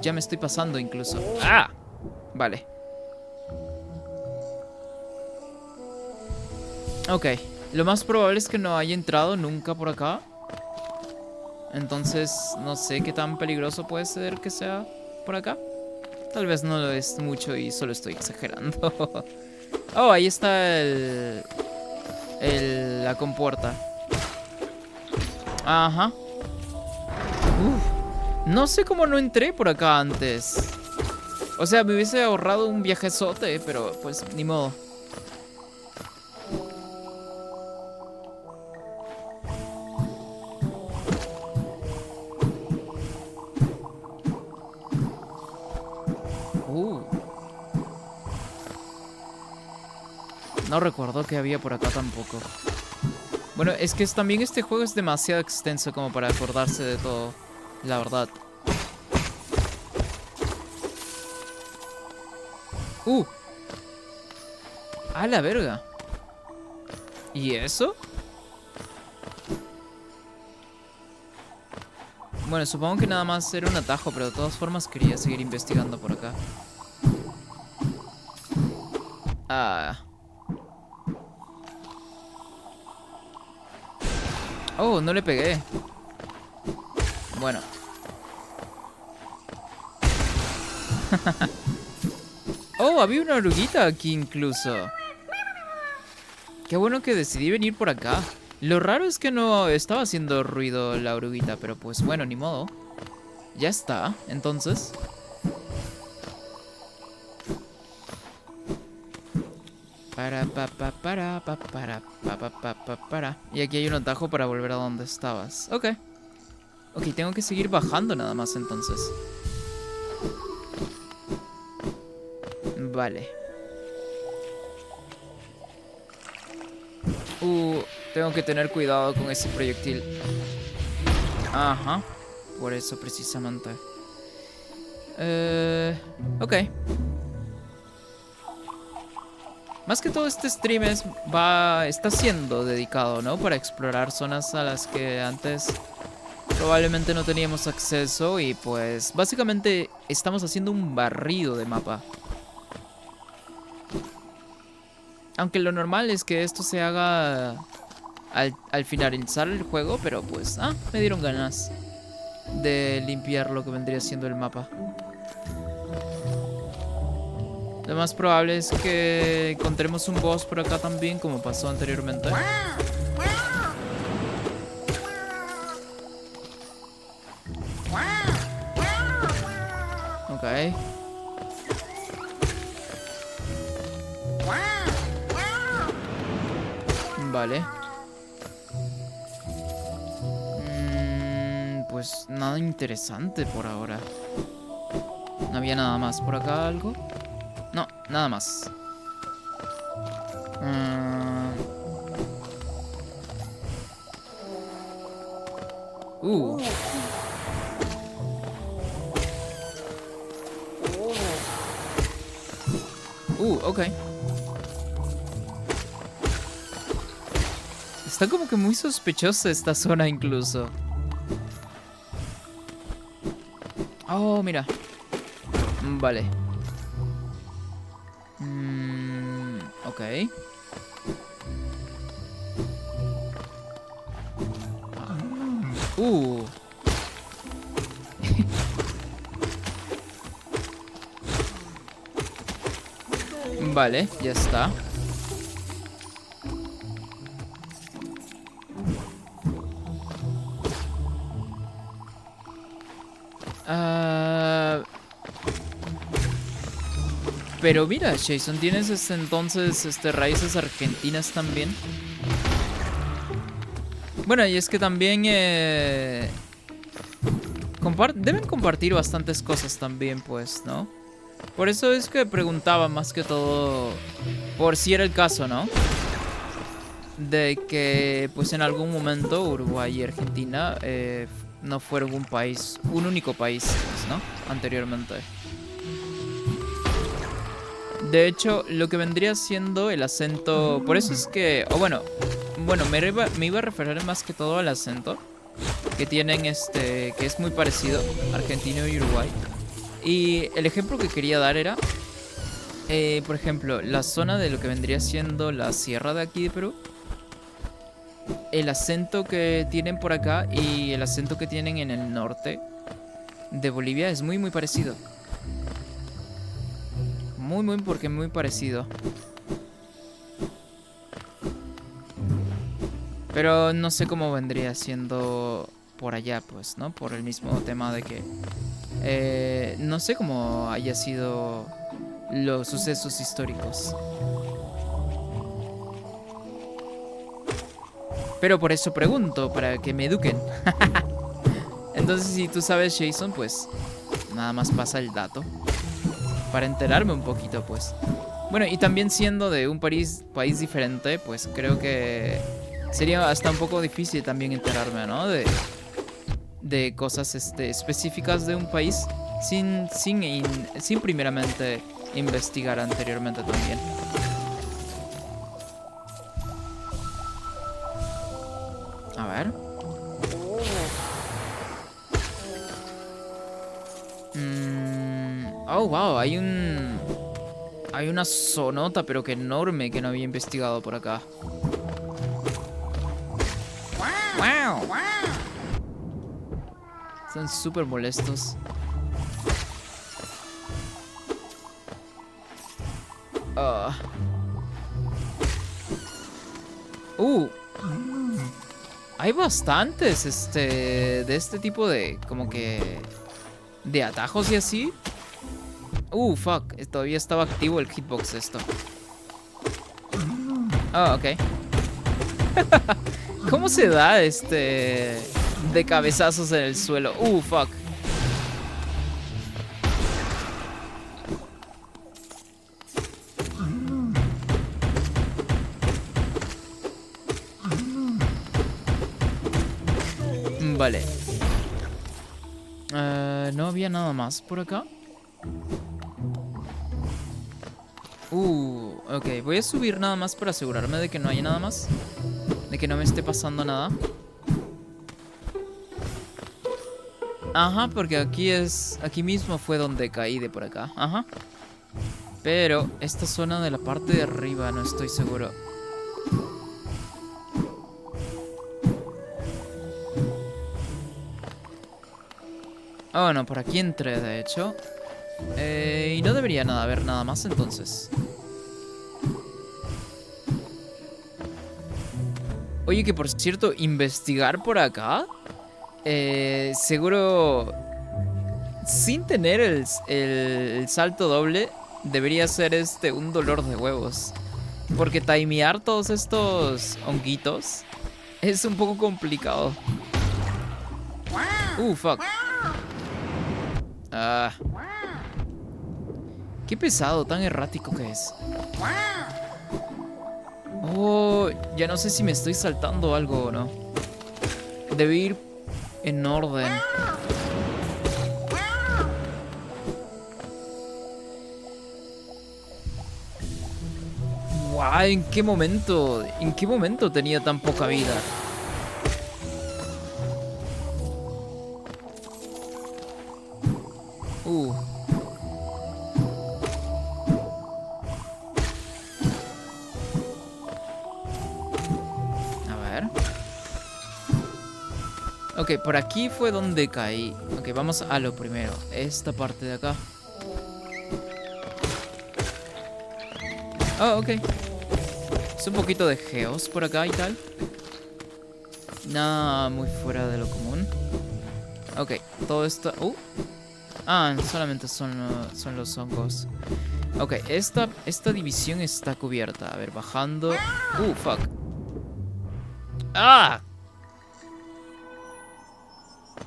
Ya me estoy pasando incluso. ¡Ah! Vale. Ok, lo más probable es que no haya entrado nunca por acá. Entonces, no sé qué tan peligroso puede ser que sea por acá. Tal vez no lo es mucho y solo estoy exagerando. Oh, ahí está la compuerta. Ajá. No sé cómo no entré por acá antes. O sea, me hubiese ahorrado un viajezote, pero pues ni modo. No recuerdo que había por acá tampoco. Bueno, es que también este juego es demasiado extenso como para acordarse de todo, la verdad. ¡A la verga! ¿Y eso? Bueno, supongo que nada más era un atajo, pero de todas formas quería seguir investigando por acá. Oh, no le pegué. Bueno. Oh, había una oruguita aquí incluso. Qué bueno que decidí venir por acá. Lo raro es que no estaba haciendo ruido la oruguita, pero pues bueno, ni modo. Ya está, entonces. Y aquí hay un atajo para volver a donde estabas. Ok. Ok, tengo que seguir bajando nada más entonces. Vale. Tengo que tener cuidado con ese proyectil. Ajá. Por eso precisamente. Ok. Más que todo este stream está siendo dedicado, ¿no? Para explorar zonas a las que antes probablemente no teníamos acceso. Y pues básicamente estamos haciendo un barrido de mapa. Aunque lo normal es que esto se haga al finalizar el juego, pero pues, me dieron ganas de limpiar lo que vendría siendo el mapa. Lo más probable es que encontremos un boss por acá también, como pasó anteriormente. Ok. Vale. Pues nada interesante por ahora. ¿No había nada más por acá, algo? No, nada más. Ok. Está como que muy sospechosa esta zona incluso. Oh, mira. Vale. Ok. Vale, ya está. Pero mira, Jason, ¿tienes entonces raíces argentinas también? Bueno, y es que también Deben compartir bastantes cosas también, pues, ¿no? Por eso es que preguntaba más que todo por si era el caso, ¿no? De que, pues, en algún momento Uruguay y Argentina no fueron un único país, pues, ¿no? Anteriormente. De hecho, lo que vendría siendo el acento... Por eso es que... O bueno, me iba a referir más que todo al acento que tienen que es muy parecido, argentino y Uruguay. Y el ejemplo que quería dar era, por ejemplo, la zona de lo que vendría siendo la sierra de aquí de Perú. El acento que tienen por acá y el acento que tienen en el norte de Bolivia es muy muy parecido. Porque muy parecido. Pero no sé cómo vendría siendo por allá, pues, ¿no? Por el mismo tema de que... no sé cómo haya sido los sucesos históricos. Pero por eso pregunto, para que me eduquen. Entonces, si tú sabes, Jason, pues nada más pasa el dato. Para enterarme un poquito, pues. Bueno, y también siendo de un país diferente, pues creo que sería hasta un poco difícil también enterarme, ¿no? De cosas específicas de un país sin primeramente investigar anteriormente también. A ver. Oh, wow, hay una zonota, pero que enorme, que no había investigado por acá. Wow. Son súper molestos. Hay bastantes de este tipo de como que de atajos y así. Fuck, todavía estaba activo el hitbox de esto. Oh, ok. ¿Cómo se da de cabezazos en el suelo? Fuck. Vale. No había nada más por acá. Ok. Voy a subir nada más para asegurarme de que no haya nada más. De que no me esté pasando nada. Ajá, porque aquí mismo fue donde caí de por acá. Ajá. Pero esta zona de la parte de arriba no estoy seguro. Oh, no, por aquí entré, de hecho. Y no debería haber nada más entonces. Oye, que por cierto, investigar por acá. Seguro. Sin tener el salto doble, debería ser un dolor de huevos. Porque timear todos estos honguitos es un poco complicado. Fuck. Qué pesado, tan errático que es. Ya no sé si me estoy saltando algo o no. Debe ir en orden. Guau, ¿en qué momento? ¿En qué momento tenía tan poca vida? A ver. Ok, por aquí fue donde caí. Ok, vamos a lo primero. Esta parte de acá. Oh, ok. Es un poquito de geos por acá y tal. Nada muy fuera de lo común. Ok, todo esto... solamente son los hongos. Ok, esta división está cubierta. A ver, bajando... fuck. ¡Ah!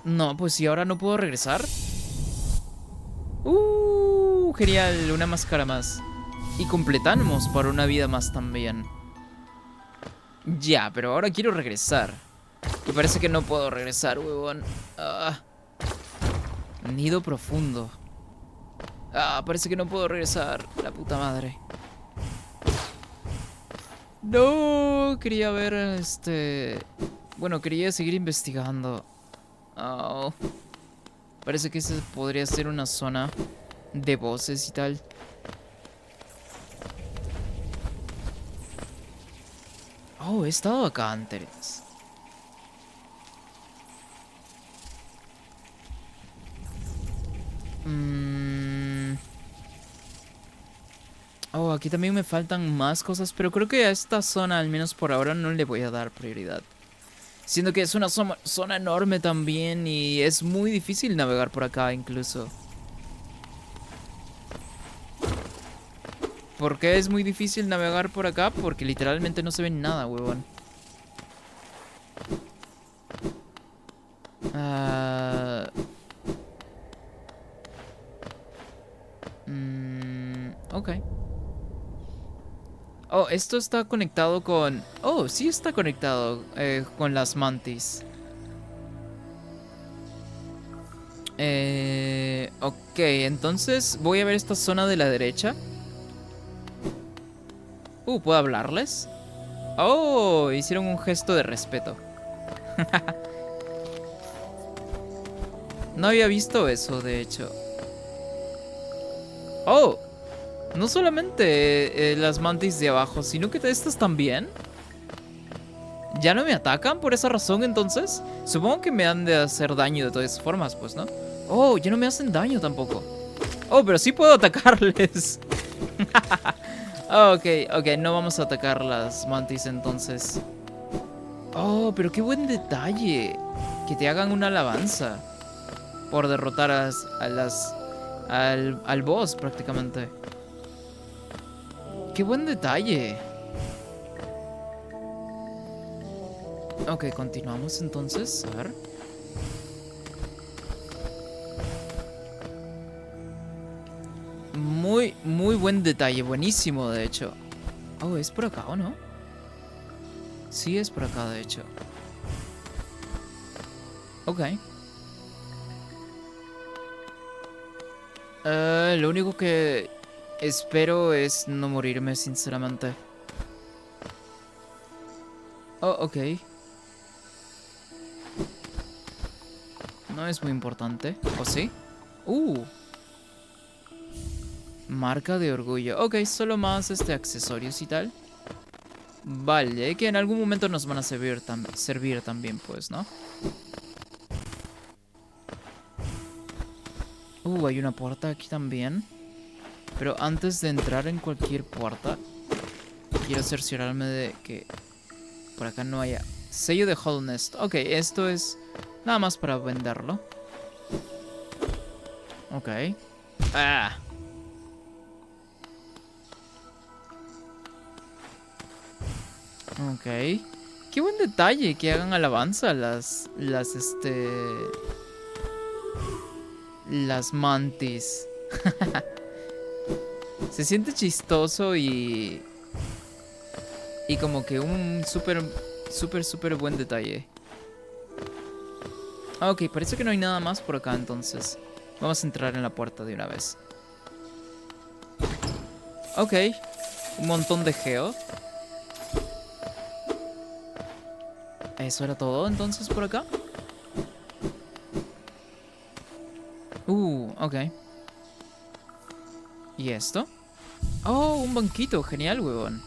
No, pues si ahora no puedo regresar. Genial, una máscara más. Y completamos para una vida más también. Ya, pero ahora quiero regresar. Y parece que no puedo regresar, huevón. Ah, nido profundo. Parece que no puedo regresar. La puta madre. No, quería ver Bueno, quería seguir investigando. Oh, parece que esa podría ser una zona de voces y tal. Oh, he estado acá antes. Oh, aquí también me faltan más cosas, pero creo que a esta zona, al menos por ahora, no le voy a dar prioridad. Siendo que es una zona enorme también y es muy difícil navegar por acá incluso. ¿Por qué es muy difícil navegar por acá? Porque literalmente no se ve nada, huevón. Ok. Oh, esto está conectado con... Oh, sí está conectado con las mantis. Ok, entonces voy a ver esta zona de la derecha. ¿Puedo hablarles? Oh, hicieron un gesto de respeto. No había visto eso, de hecho. Oh, no solamente las mantis de abajo, sino que estas también. ¿Ya no me atacan por esa razón entonces? Supongo que me han de hacer daño de todas formas, pues, ¿no? Oh, ya no me hacen daño tampoco. Oh, pero sí puedo atacarles. Ok, ok, no vamos a atacar las mantis entonces. Oh, pero qué buen detalle. Que te hagan una alabanza por derrotar al boss prácticamente. Qué buen detalle. Ok, continuamos entonces. A ver. Muy, muy buen detalle. Buenísimo, de hecho. Oh, ¿es por acá o no? Sí, es por acá, de hecho. Ok. Lo único que espero es no morirme, sinceramente. Oh, ok. No es muy importante. ¿O sí? Marca de orgullo. Ok, solo más accesorios y tal. Vale, que en algún momento nos van a servir también, pues, ¿no? Hay una puerta aquí también. Pero antes de entrar en cualquier puerta, quiero cerciorarme de que por acá no haya sello de Hollownest. Ok, esto es nada más para venderlo. Ok. Ok. Qué buen detalle que hagan alabanza las mantis. Se siente chistoso y como que un súper buen detalle. Ok, parece que no hay nada más por acá entonces. Vamos a entrar en la puerta de una vez. Ok, un montón de geo. ¿Eso era todo entonces por acá? Ok. ¿Y esto? Oh, un banquito, genial, huevón.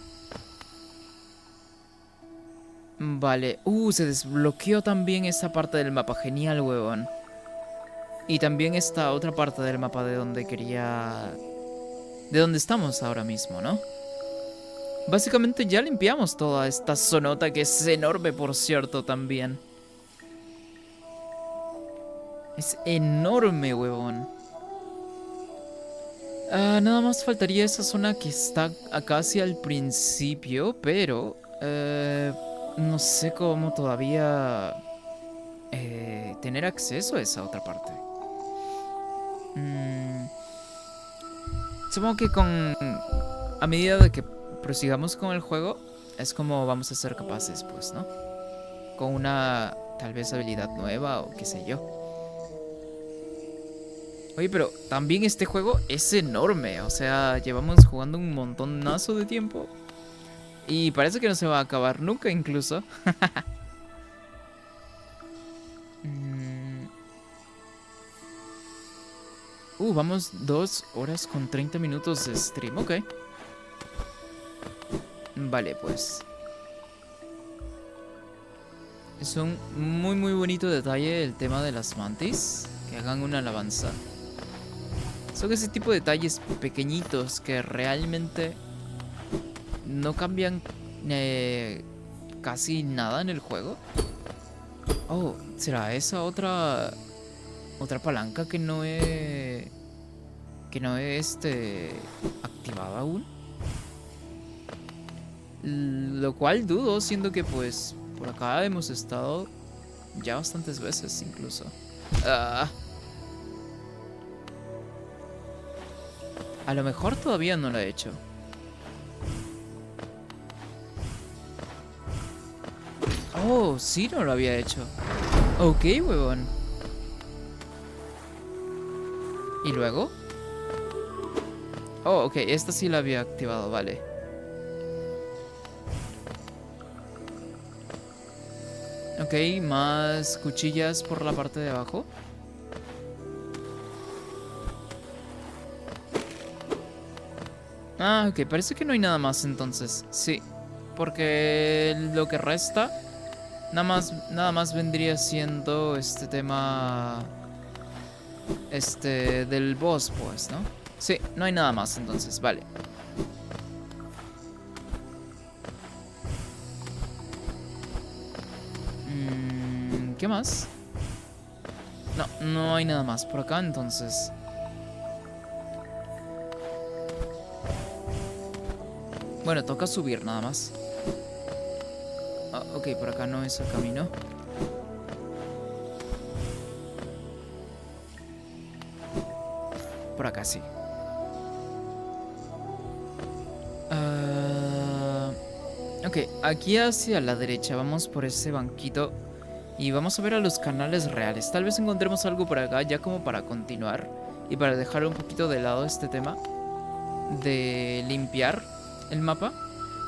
Vale, se desbloqueó también esa parte del mapa, genial, huevón. Y también esta otra parte del mapa de donde quería... De donde estamos ahora mismo, ¿no? Básicamente ya limpiamos toda esta zonota que es enorme, por cierto, también. Es enorme, huevón. Nada más faltaría esa zona que está acá hacia el principio, pero... no sé cómo todavía tener acceso a esa otra parte. Mm, supongo que a medida de que prosigamos con el juego, es como vamos a ser capaces, pues, ¿no? Con una tal vez habilidad nueva o qué sé yo. Oye, pero también este juego es enorme, o sea, llevamos jugando un montonazo de tiempo y parece que no se va a acabar nunca incluso. Mm, vamos 2 horas con 30 minutos de stream, ok. Vale, pues. Es un muy bonito detalle el tema de las mantis, que hagan una alabanza. Son ese tipo de detalles pequeñitos que realmente no cambian casi nada en el juego. Oh, ¿será esa otra palanca que no he activada aún? Lo cual dudo, siendo que pues por acá hemos estado ya bastantes veces incluso. Ah, a lo mejor todavía no lo he hecho. Oh, sí, no lo había hecho. Ok, huevón. ¿Y luego? Oh, ok, esta sí la había activado, vale. Ok, más cuchillas por la parte de abajo. Ah, ok, parece que no hay nada más entonces. Sí, porque lo que resta nada más vendría siendo este tema del boss, pues, ¿no? Sí, no hay nada más entonces, vale. ¿Qué más? No, no hay nada más por acá entonces. Bueno, toca subir nada más. Ah, ok, por acá no es el camino. Por acá sí. Ok, aquí hacia la derecha vamos por ese banquito y vamos a ver a los canales reales. Tal vez encontremos algo por acá ya como para continuar y para dejar un poquito de lado este tema de limpiar el mapa.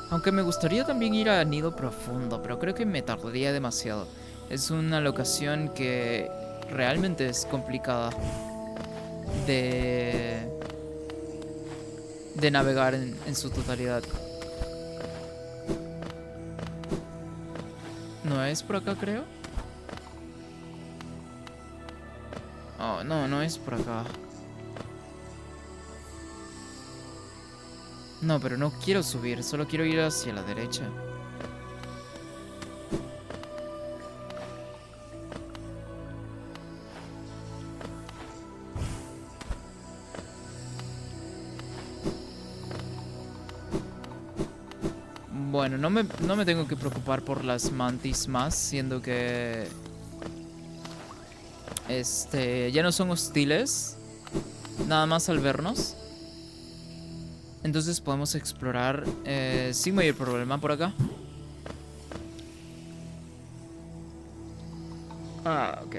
Aunque me gustaría también ir a Nido Profundo, pero creo que me tardaría demasiado. Es una locación que realmente es complicada de, de navegar en su totalidad. ¿No es por acá, creo? Oh, no, no es por acá. No, pero no quiero subir, solo quiero ir hacia la derecha. Bueno, no me tengo que preocupar por las mantis más, siendo que ya no son hostiles, nada más al vernos. Entonces podemos explorar sin mayor problema por acá. Ah, ok.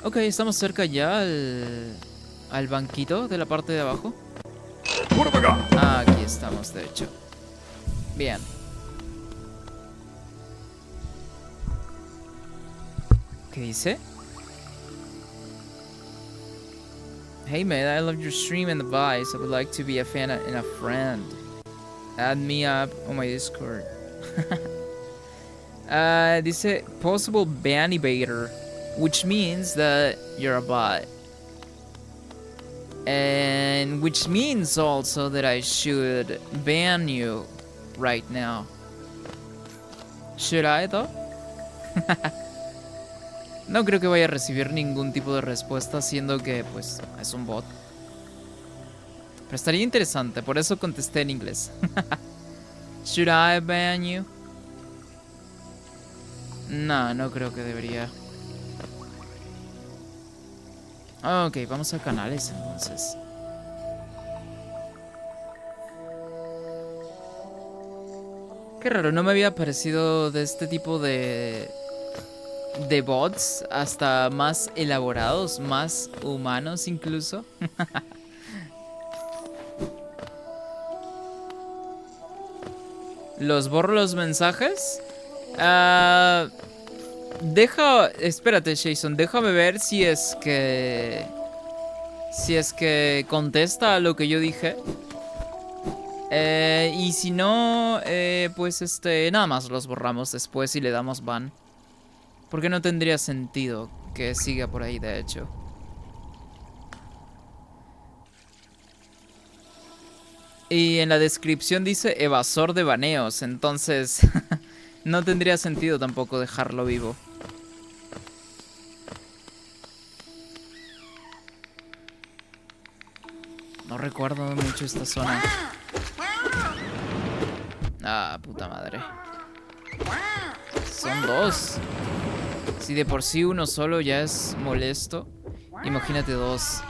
Ok, estamos cerca ya al banquito de la parte de abajo. Ah, aquí estamos, de hecho. Bien. ¿Qué dice? Hey man, I love your stream and the vibes. I would like to be a fan and a friend. Add me up on my Discord. Dice possible ban evader, which means that you're a bot. And which means also that I should ban you right now. Should I though? No creo que vaya a recibir ningún tipo de respuesta, siendo que pues es un bot. Pero estaría interesante, por eso contesté en inglés. Should I ban you? No, no creo que debería. Ok, vamos a canales entonces. Qué raro, no me había parecido de este tipo de bots hasta más elaborados, más humanos incluso. ¿Los borro los mensajes? Espérate, Jason, déjame ver si es que... Si es que contesta a lo que yo dije. Y si no, pues nada más los borramos después y le damos ban. Porque no tendría sentido que siga por ahí, de hecho. Y en la descripción dice evasor de baneos, entonces no tendría sentido tampoco dejarlo vivo. No recuerdo mucho esta zona. Ah, puta madre. Son dos. Si de por sí uno solo ya es molesto, imagínate dos.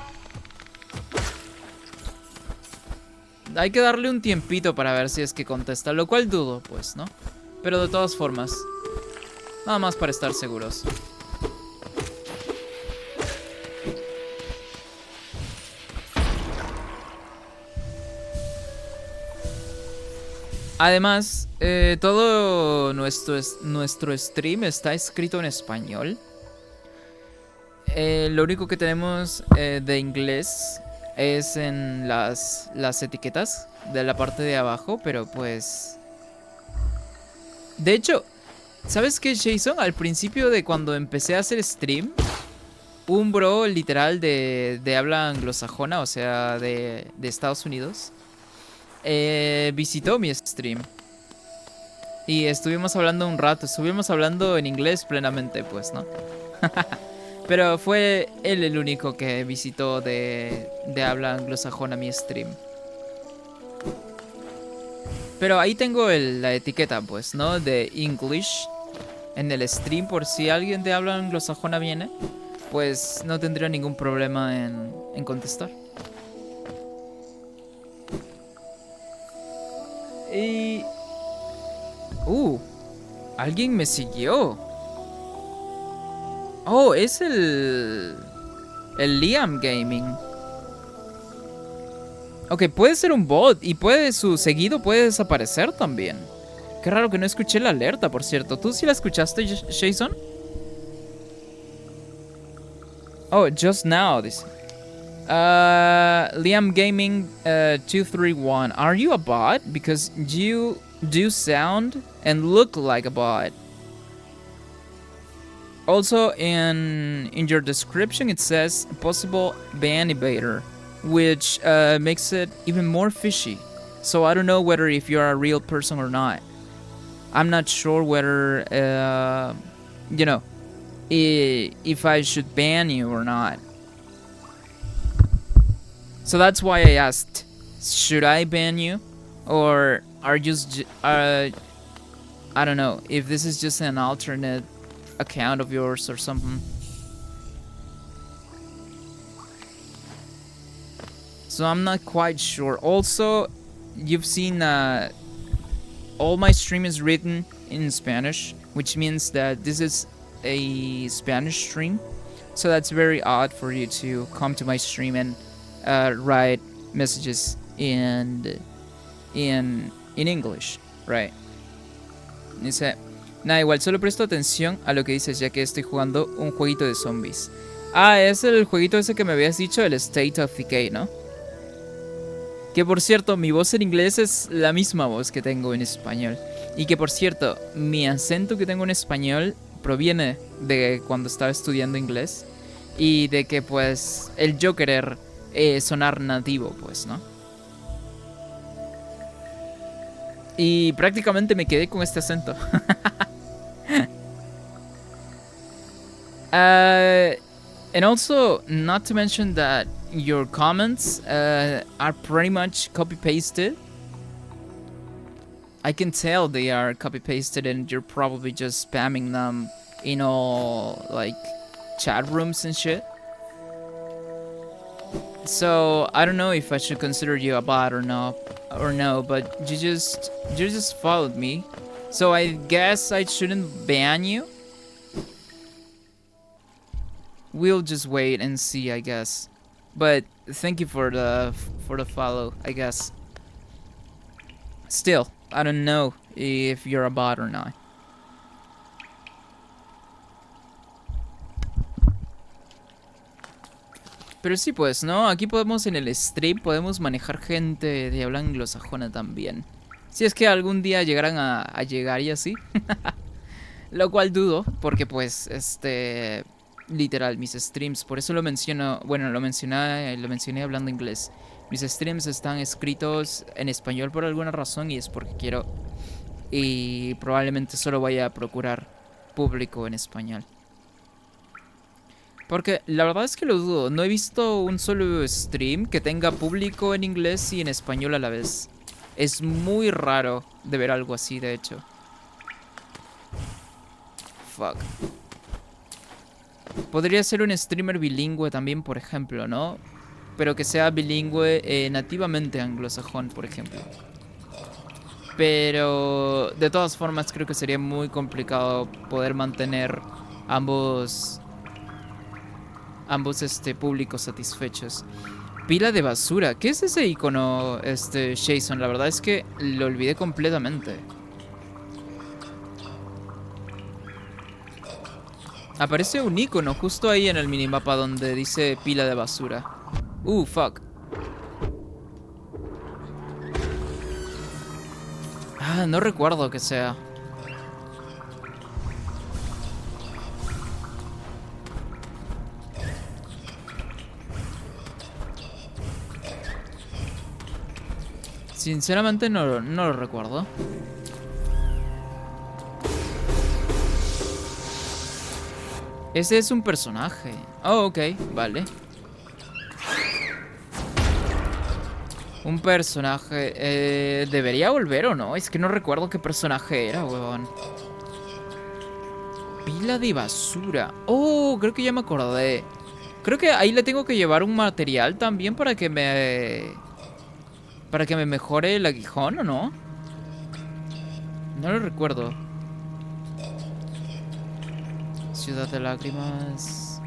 Hay que darle un tiempito para ver si es que contesta, lo cual dudo, pues, ¿no? Pero de todas formas, nada más para estar seguros. Además, todo nuestro stream está escrito en español. Lo único que tenemos de inglés es en las etiquetas de la parte de abajo, pero pues... De hecho, ¿sabes qué, Jason? Al principio de cuando empecé a hacer stream, un bro literal de habla anglosajona, o sea, de Estados Unidos, visitó mi stream. Y estuvimos hablando un rato, estuvimos hablando en inglés plenamente, pues, ¿no? Pero fue él el único que visitó de habla anglosajona mi stream. Pero ahí tengo la etiqueta, pues, ¿no? De English en el stream, por si alguien de habla anglosajona viene, pues no tendría ningún problema en contestar. Y... alguien me siguió. Oh, es el Liam Gaming. Ok, puede ser un bot y su seguido puede desaparecer también. Qué raro que no escuché la alerta, por cierto. ¿Tú sí la escuchaste, Jason? Oh, just now, dice. Liam Gaming 231. Are you a bot? Because you do sound and look like a bot. Also, in your description, it says possible ban evader, which makes it even more fishy. So I don't know whether if you're a real person or not. I'm not sure whether, you know, if I should ban you or not. So that's why I asked, should I ban you? Or are you just, I don't know, if this is just an alternate account of yours or something. So I'm not quite sure. Also, you've seen all my stream is written in Spanish, which means that this is a Spanish stream. So that's very odd for you to come to my stream and write messages in English, right? Dice, nada, igual solo presto atención a lo que dices ya que estoy jugando un jueguito de zombies. Ah, es el jueguito ese que me habías dicho, el State of Decay, ¿no? Que por cierto, mi voz en inglés es la misma voz que tengo en español. Y que por cierto, mi acento que tengo en español proviene de cuando estaba estudiando inglés. Y de que pues el yo querer sonar nativo, pues, ¿no? Y prácticamente me quedé con este acento. And also, not to mention that your comments are pretty much copy-pasted. I can tell they are copy-pasted and you're probably just spamming them in all, like, chat rooms and shit. So, I don't know if I should consider you a bot or not, or no, but you just followed me. So I guess I shouldn't ban you? We'll just wait and see, I guess. But thank you for the follow, I guess. Still, I don't know if you're a bot or not. Pero sí, pues, ¿no? Aquí podemos en el stream, podemos manejar gente de habla anglosajona también. Si es que algún día llegaran a llegar y así. Lo cual dudo, porque pues, literal, mis streams, por eso lo menciono, bueno, lo mencioné hablando inglés. Mis streams están escritos en español por alguna razón y es porque quiero. Y probablemente solo vaya a procurar público en español. Porque la verdad es que lo dudo, no he visto un solo stream que tenga público en inglés y en español a la vez. Es muy raro de ver algo así, de hecho. Fuck. Podría ser un streamer bilingüe también, por ejemplo, ¿no? Pero que sea bilingüe nativamente anglosajón, por ejemplo. Pero de todas formas creo que sería muy complicado poder mantener ambos públicos satisfechos. Pila de basura. ¿Qué es ese icono, Jason? La verdad es que lo olvidé completamente. Aparece un icono justo ahí en el minimapa donde dice pila de basura. Fuck. Ah, no recuerdo que sea. Sinceramente no lo recuerdo. Ese es un personaje. Oh, ok, vale. Un personaje. ¿Debería volver o no? Es que no recuerdo qué personaje era, huevón. Pila de basura. Oh, creo que ya me acordé. Creo que ahí le tengo que llevar un material también para que me... Para que me mejore el aguijón, ¿o no? No lo recuerdo. Ciudad de lágrimas.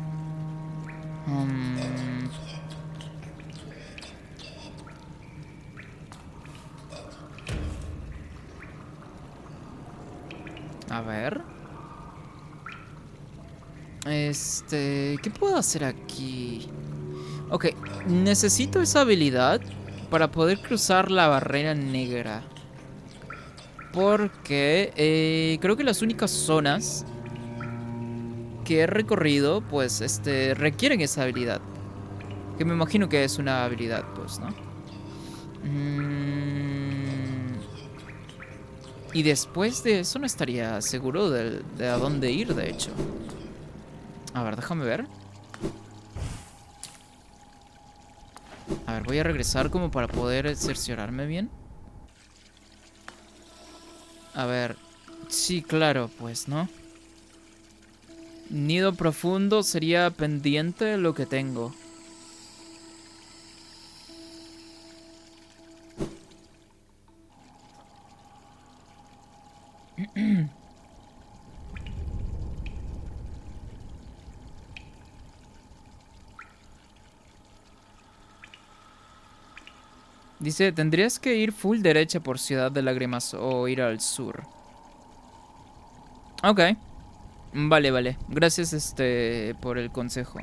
A ver. ¿Qué puedo hacer aquí? Ok, necesito esa habilidad para poder cruzar la barrera negra. Porque creo que las únicas zonas que he recorrido, pues, requieren esa habilidad. Que me imagino que es una habilidad, pues, ¿no? Y después de eso no estaría seguro de a dónde ir, de hecho. A ver, déjame ver. A ver, voy a regresar como para poder cerciorarme bien. A ver. Sí, claro, pues, ¿no? Nido profundo sería pendiente lo que tengo. Dice, tendrías que ir full derecha por Ciudad de Lágrimas o ir al sur. Ok. Vale, vale. Gracias, por el consejo.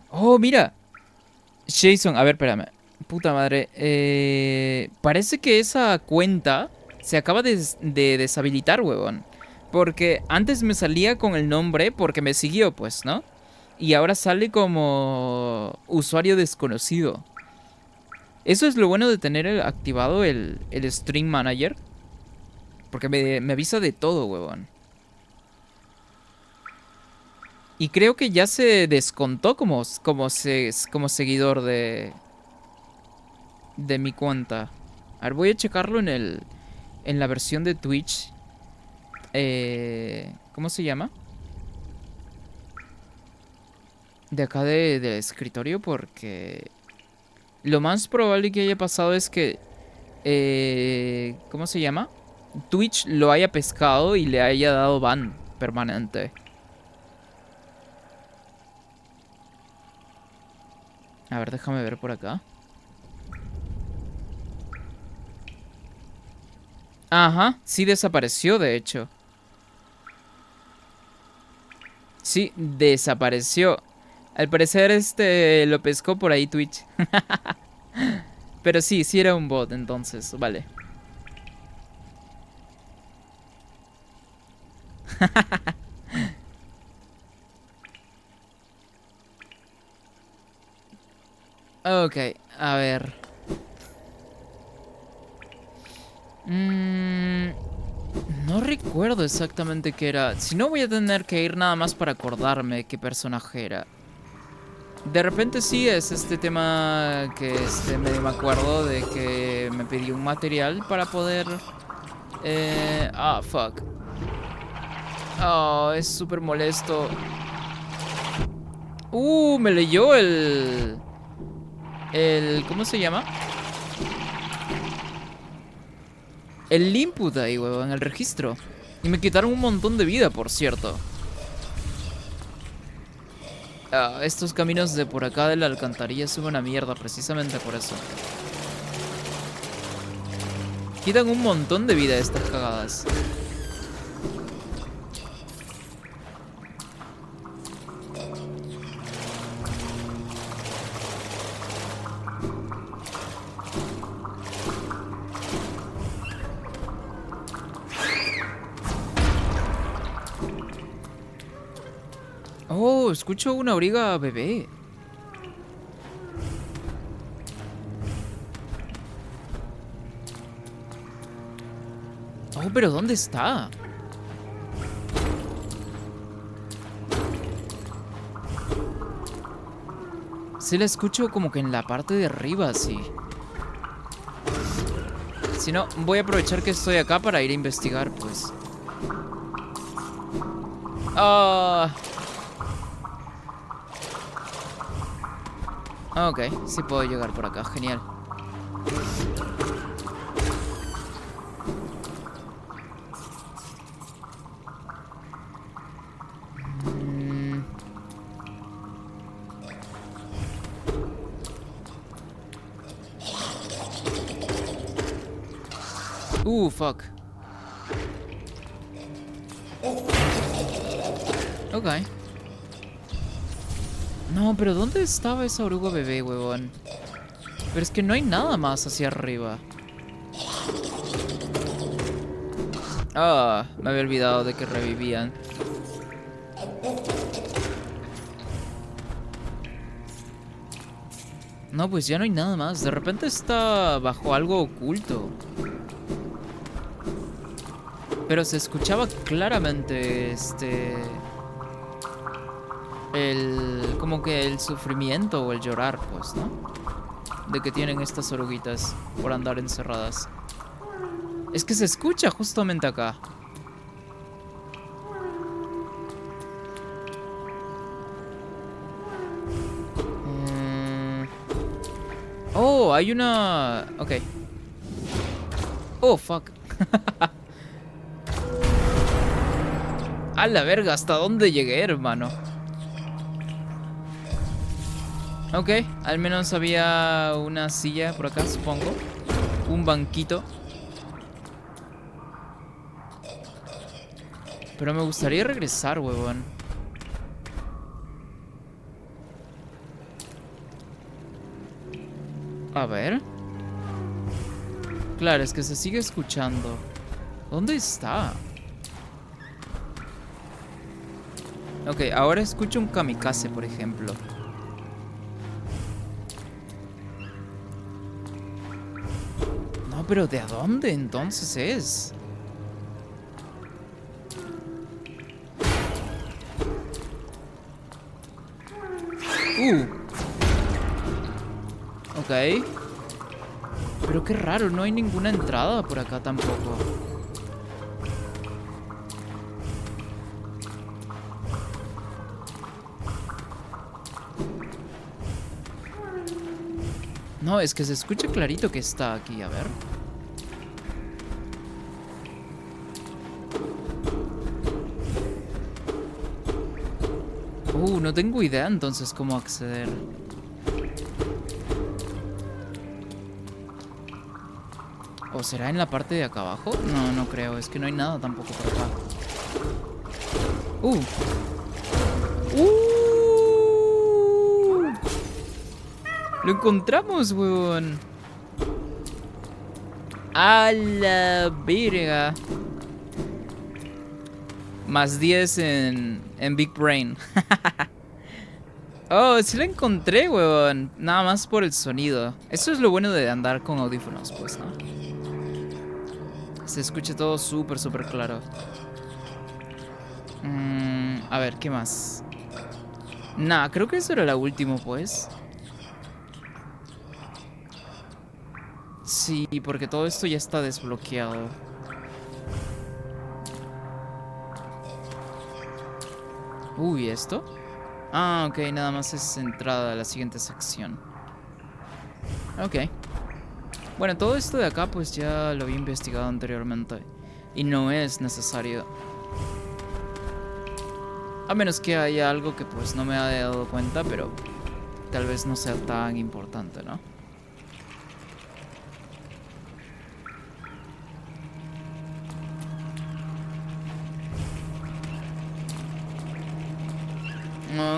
Oh, mira. Jason, a ver, espérame. Puta madre. Parece que esa cuenta se acaba de deshabilitar, huevón. Porque antes me salía con el nombre porque me siguió, pues, ¿no? Y ahora sale como usuario desconocido. Eso es lo bueno de tener activado el Stream Manager. Porque me avisa de todo, huevón. Y creo que ya se descontó como seguidor de de mi cuenta. A ver, voy a checarlo en la versión de Twitch. ¿Cómo se llama? De acá del escritorio, porque lo más probable que haya pasado es que ¿cómo se llama? Twitch lo haya pescado y le haya dado ban permanente. A ver, déjame ver por acá. Ajá, sí desapareció, de hecho. Sí, desapareció. Al parecer lo pescó por ahí Twitch. Pero sí, sí era un bot entonces, vale. Ok, a ver. No recuerdo exactamente qué era. Si no, voy a tener que ir nada más para acordarme qué personaje era. De repente sí es este tema que medio me acuerdo de que me pidió un material para poder... fuck. Oh, es súper molesto. Me leyó ¿cómo se llama? El input ahí, huevón, en el registro. Y me quitaron un montón de vida, por cierto. Estos caminos de por acá de la alcantarilla son una mierda, precisamente por eso. Quitan un montón de vida estas cagadas. Oh, escucho una auriga bebé. Oh, pero ¿dónde está? Sí la escucho como que en la parte de arriba, sí. Si no, voy a aprovechar que estoy acá para ir a investigar, pues. Ok, sí puedo llegar por acá, genial. Fuck. Ok. No, pero ¿dónde estaba esa oruga bebé, huevón? Pero es que no hay nada más hacia arriba. Me había olvidado de que revivían. No, pues ya no hay nada más. De repente está bajo algo oculto. Pero se escuchaba claramente como que el sufrimiento o el llorar, pues, ¿no? De que tienen estas oruguitas por andar encerradas. Es que se escucha justamente acá. Oh, hay una... Ok. Oh, fuck. A la verga, ¿hasta dónde llegué, hermano? Ok, al menos había una silla por acá, supongo. Un banquito. Pero me gustaría regresar, huevón. A ver. Claro, es que se sigue escuchando. ¿Dónde está? Ok, ahora escucho un kamikaze, por ejemplo. No, pero ¿de dónde entonces es? Ok. Pero qué raro, no hay ninguna entrada por acá tampoco. No, es que se escucha clarito que está aquí, a ver. No tengo idea entonces cómo acceder. ¿O será en la parte de acá abajo? No, no creo, es que no hay nada tampoco por acá. ¡Uh! ¡Lo encontramos, weón! ¡A la verga! Más 10 en Big Brain. Oh, sí la encontré, weón. Nada más por el sonido. Eso es lo bueno de andar con audífonos, pues, ¿no? Se escucha todo súper, súper claro. A ver, ¿qué más? Nah, creo que eso era la última, pues. Sí, porque todo esto ya está desbloqueado. Uy, ¿esto? Ah, ok, nada más es entrada a la siguiente sección. Ok. Bueno, todo esto de acá pues ya lo había investigado anteriormente. Y no es necesario. A menos que haya algo que pues no me haya dado cuenta, pero tal vez no sea tan importante, ¿no?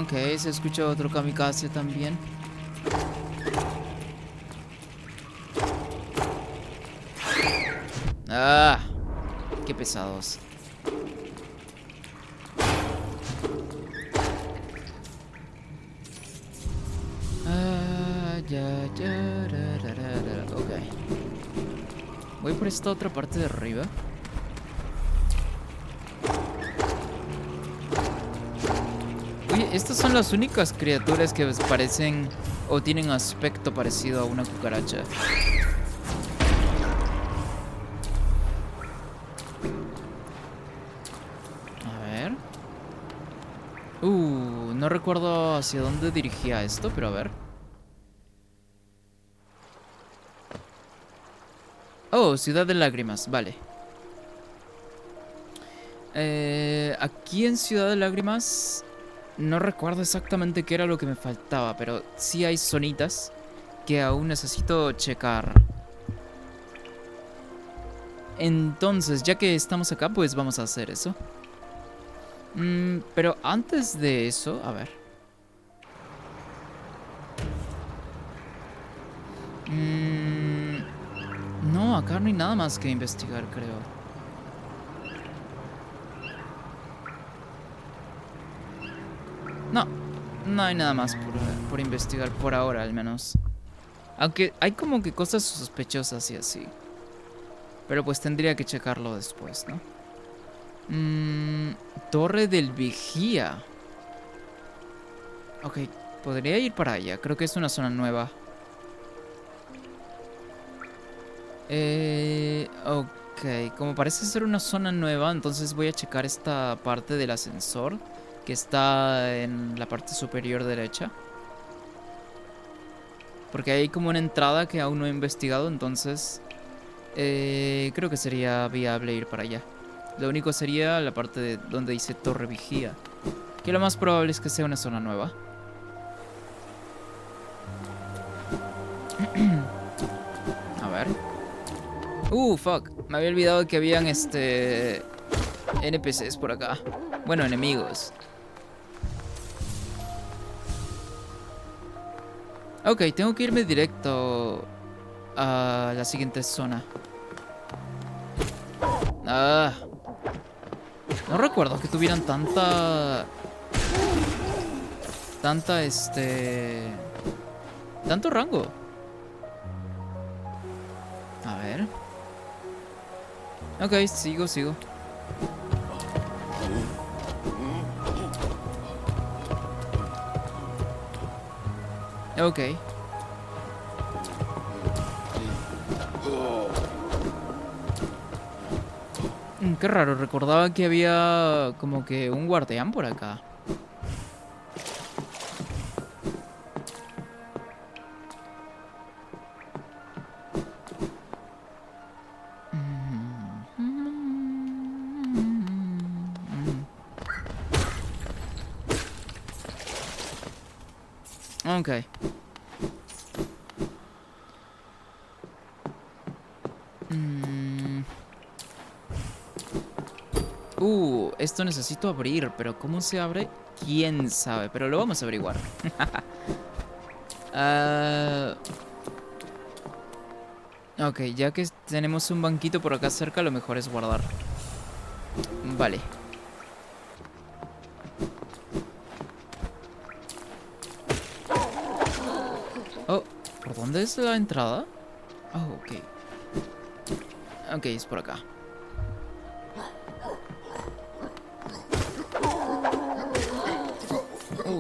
Ok, se escucha otro kamikaze también. Ah, qué pesados. Ok. Voy por esta otra parte de arriba. Oye, estas son las únicas criaturas que parecen o tienen aspecto parecido a una cucaracha. A ver. No recuerdo hacia dónde dirigía esto, pero a ver. Oh, Ciudad de Lágrimas, vale. Aquí en Ciudad de Lágrimas no recuerdo exactamente qué era lo que me faltaba, pero sí hay zonitas que aún necesito checar. Entonces, ya que estamos acá, pues vamos a hacer eso. Pero antes de eso, a ver. No, acá no hay nada más que investigar, creo. No, no hay nada más por investigar por ahora, al menos. Aunque hay como que cosas sospechosas y así. Pero pues tendría que checarlo después, ¿no? Torre del Vigía. Ok, podría ir para allá. Creo que es una zona nueva. Ok, como parece ser una zona nueva, entonces voy a checar esta parte del ascensor que está en la parte superior derecha. Porque hay como una entrada que aún no he investigado, entonces creo que sería viable ir para allá. Lo único sería la parte de donde dice Torre Vigía, que lo más probable es que sea una zona nueva. A ver. Fuck. Me había olvidado que habían NPCs por acá. Bueno, enemigos. Ok, tengo que irme directo a la siguiente zona. No recuerdo que tuvieran tanto rango. A ver. Ok, sigo. Ok. Qué raro, recordaba que había como que un guardián por acá. Ok. Esto necesito abrir, pero ¿cómo se abre? ¿Quién sabe? Pero lo vamos a averiguar. Ah, ok, ya que tenemos un banquito por acá cerca, lo mejor es guardar. Vale. Oh, ¿por dónde es la entrada? Oh, ok. Ok, es por acá.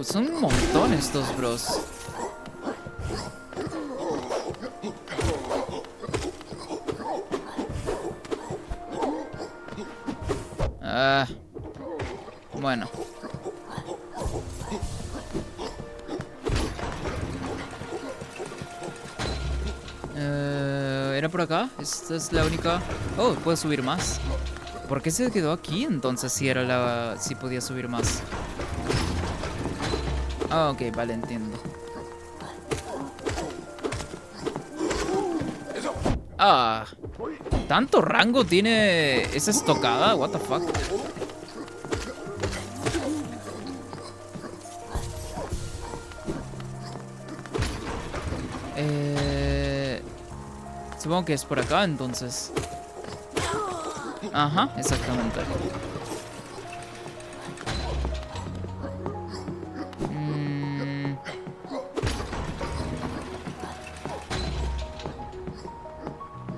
Son un montón estos bros. Ah, bueno. ¿Era por acá? Esta es la única... Oh, puedo subir más. ¿Por qué se quedó aquí entonces si era la... si podía subir más? Ah, ok, vale, entiendo. Ah, ¿tanto rango tiene esa estocada? What the fuck. Supongo que es por acá entonces. Ajá, exactamente.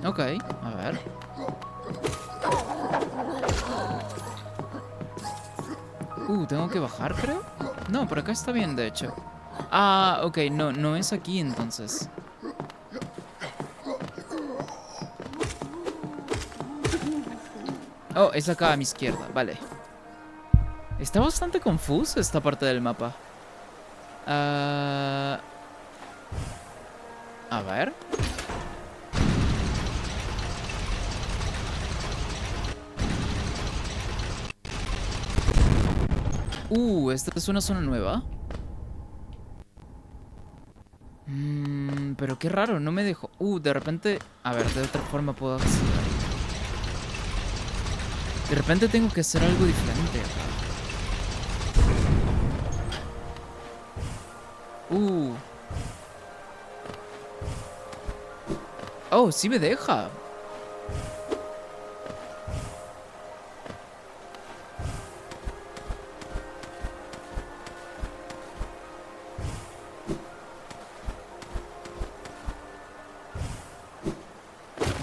Ok, a ver. Tengo que bajar, creo. No, por acá está bien, de hecho. Ah, ok, no, no es aquí entonces. Oh, es acá a mi izquierda, vale. Está bastante confuso esta parte del mapa. A ver. Esta es una zona nueva. Pero qué raro, no me dejó. De repente... A ver, de otra forma puedo acceder. De repente tengo que hacer algo diferente acá. Oh, sí me deja.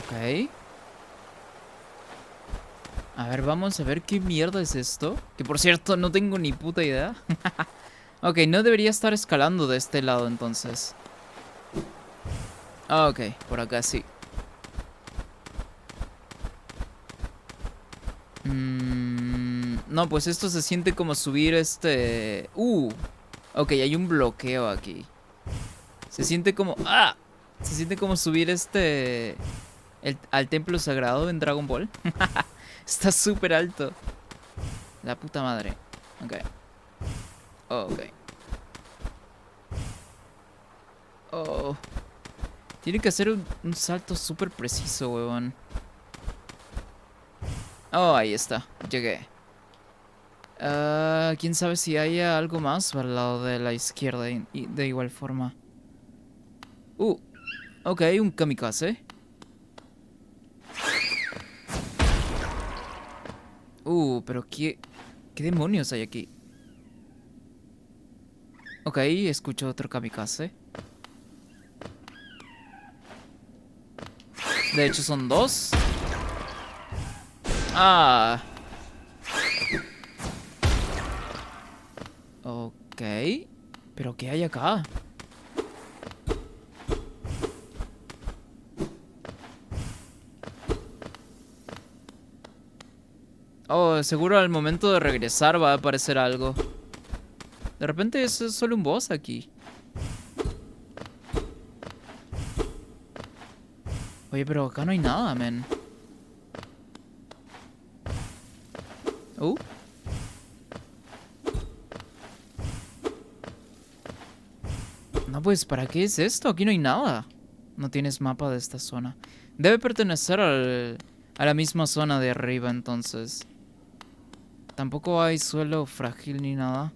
Ok. A ver, vamos a ver qué mierda es esto. Que por cierto, no tengo ni puta idea. Ok, no debería estar escalando de este lado entonces. Ah, ok, por acá sí. No, pues esto se siente como subir este... Ok, hay un bloqueo aquí. Se siente como... ¡Ah! Se siente como subir este... al templo sagrado en Dragon Ball. Está súper alto. La puta madre. Ok. Ok. Oh. Tiene que hacer un salto súper preciso, huevón. Oh, ahí está. Llegué. ¿Quién sabe si hay algo más al lado de la izquierda y de igual forma? Ok, un kamikaze. Pero ¿qué demonios hay aquí? Ok, escucho otro kamikaze. De hecho, son dos. Ah. Ok. ¿Pero qué hay acá? Oh, seguro al momento de regresar va a aparecer algo. De repente es solo un boss aquí. Oye, pero acá no hay nada, men. Oh. No, pues, ¿para qué es esto? Aquí no hay nada. No tienes mapa de esta zona. Debe pertenecer a la misma zona de arriba, entonces. Tampoco hay suelo frágil ni nada.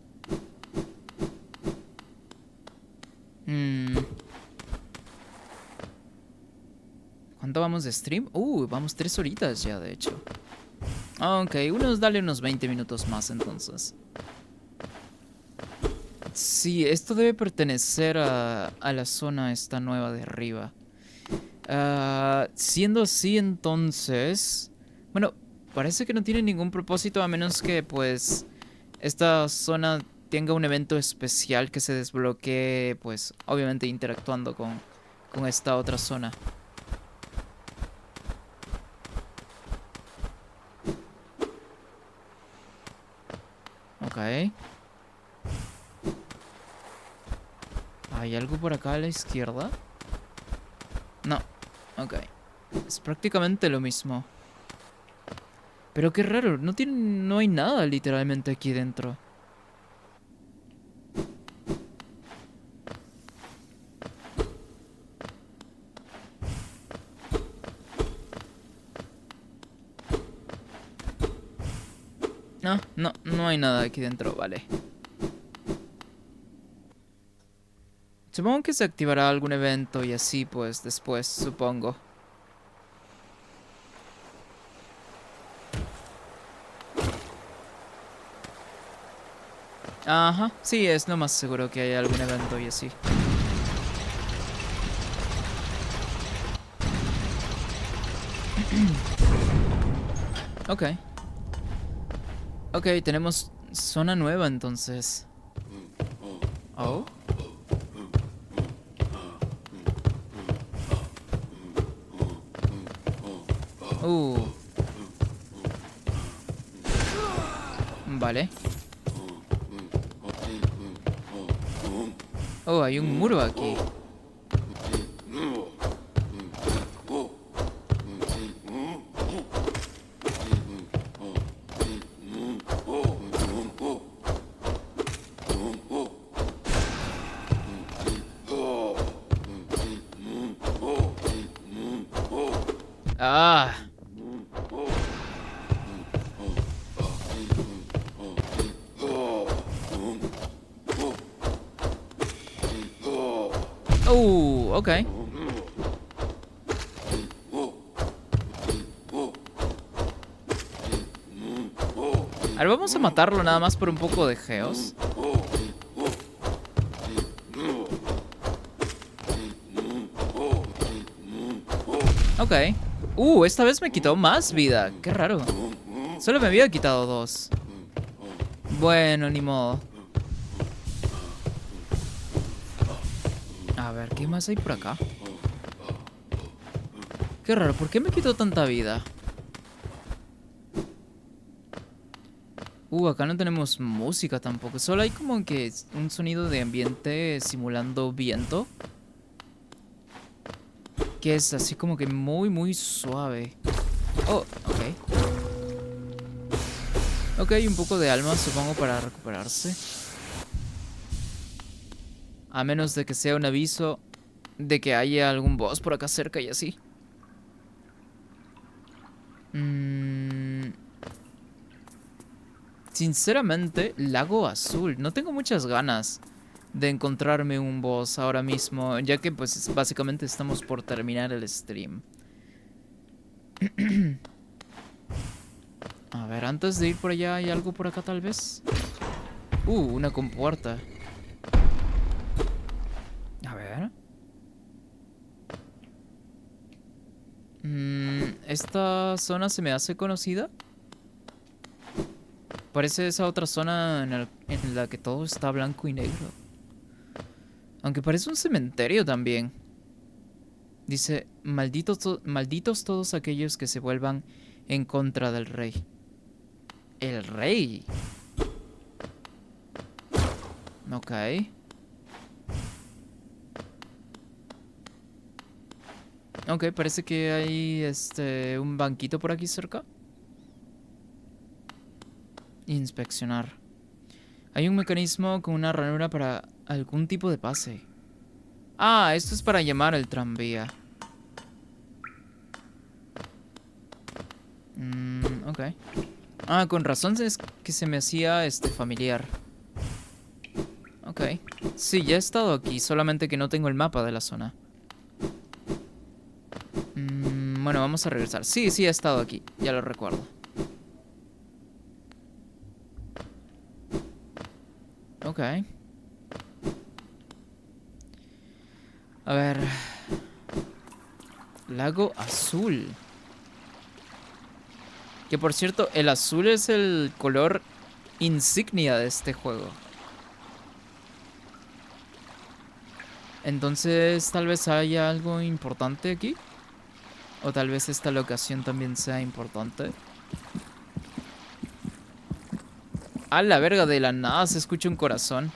¿Cuánto vamos de stream? Vamos 3 horitas ya, de hecho. Ok, dale unos 20 minutos más entonces. Sí, esto debe pertenecer a la zona esta nueva de arriba. Siendo así, entonces... Bueno, parece que no tiene ningún propósito a menos que, pues, esta zona tenga un evento especial que se desbloquee, pues, obviamente interactuando con esta otra zona. Ok. ¿Hay algo por acá a la izquierda? No. Ok. Es prácticamente lo mismo. Pero qué raro, no hay nada literalmente aquí dentro. No hay nada aquí dentro, vale. Supongo que se activará algún evento y así pues después, supongo. Ajá, sí, es lo más seguro que haya algún evento y así. Ok. Ok, tenemos zona nueva entonces. Oh. Vale. Oh, hay un muro aquí. Ah. Ok. A ver, vamos a matarlo nada más por un poco de geos. Ok. Esta vez me quitó más vida. Qué raro. Solo me había quitado 2. Bueno, ni modo. A ver, ¿qué más hay por acá? Qué raro, ¿por qué me quitó tanta vida? Acá no tenemos música tampoco. Solo hay como que un sonido de ambiente simulando viento. Que es así como que muy, muy suave. Oh, ok. Ok, un poco de alma, supongo, para recuperarse. A menos de que sea un aviso de que haya algún boss por acá cerca y así. Sinceramente, Lago Azul. No tengo muchas ganas de encontrarme un boss ahora mismo, ya que pues básicamente estamos por terminar el stream. A ver, antes de ir por allá, ¿hay algo por acá tal vez? Una compuerta. A ver. ¿Esta zona se me hace conocida? Parece esa otra zona en la que todo está blanco y negro. Aunque parece un cementerio también. Dice, malditos todos aquellos que se vuelvan en contra del rey. El rey. Ok. Ok, parece que hay un banquito por aquí cerca. Inspeccionar. Hay un mecanismo con una ranura para algún tipo de pase. Ah, esto es para llamar al tranvía. Ok. Ah, con razón es que se me hacía familiar. Ok. Sí, ya he estado aquí, solamente que no tengo el mapa de la zona. Bueno, vamos a regresar. Sí, he estado aquí, ya lo recuerdo. Ok. A ver. Lago azul. Que por cierto, el azul es el color insignia de este juego. Entonces, tal vez haya algo importante aquí. O tal vez esta locación también sea importante. A la verga, de la nada se escucha un corazón.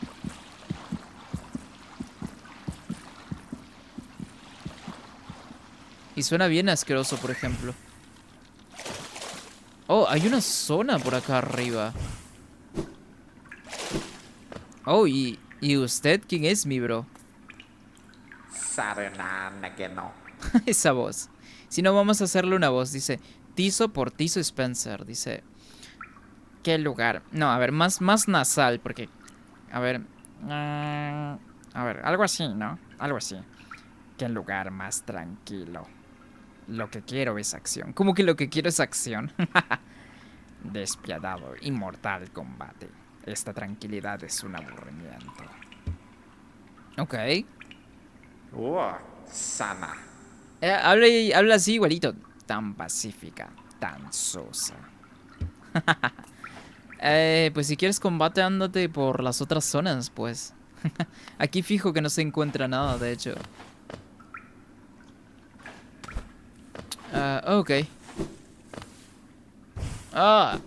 Y suena bien asqueroso, por ejemplo. Oh, hay una zona por acá arriba. Oh, ¿y usted quién es, mi bro? Esa voz. Si no, vamos a hacerle una voz. Dice, Tizo por Tizo Spencer. Dice, ¿qué lugar? No, a ver, más nasal, porque... A ver... a ver, algo así, ¿no? Algo así. ¿Qué lugar más tranquilo? Lo que quiero es acción. ¿Cómo que lo que quiero es acción? Despiadado, inmortal combate. Esta tranquilidad es un aburrimiento. Ok. Sana. Habla así igualito. Tan pacífica, tan sosa. Pues si quieres combate, ándate por las otras zonas, pues. Aquí fijo que no se encuentra nada, de hecho. Ok. Ah.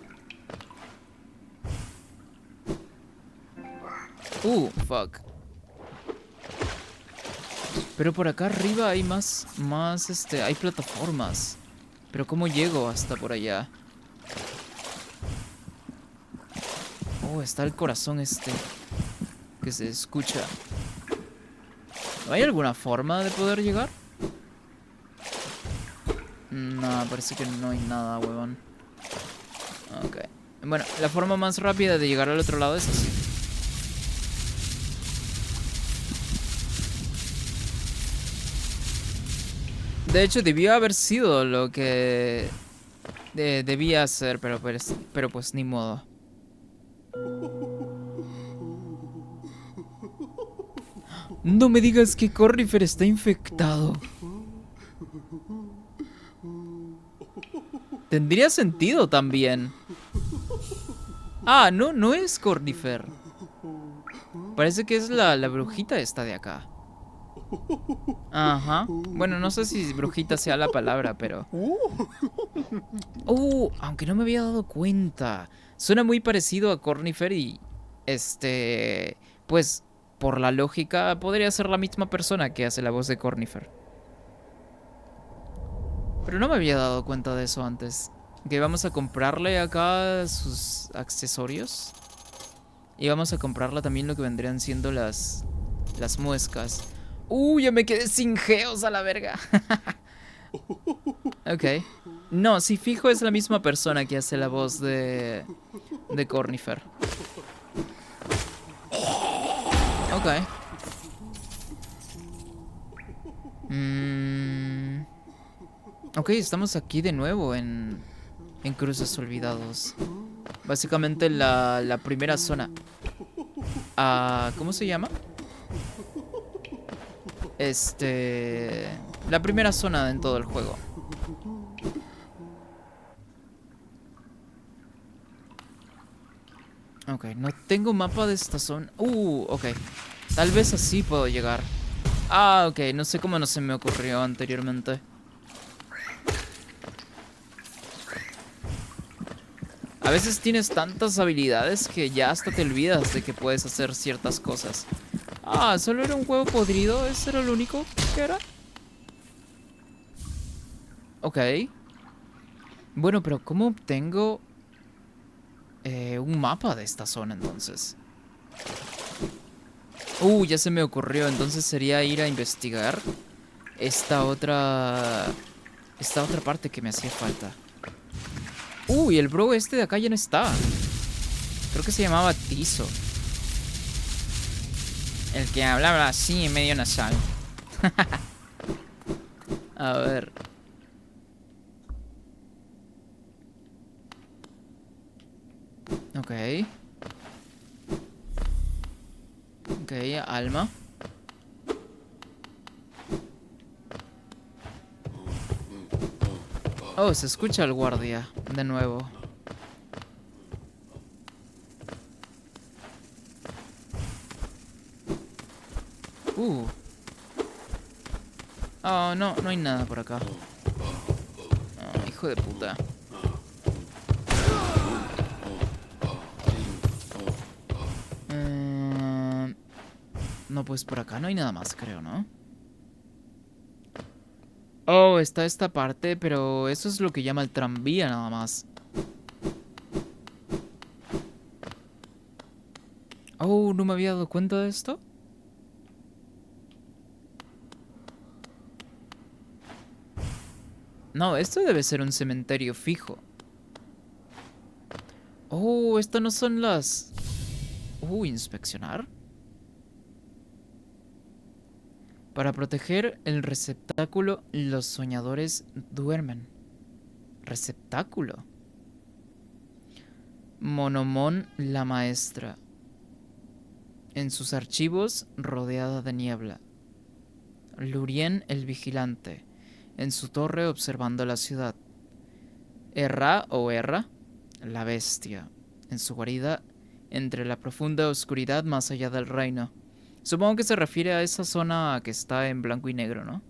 Fuck. Pero por acá arriba hay hay plataformas. Pero ¿cómo llego hasta por allá? Oh, está el corazón que se escucha. ¿No hay alguna forma de poder llegar? No, parece que no hay nada, huevón. Ok. Bueno, la forma más rápida de llegar al otro lado es así. De hecho, debió haber sido lo que debía hacer, pero pues ni modo. No me digas que Cornifer está infectado. Tendría sentido también. Ah, no es Cornifer. Parece que es la brujita esta de acá. Ajá. Bueno, no sé si brujita sea la palabra, pero... aunque no me había dado cuenta. Suena muy parecido a Cornifer y... Pues, por la lógica, podría ser la misma persona que hace la voz de Cornifer. Pero no me había dado cuenta de eso antes. Que vamos a comprarle acá sus accesorios. Y vamos a comprarle también lo que vendrían siendo las muescas. Ya me quedé sin geos a la verga. Ok. No, si fijo es la misma persona que hace la voz de Cornifer. Ok. Ok, estamos aquí de nuevo en Cruces Olvidados. Básicamente la primera zona. ¿Cómo se llama? La primera zona en todo el juego. Ok, no tengo mapa de esta zona. Ok. Tal vez así puedo llegar. Ok, no sé cómo no se me ocurrió anteriormente. A veces tienes tantas habilidades que ya hasta te olvidas de que puedes hacer ciertas cosas. Ah, solo era un huevo podrido. ¿Ese era lo único que era? Ok. Bueno, pero ¿cómo obtengo un mapa de esta zona entonces? Ya se me ocurrió. Entonces sería ir a investigar esta otra parte que me hacía falta. Y el bro este de acá ya no está. Creo que se llamaba Tizo. El que hablaba así, medio nasal. A ver. Ok. Ok, alma. Oh, se escucha el guardia. De nuevo. Oh, no, no hay nada por acá. Oh, hijo de puta. No, pues por acá no hay nada más, creo, ¿no? Oh, está esta parte, pero eso es lo que llama el tranvía nada más. Oh, no me había dado cuenta de esto. No, esto debe ser un cementerio fijo. Oh, estas no son las... inspeccionar. Para proteger el receptáculo, los soñadores duermen. ¿Receptáculo? Monomón la maestra. En sus archivos, rodeada de niebla. Lurien el vigilante. En su torre observando la ciudad. Erra o Erra, la bestia. En su guarida, entre la profunda oscuridad más allá del reino. Supongo que se refiere a esa zona que está en blanco y negro, ¿no?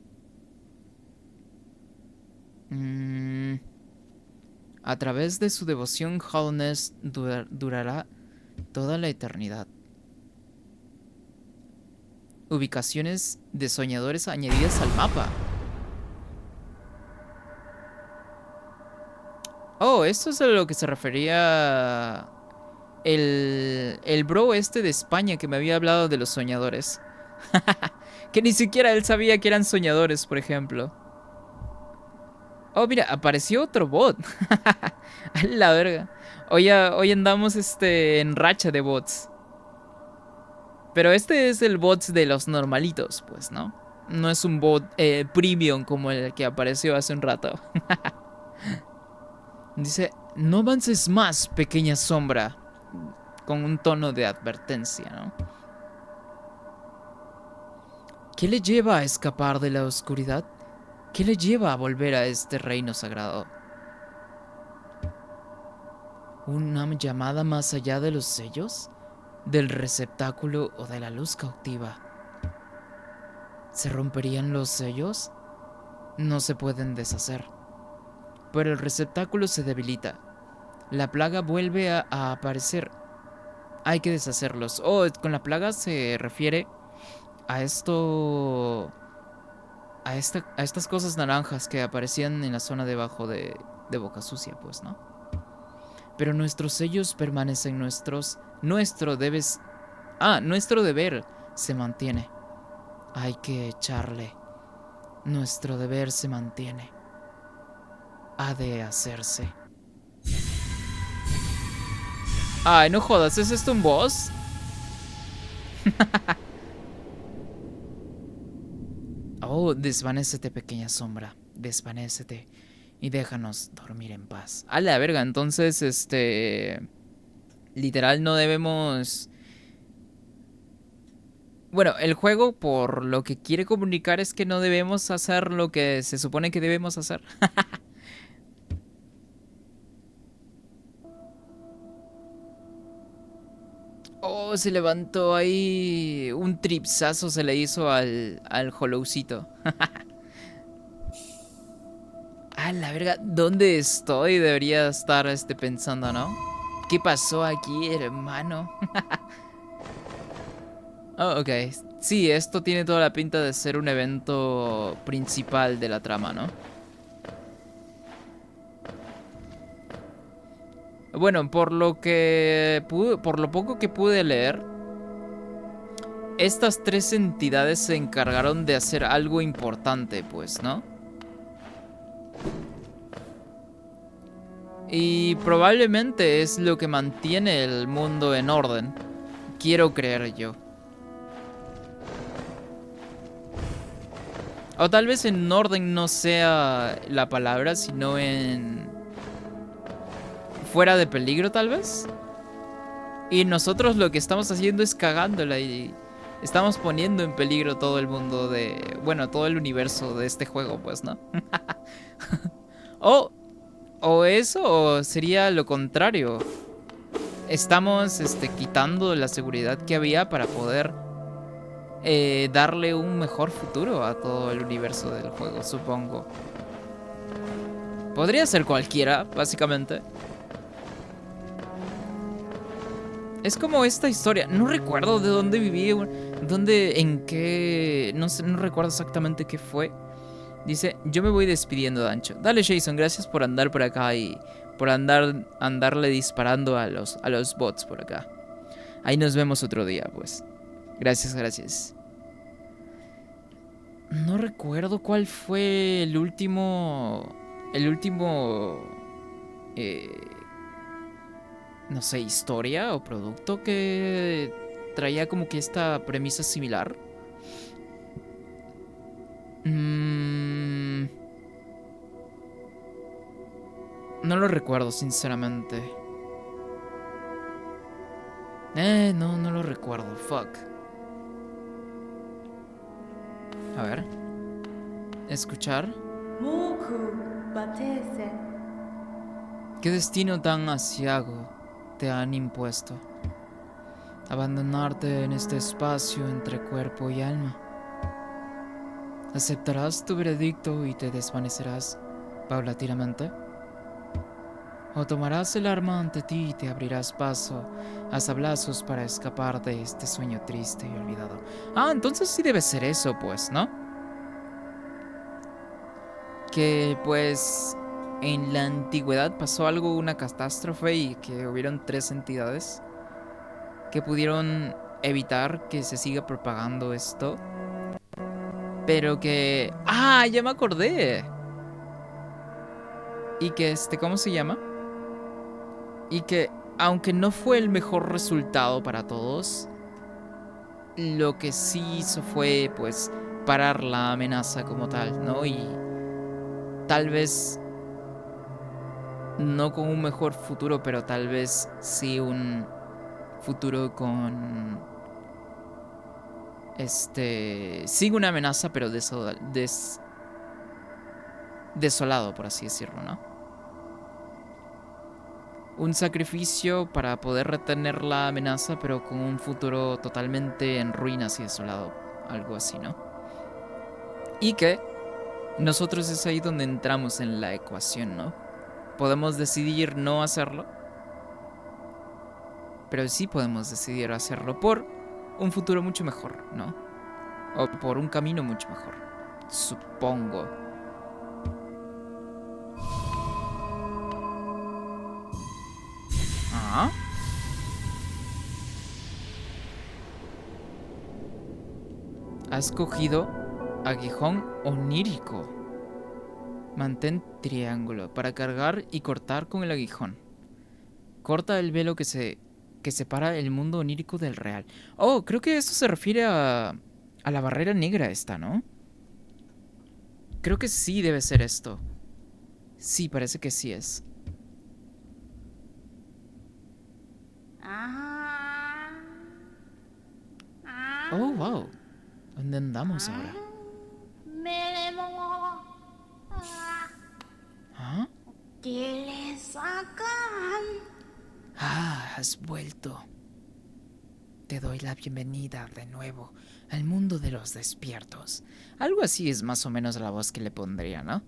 A través de su devoción, Hallownest durará toda la eternidad. Ubicaciones de soñadores añadidas al mapa. Oh, esto es a lo que se refería el bro este de España que me había hablado de los soñadores. Que ni siquiera él sabía que eran soñadores, por ejemplo. Oh, mira, apareció otro bot. A la verga. Hoy andamos en racha de bots. Pero este es el bot de los normalitos, pues, ¿no? No es un bot premium como el que apareció hace un rato. Dice, no avances más, pequeña sombra. Con un tono de advertencia, ¿no? ¿Qué le lleva a escapar de la oscuridad? ¿Qué le lleva a volver a este reino sagrado? ¿Una llamada más allá de los sellos? ¿Del receptáculo o de la luz cautiva? ¿Se romperían los sellos? No se pueden deshacer. Pero el receptáculo se debilita. La plaga vuelve a aparecer. Hay que deshacerlos. Con la plaga se refiere a esto... A estas cosas naranjas que aparecían en la zona debajo de Boca Sucia, pues, ¿no? Pero nuestros sellos permanecen nuestros. Nuestro deber se mantiene. Hay que echarle. Nuestro deber se mantiene. Ha de hacerse. Ay, no jodas, ¿es esto un boss? Desvanécete, pequeña sombra. Desvanécete. Y déjanos dormir en paz. A la verga, entonces, literal, no debemos... Bueno, el juego, por lo que quiere comunicar, es que no debemos hacer lo que se supone que debemos hacer. Se levantó ahí. Un tripsazo se le hizo al Hollowcito. La verga, ¿dónde estoy? Debería estar pensando, ¿no? ¿Qué pasó aquí, hermano? Oh, ok. Sí, esto tiene toda la pinta de ser un evento principal de la trama, ¿no? Bueno, por lo poco que pude leer, estas tres entidades se encargaron de hacer algo importante, pues, ¿no? Y probablemente es lo que mantiene el mundo en orden. Quiero creer yo. O tal vez en orden no sea la palabra, sino en... fuera de peligro, tal vez. Y nosotros lo que estamos haciendo es cagándola y estamos poniendo en peligro todo el mundo de... bueno, todo el universo de este juego, pues, ¿no? O eso, o sería lo contrario. Estamos quitando la seguridad que había para poder darle un mejor futuro a todo el universo del juego, supongo. Podría ser cualquiera, básicamente. Es como esta historia. No recuerdo de dónde viví, en qué... No sé, no recuerdo exactamente qué fue. Dice, yo me voy despidiendo, Dancho. Dale, Jason, gracias por andar por acá y por andarle disparando a los bots por acá. Ahí nos vemos otro día, pues. Gracias, gracias. No recuerdo cuál fue el último... no sé, historia o producto que traía como que esta premisa similar. No lo recuerdo, sinceramente. No lo recuerdo, fuck. A ver. Escuchar. ¿Qué destino tan asiago te han impuesto? Abandonarte en este espacio entre cuerpo y alma. ¿Aceptarás tu veredicto y te desvanecerás paulatinamente? ¿O tomarás el arma ante ti y te abrirás paso a sablazos para escapar de este sueño triste y olvidado? Ah, entonces sí debe ser eso, pues, ¿no? Que, pues, en la antigüedad pasó algo, una catástrofe, y que hubieron tres entidades que pudieron evitar que se siga propagando esto. Pero que... ¡Ah! Ya me acordé. Y que ¿cómo se llama? Y que aunque no fue el mejor resultado para todos, lo que sí hizo fue pues parar la amenaza como tal, ¿no? Y tal vez no con un mejor futuro, pero tal vez sí un futuro con sigue una amenaza, pero desolado, por así decirlo, ¿no? Un sacrificio para poder retener la amenaza, pero con un futuro totalmente en ruinas y desolado. Algo así, ¿no? Y que nosotros es ahí donde entramos en la ecuación, ¿no? Podemos decidir no hacerlo, pero sí podemos decidir hacerlo por un futuro mucho mejor, ¿no? O por un camino mucho mejor, supongo. Ah. Has cogido aguijón onírico. Mantén triángulo para cargar y cortar con el aguijón. Corta el velo que separa el mundo onírico del real. Oh, creo que eso se refiere a la barrera negra esta, ¿no? Creo que sí debe ser esto. Sí, parece que sí es. Oh, wow. ¿Dónde andamos ahora? ¿Ah? ¿Qué le sacan? Ah, has vuelto. Te doy la bienvenida de nuevo al mundo de los despiertos. Algo así es más o menos la voz que le pondría, ¿no?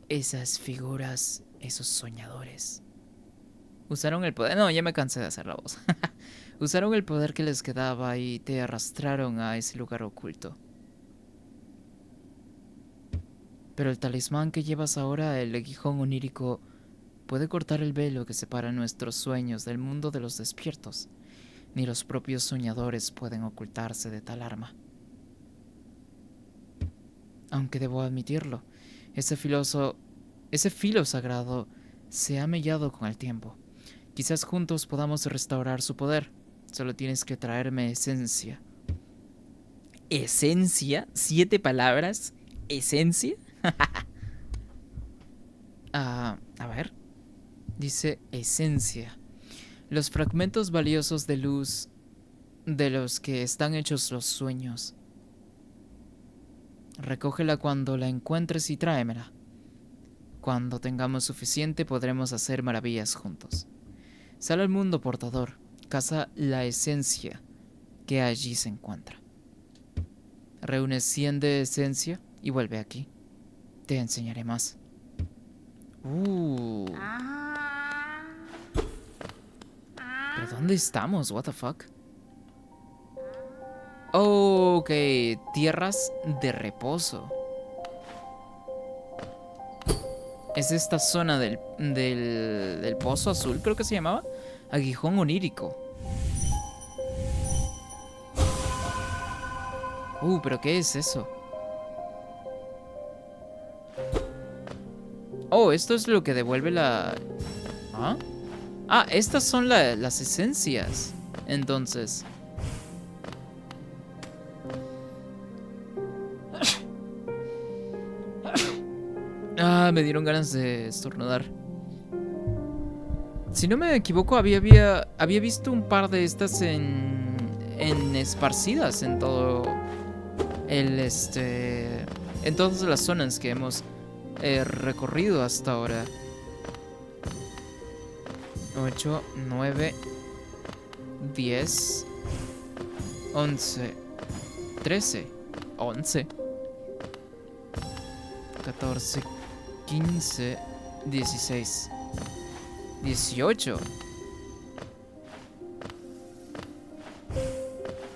Esas figuras, esos soñadores. Usaron el poder... No, ya me cansé de hacer la voz. Usaron el poder que les quedaba y te arrastraron a ese lugar oculto. Pero el talismán que llevas ahora, el aguijón onírico, puede cortar el velo que separa nuestros sueños del mundo de los despiertos. Ni los propios soñadores pueden ocultarse de tal arma. Aunque debo admitirlo, ese filo sagrado se ha mellado con el tiempo. Quizás juntos podamos restaurar su poder. Solo tienes que traerme esencia. ¿Esencia? ¿7 palabras? ¿Esencia? A ver. Dice esencia. Los fragmentos valiosos de luz de los que están hechos los sueños. Recógela cuando la encuentres y tráemela. Cuando tengamos suficiente podremos hacer maravillas juntos. Sal al mundo portador, caza la esencia que allí se encuentra. Reúne 100 de esencia y vuelve aquí. Te enseñaré más. ¿Pero dónde estamos? What the fuck? Oh, ok, tierras de reposo. Es esta zona del pozo azul, creo que se llamaba. Aguijón onírico. ¿Pero qué es eso? Oh, esto es lo que devuelve la... Estas son las esencias. Entonces... me dieron ganas de estornudar. Si no me equivoco, había visto un par de estas en esparcidas en todo en todas las zonas que hemos recorrido hasta ahora. 8, 9, 10, 11, 13, 11, 14, 15, 16, 18,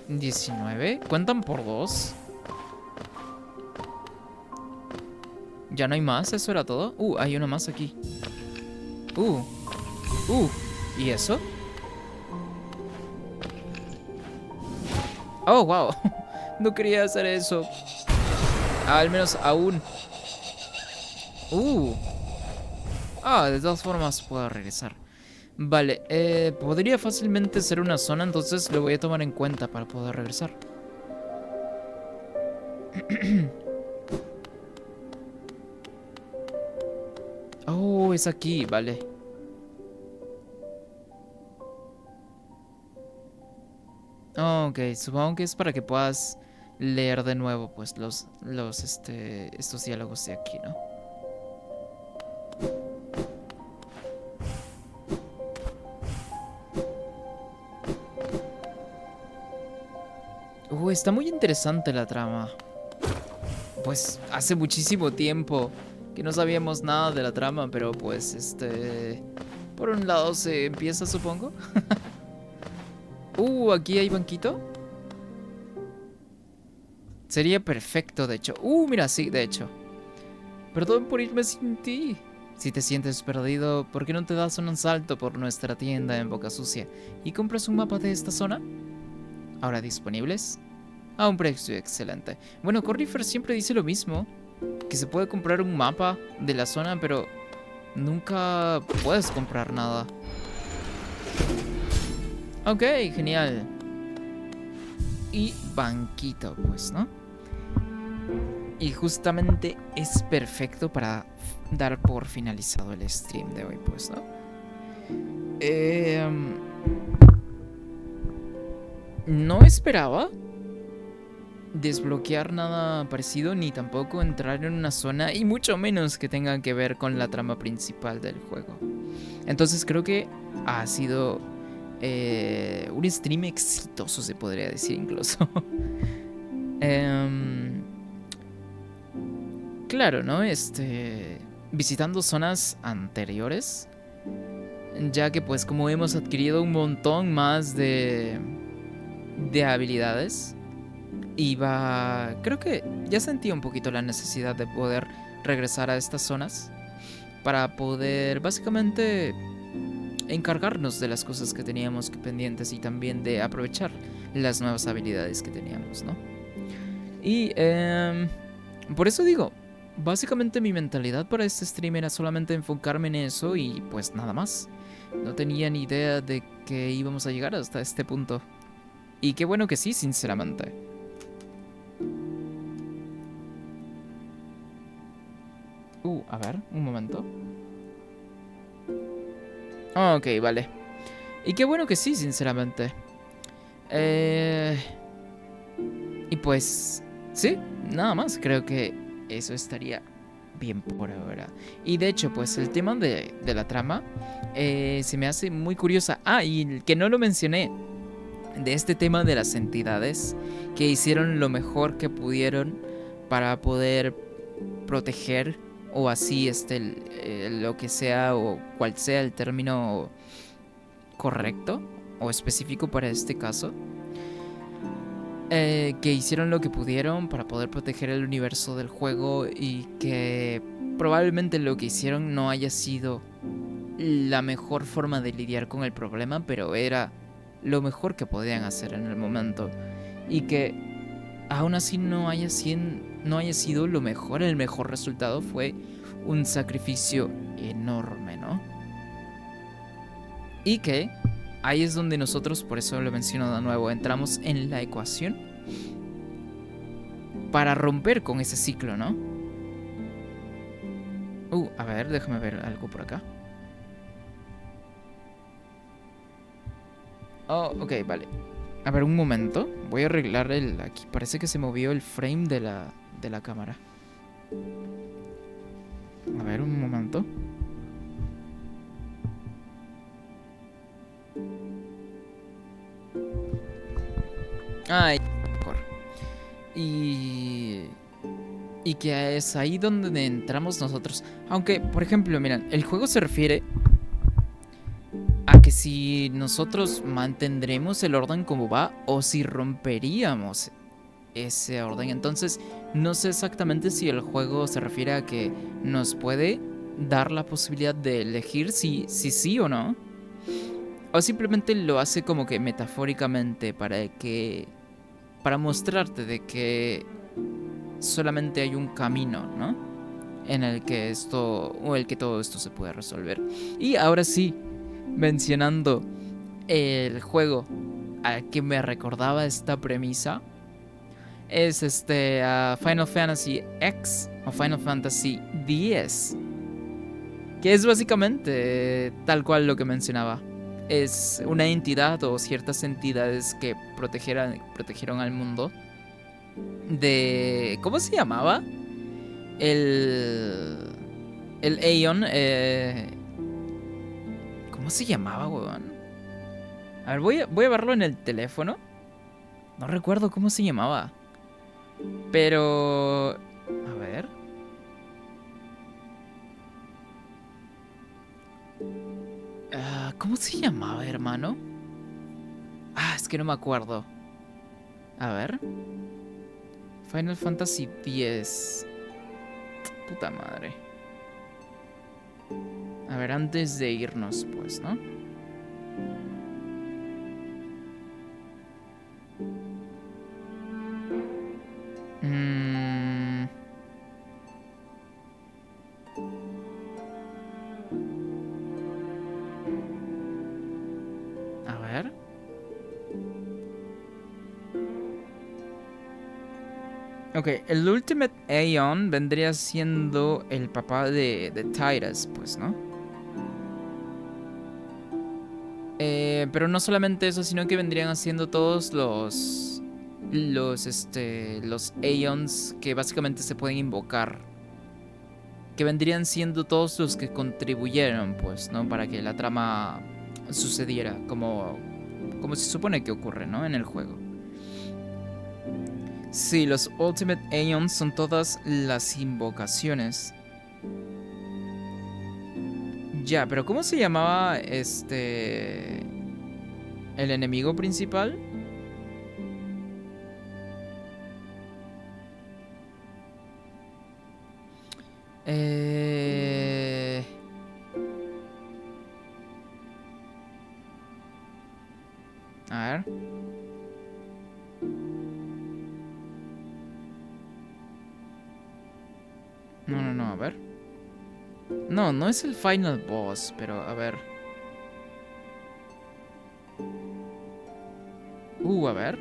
19. ¿Cuentan por 2? ¿Ya no hay más? ¿Eso era todo? Hay uno más aquí. ¿Y eso? Oh, wow. No quería hacer eso. Al menos aún. De todas formas puedo regresar. Vale, podría fácilmente ser una zona, entonces lo voy a tomar en cuenta para poder regresar. Es aquí, vale. Ok, supongo que es para que puedas leer de nuevo, pues, estos diálogos de aquí, ¿no? Está muy interesante la trama. Pues hace muchísimo tiempo que no sabíamos nada de la trama, pero pues por un lado se empieza, supongo. Aquí hay banquito. Sería perfecto, de hecho. Mira, sí, de hecho. Perdón por irme sin ti. Si te sientes perdido, ¿por qué no te das un salto por nuestra tienda en Boca Sucia y compras un mapa de esta zona? Ahora disponibles a un precio excelente. Bueno, Cornifer siempre dice lo mismo, que se puede comprar un mapa de la zona, pero nunca puedes comprar nada. Ok, genial. Y banquito, pues, ¿no? Y justamente es perfecto para dar por finalizado el stream de hoy, pues, ¿no? No esperaba desbloquear nada parecido, ni tampoco entrar en una zona, y mucho menos que tenga que ver con la trama principal del juego. Entonces creo que ha sido un stream exitoso, se podría decir incluso. Claro, ¿no? Visitando zonas anteriores, ya que pues como hemos adquirido un montón más de habilidades, creo que ya sentía un poquito la necesidad de poder regresar a estas zonas para poder básicamente encargarnos de las cosas que teníamos pendientes y también de aprovechar las nuevas habilidades que teníamos, ¿no? Y por eso digo, básicamente mi mentalidad para este stream era solamente enfocarme en eso y pues nada más. No tenía ni idea de que íbamos a llegar hasta este punto. Y qué bueno que sí, sinceramente. A ver, un momento. Ok, vale. Y qué bueno que sí, sinceramente. Y pues, sí, nada más. Creo que eso estaría bien por ahora. Y de hecho, pues el tema de la trama se me hace muy curiosa. Y que no lo mencioné. De este tema de las entidades que hicieron lo mejor que pudieron para poder proteger o así lo que sea o cual sea el término correcto o específico para este caso, que hicieron lo que pudieron para poder proteger el universo del juego y que probablemente lo que hicieron no haya sido la mejor forma de lidiar con el problema, pero era lo mejor que podían hacer en el momento y que aún así no haya sido lo mejor. El mejor resultado fue un sacrificio enorme, ¿no? Y que ahí es donde nosotros, por eso lo menciono de nuevo, entramos en la ecuación para romper con ese ciclo, ¿no? A ver, déjame ver algo por acá. Ok, vale. A ver, un momento. Voy a arreglar aquí parece que se movió el frame de la cámara. A ver, un momento. Ay, mejor. Y que es ahí donde entramos nosotros. Aunque, por ejemplo, miren, el juego se refiere a que si nosotros mantendremos el orden como va o si romperíamos ese orden. Entonces, no sé exactamente si el juego se refiere a que nos puede dar la posibilidad de elegir si sí o no. O simplemente lo hace como que metafóricamente para mostrarte de que solamente hay un camino, ¿no? En el que todo esto se puede resolver. Y ahora sí, mencionando el juego al que me recordaba esta premisa, es Final Fantasy X o Final Fantasy X, que es básicamente tal cual lo que mencionaba. Es una entidad o ciertas entidades que protegieron al mundo de... ¿Cómo se llamaba? El Aeon. ¿Cómo se llamaba, weón? A ver, voy a verlo en el teléfono. No recuerdo cómo se llamaba. Pero... A ver. ¿Cómo se llamaba, hermano? Es que no me acuerdo. A ver. Final Fantasy X. Puta madre. A ver, antes de irnos, pues, ¿no? A ver. Ok, el Ultimate Aeon vendría siendo el papá de Tidus, pues, ¿no? Pero no solamente eso, sino que vendrían haciendo todos los Aeons que básicamente se pueden invocar. Que vendrían siendo todos los que contribuyeron, pues, ¿no? Para que la trama sucediera como se supone que ocurre, ¿no? En el juego. Sí, los Ultimate Aeons son todas las invocaciones Ya, pero ¿cómo se llamaba el enemigo principal? Eh... A ver. No, no, no, a ver. No, no es el final boss, pero a ver. A ver.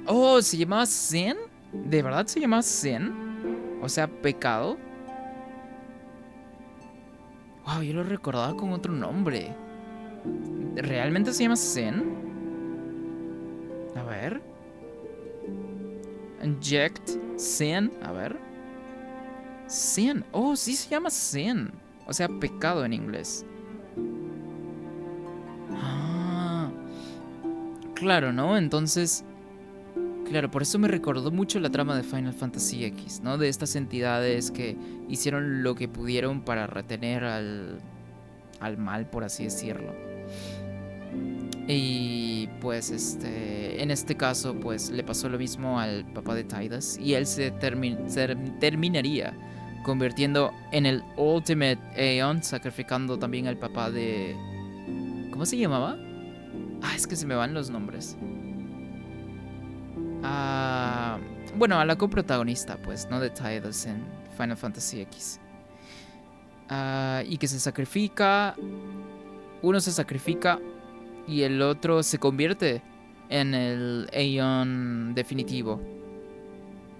Oh, ¿se llamaba Zen? ¿De verdad se llamaba Zen? O sea, pecado. Wow, yo lo recordaba con otro nombre. ¿Realmente se llama Zen? A ver. Inject Zen. A ver. Zen. Oh, sí se llama Zen. O sea, pecado en inglés. Ah, claro, ¿no? Entonces, claro, por eso me recordó mucho la trama de Final Fantasy X, ¿no? De estas entidades que hicieron lo que pudieron para retener al mal, por así decirlo. Y pues en este caso pues le pasó lo mismo al papá de Tidus y él se terminaría convirtiendo en el Ultimate Aeon, sacrificando también al papá de... ¿Cómo se llamaba? Es que se me van los nombres. Bueno, a la coprotagonista pues, ¿no? De Tidus en Final Fantasy X. Y que se sacrifica... Uno se sacrifica y el otro se convierte en el Aeon definitivo,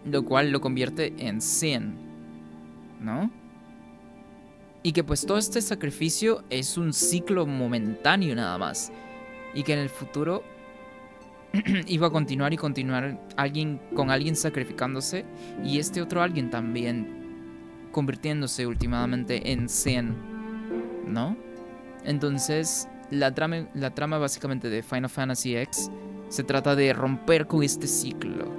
lo cual lo convierte en Sin, ¿no? Y que pues todo este sacrificio es un ciclo momentáneo nada más, y que en el futuro iba a continuar y continuar con alguien sacrificándose y este otro alguien también convirtiéndose últimamente en Sin, ¿no? Entonces la trama básicamente de Final Fantasy X se trata de romper con este ciclo.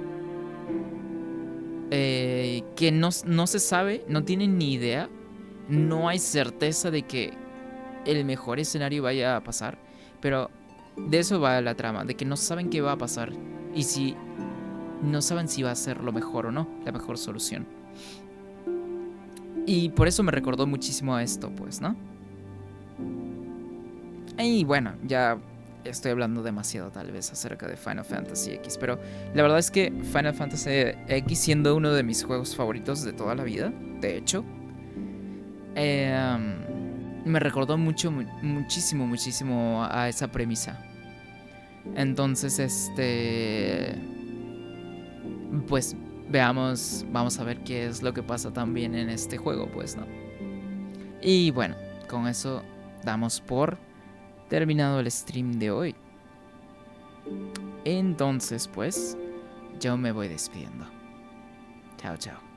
Que no se sabe, no tienen ni idea, no hay certeza de que el mejor escenario vaya a pasar, pero de eso va la trama, de que no saben qué va a pasar y si no saben si va a ser lo mejor o no, la mejor solución. Y por eso me recordó muchísimo a esto, pues, ¿no? Y bueno, ya estoy hablando demasiado tal vez acerca de Final Fantasy X, pero la verdad es que Final Fantasy X, siendo uno de mis juegos favoritos de toda la vida, de hecho, me recordó muchísimo a esa premisa. Entonces, pues vamos a ver qué es lo que pasa también en este juego, pues, ¿no? Y bueno, con eso damos por terminado el stream de hoy. Entonces, pues, yo me voy despidiendo. Chao, chao.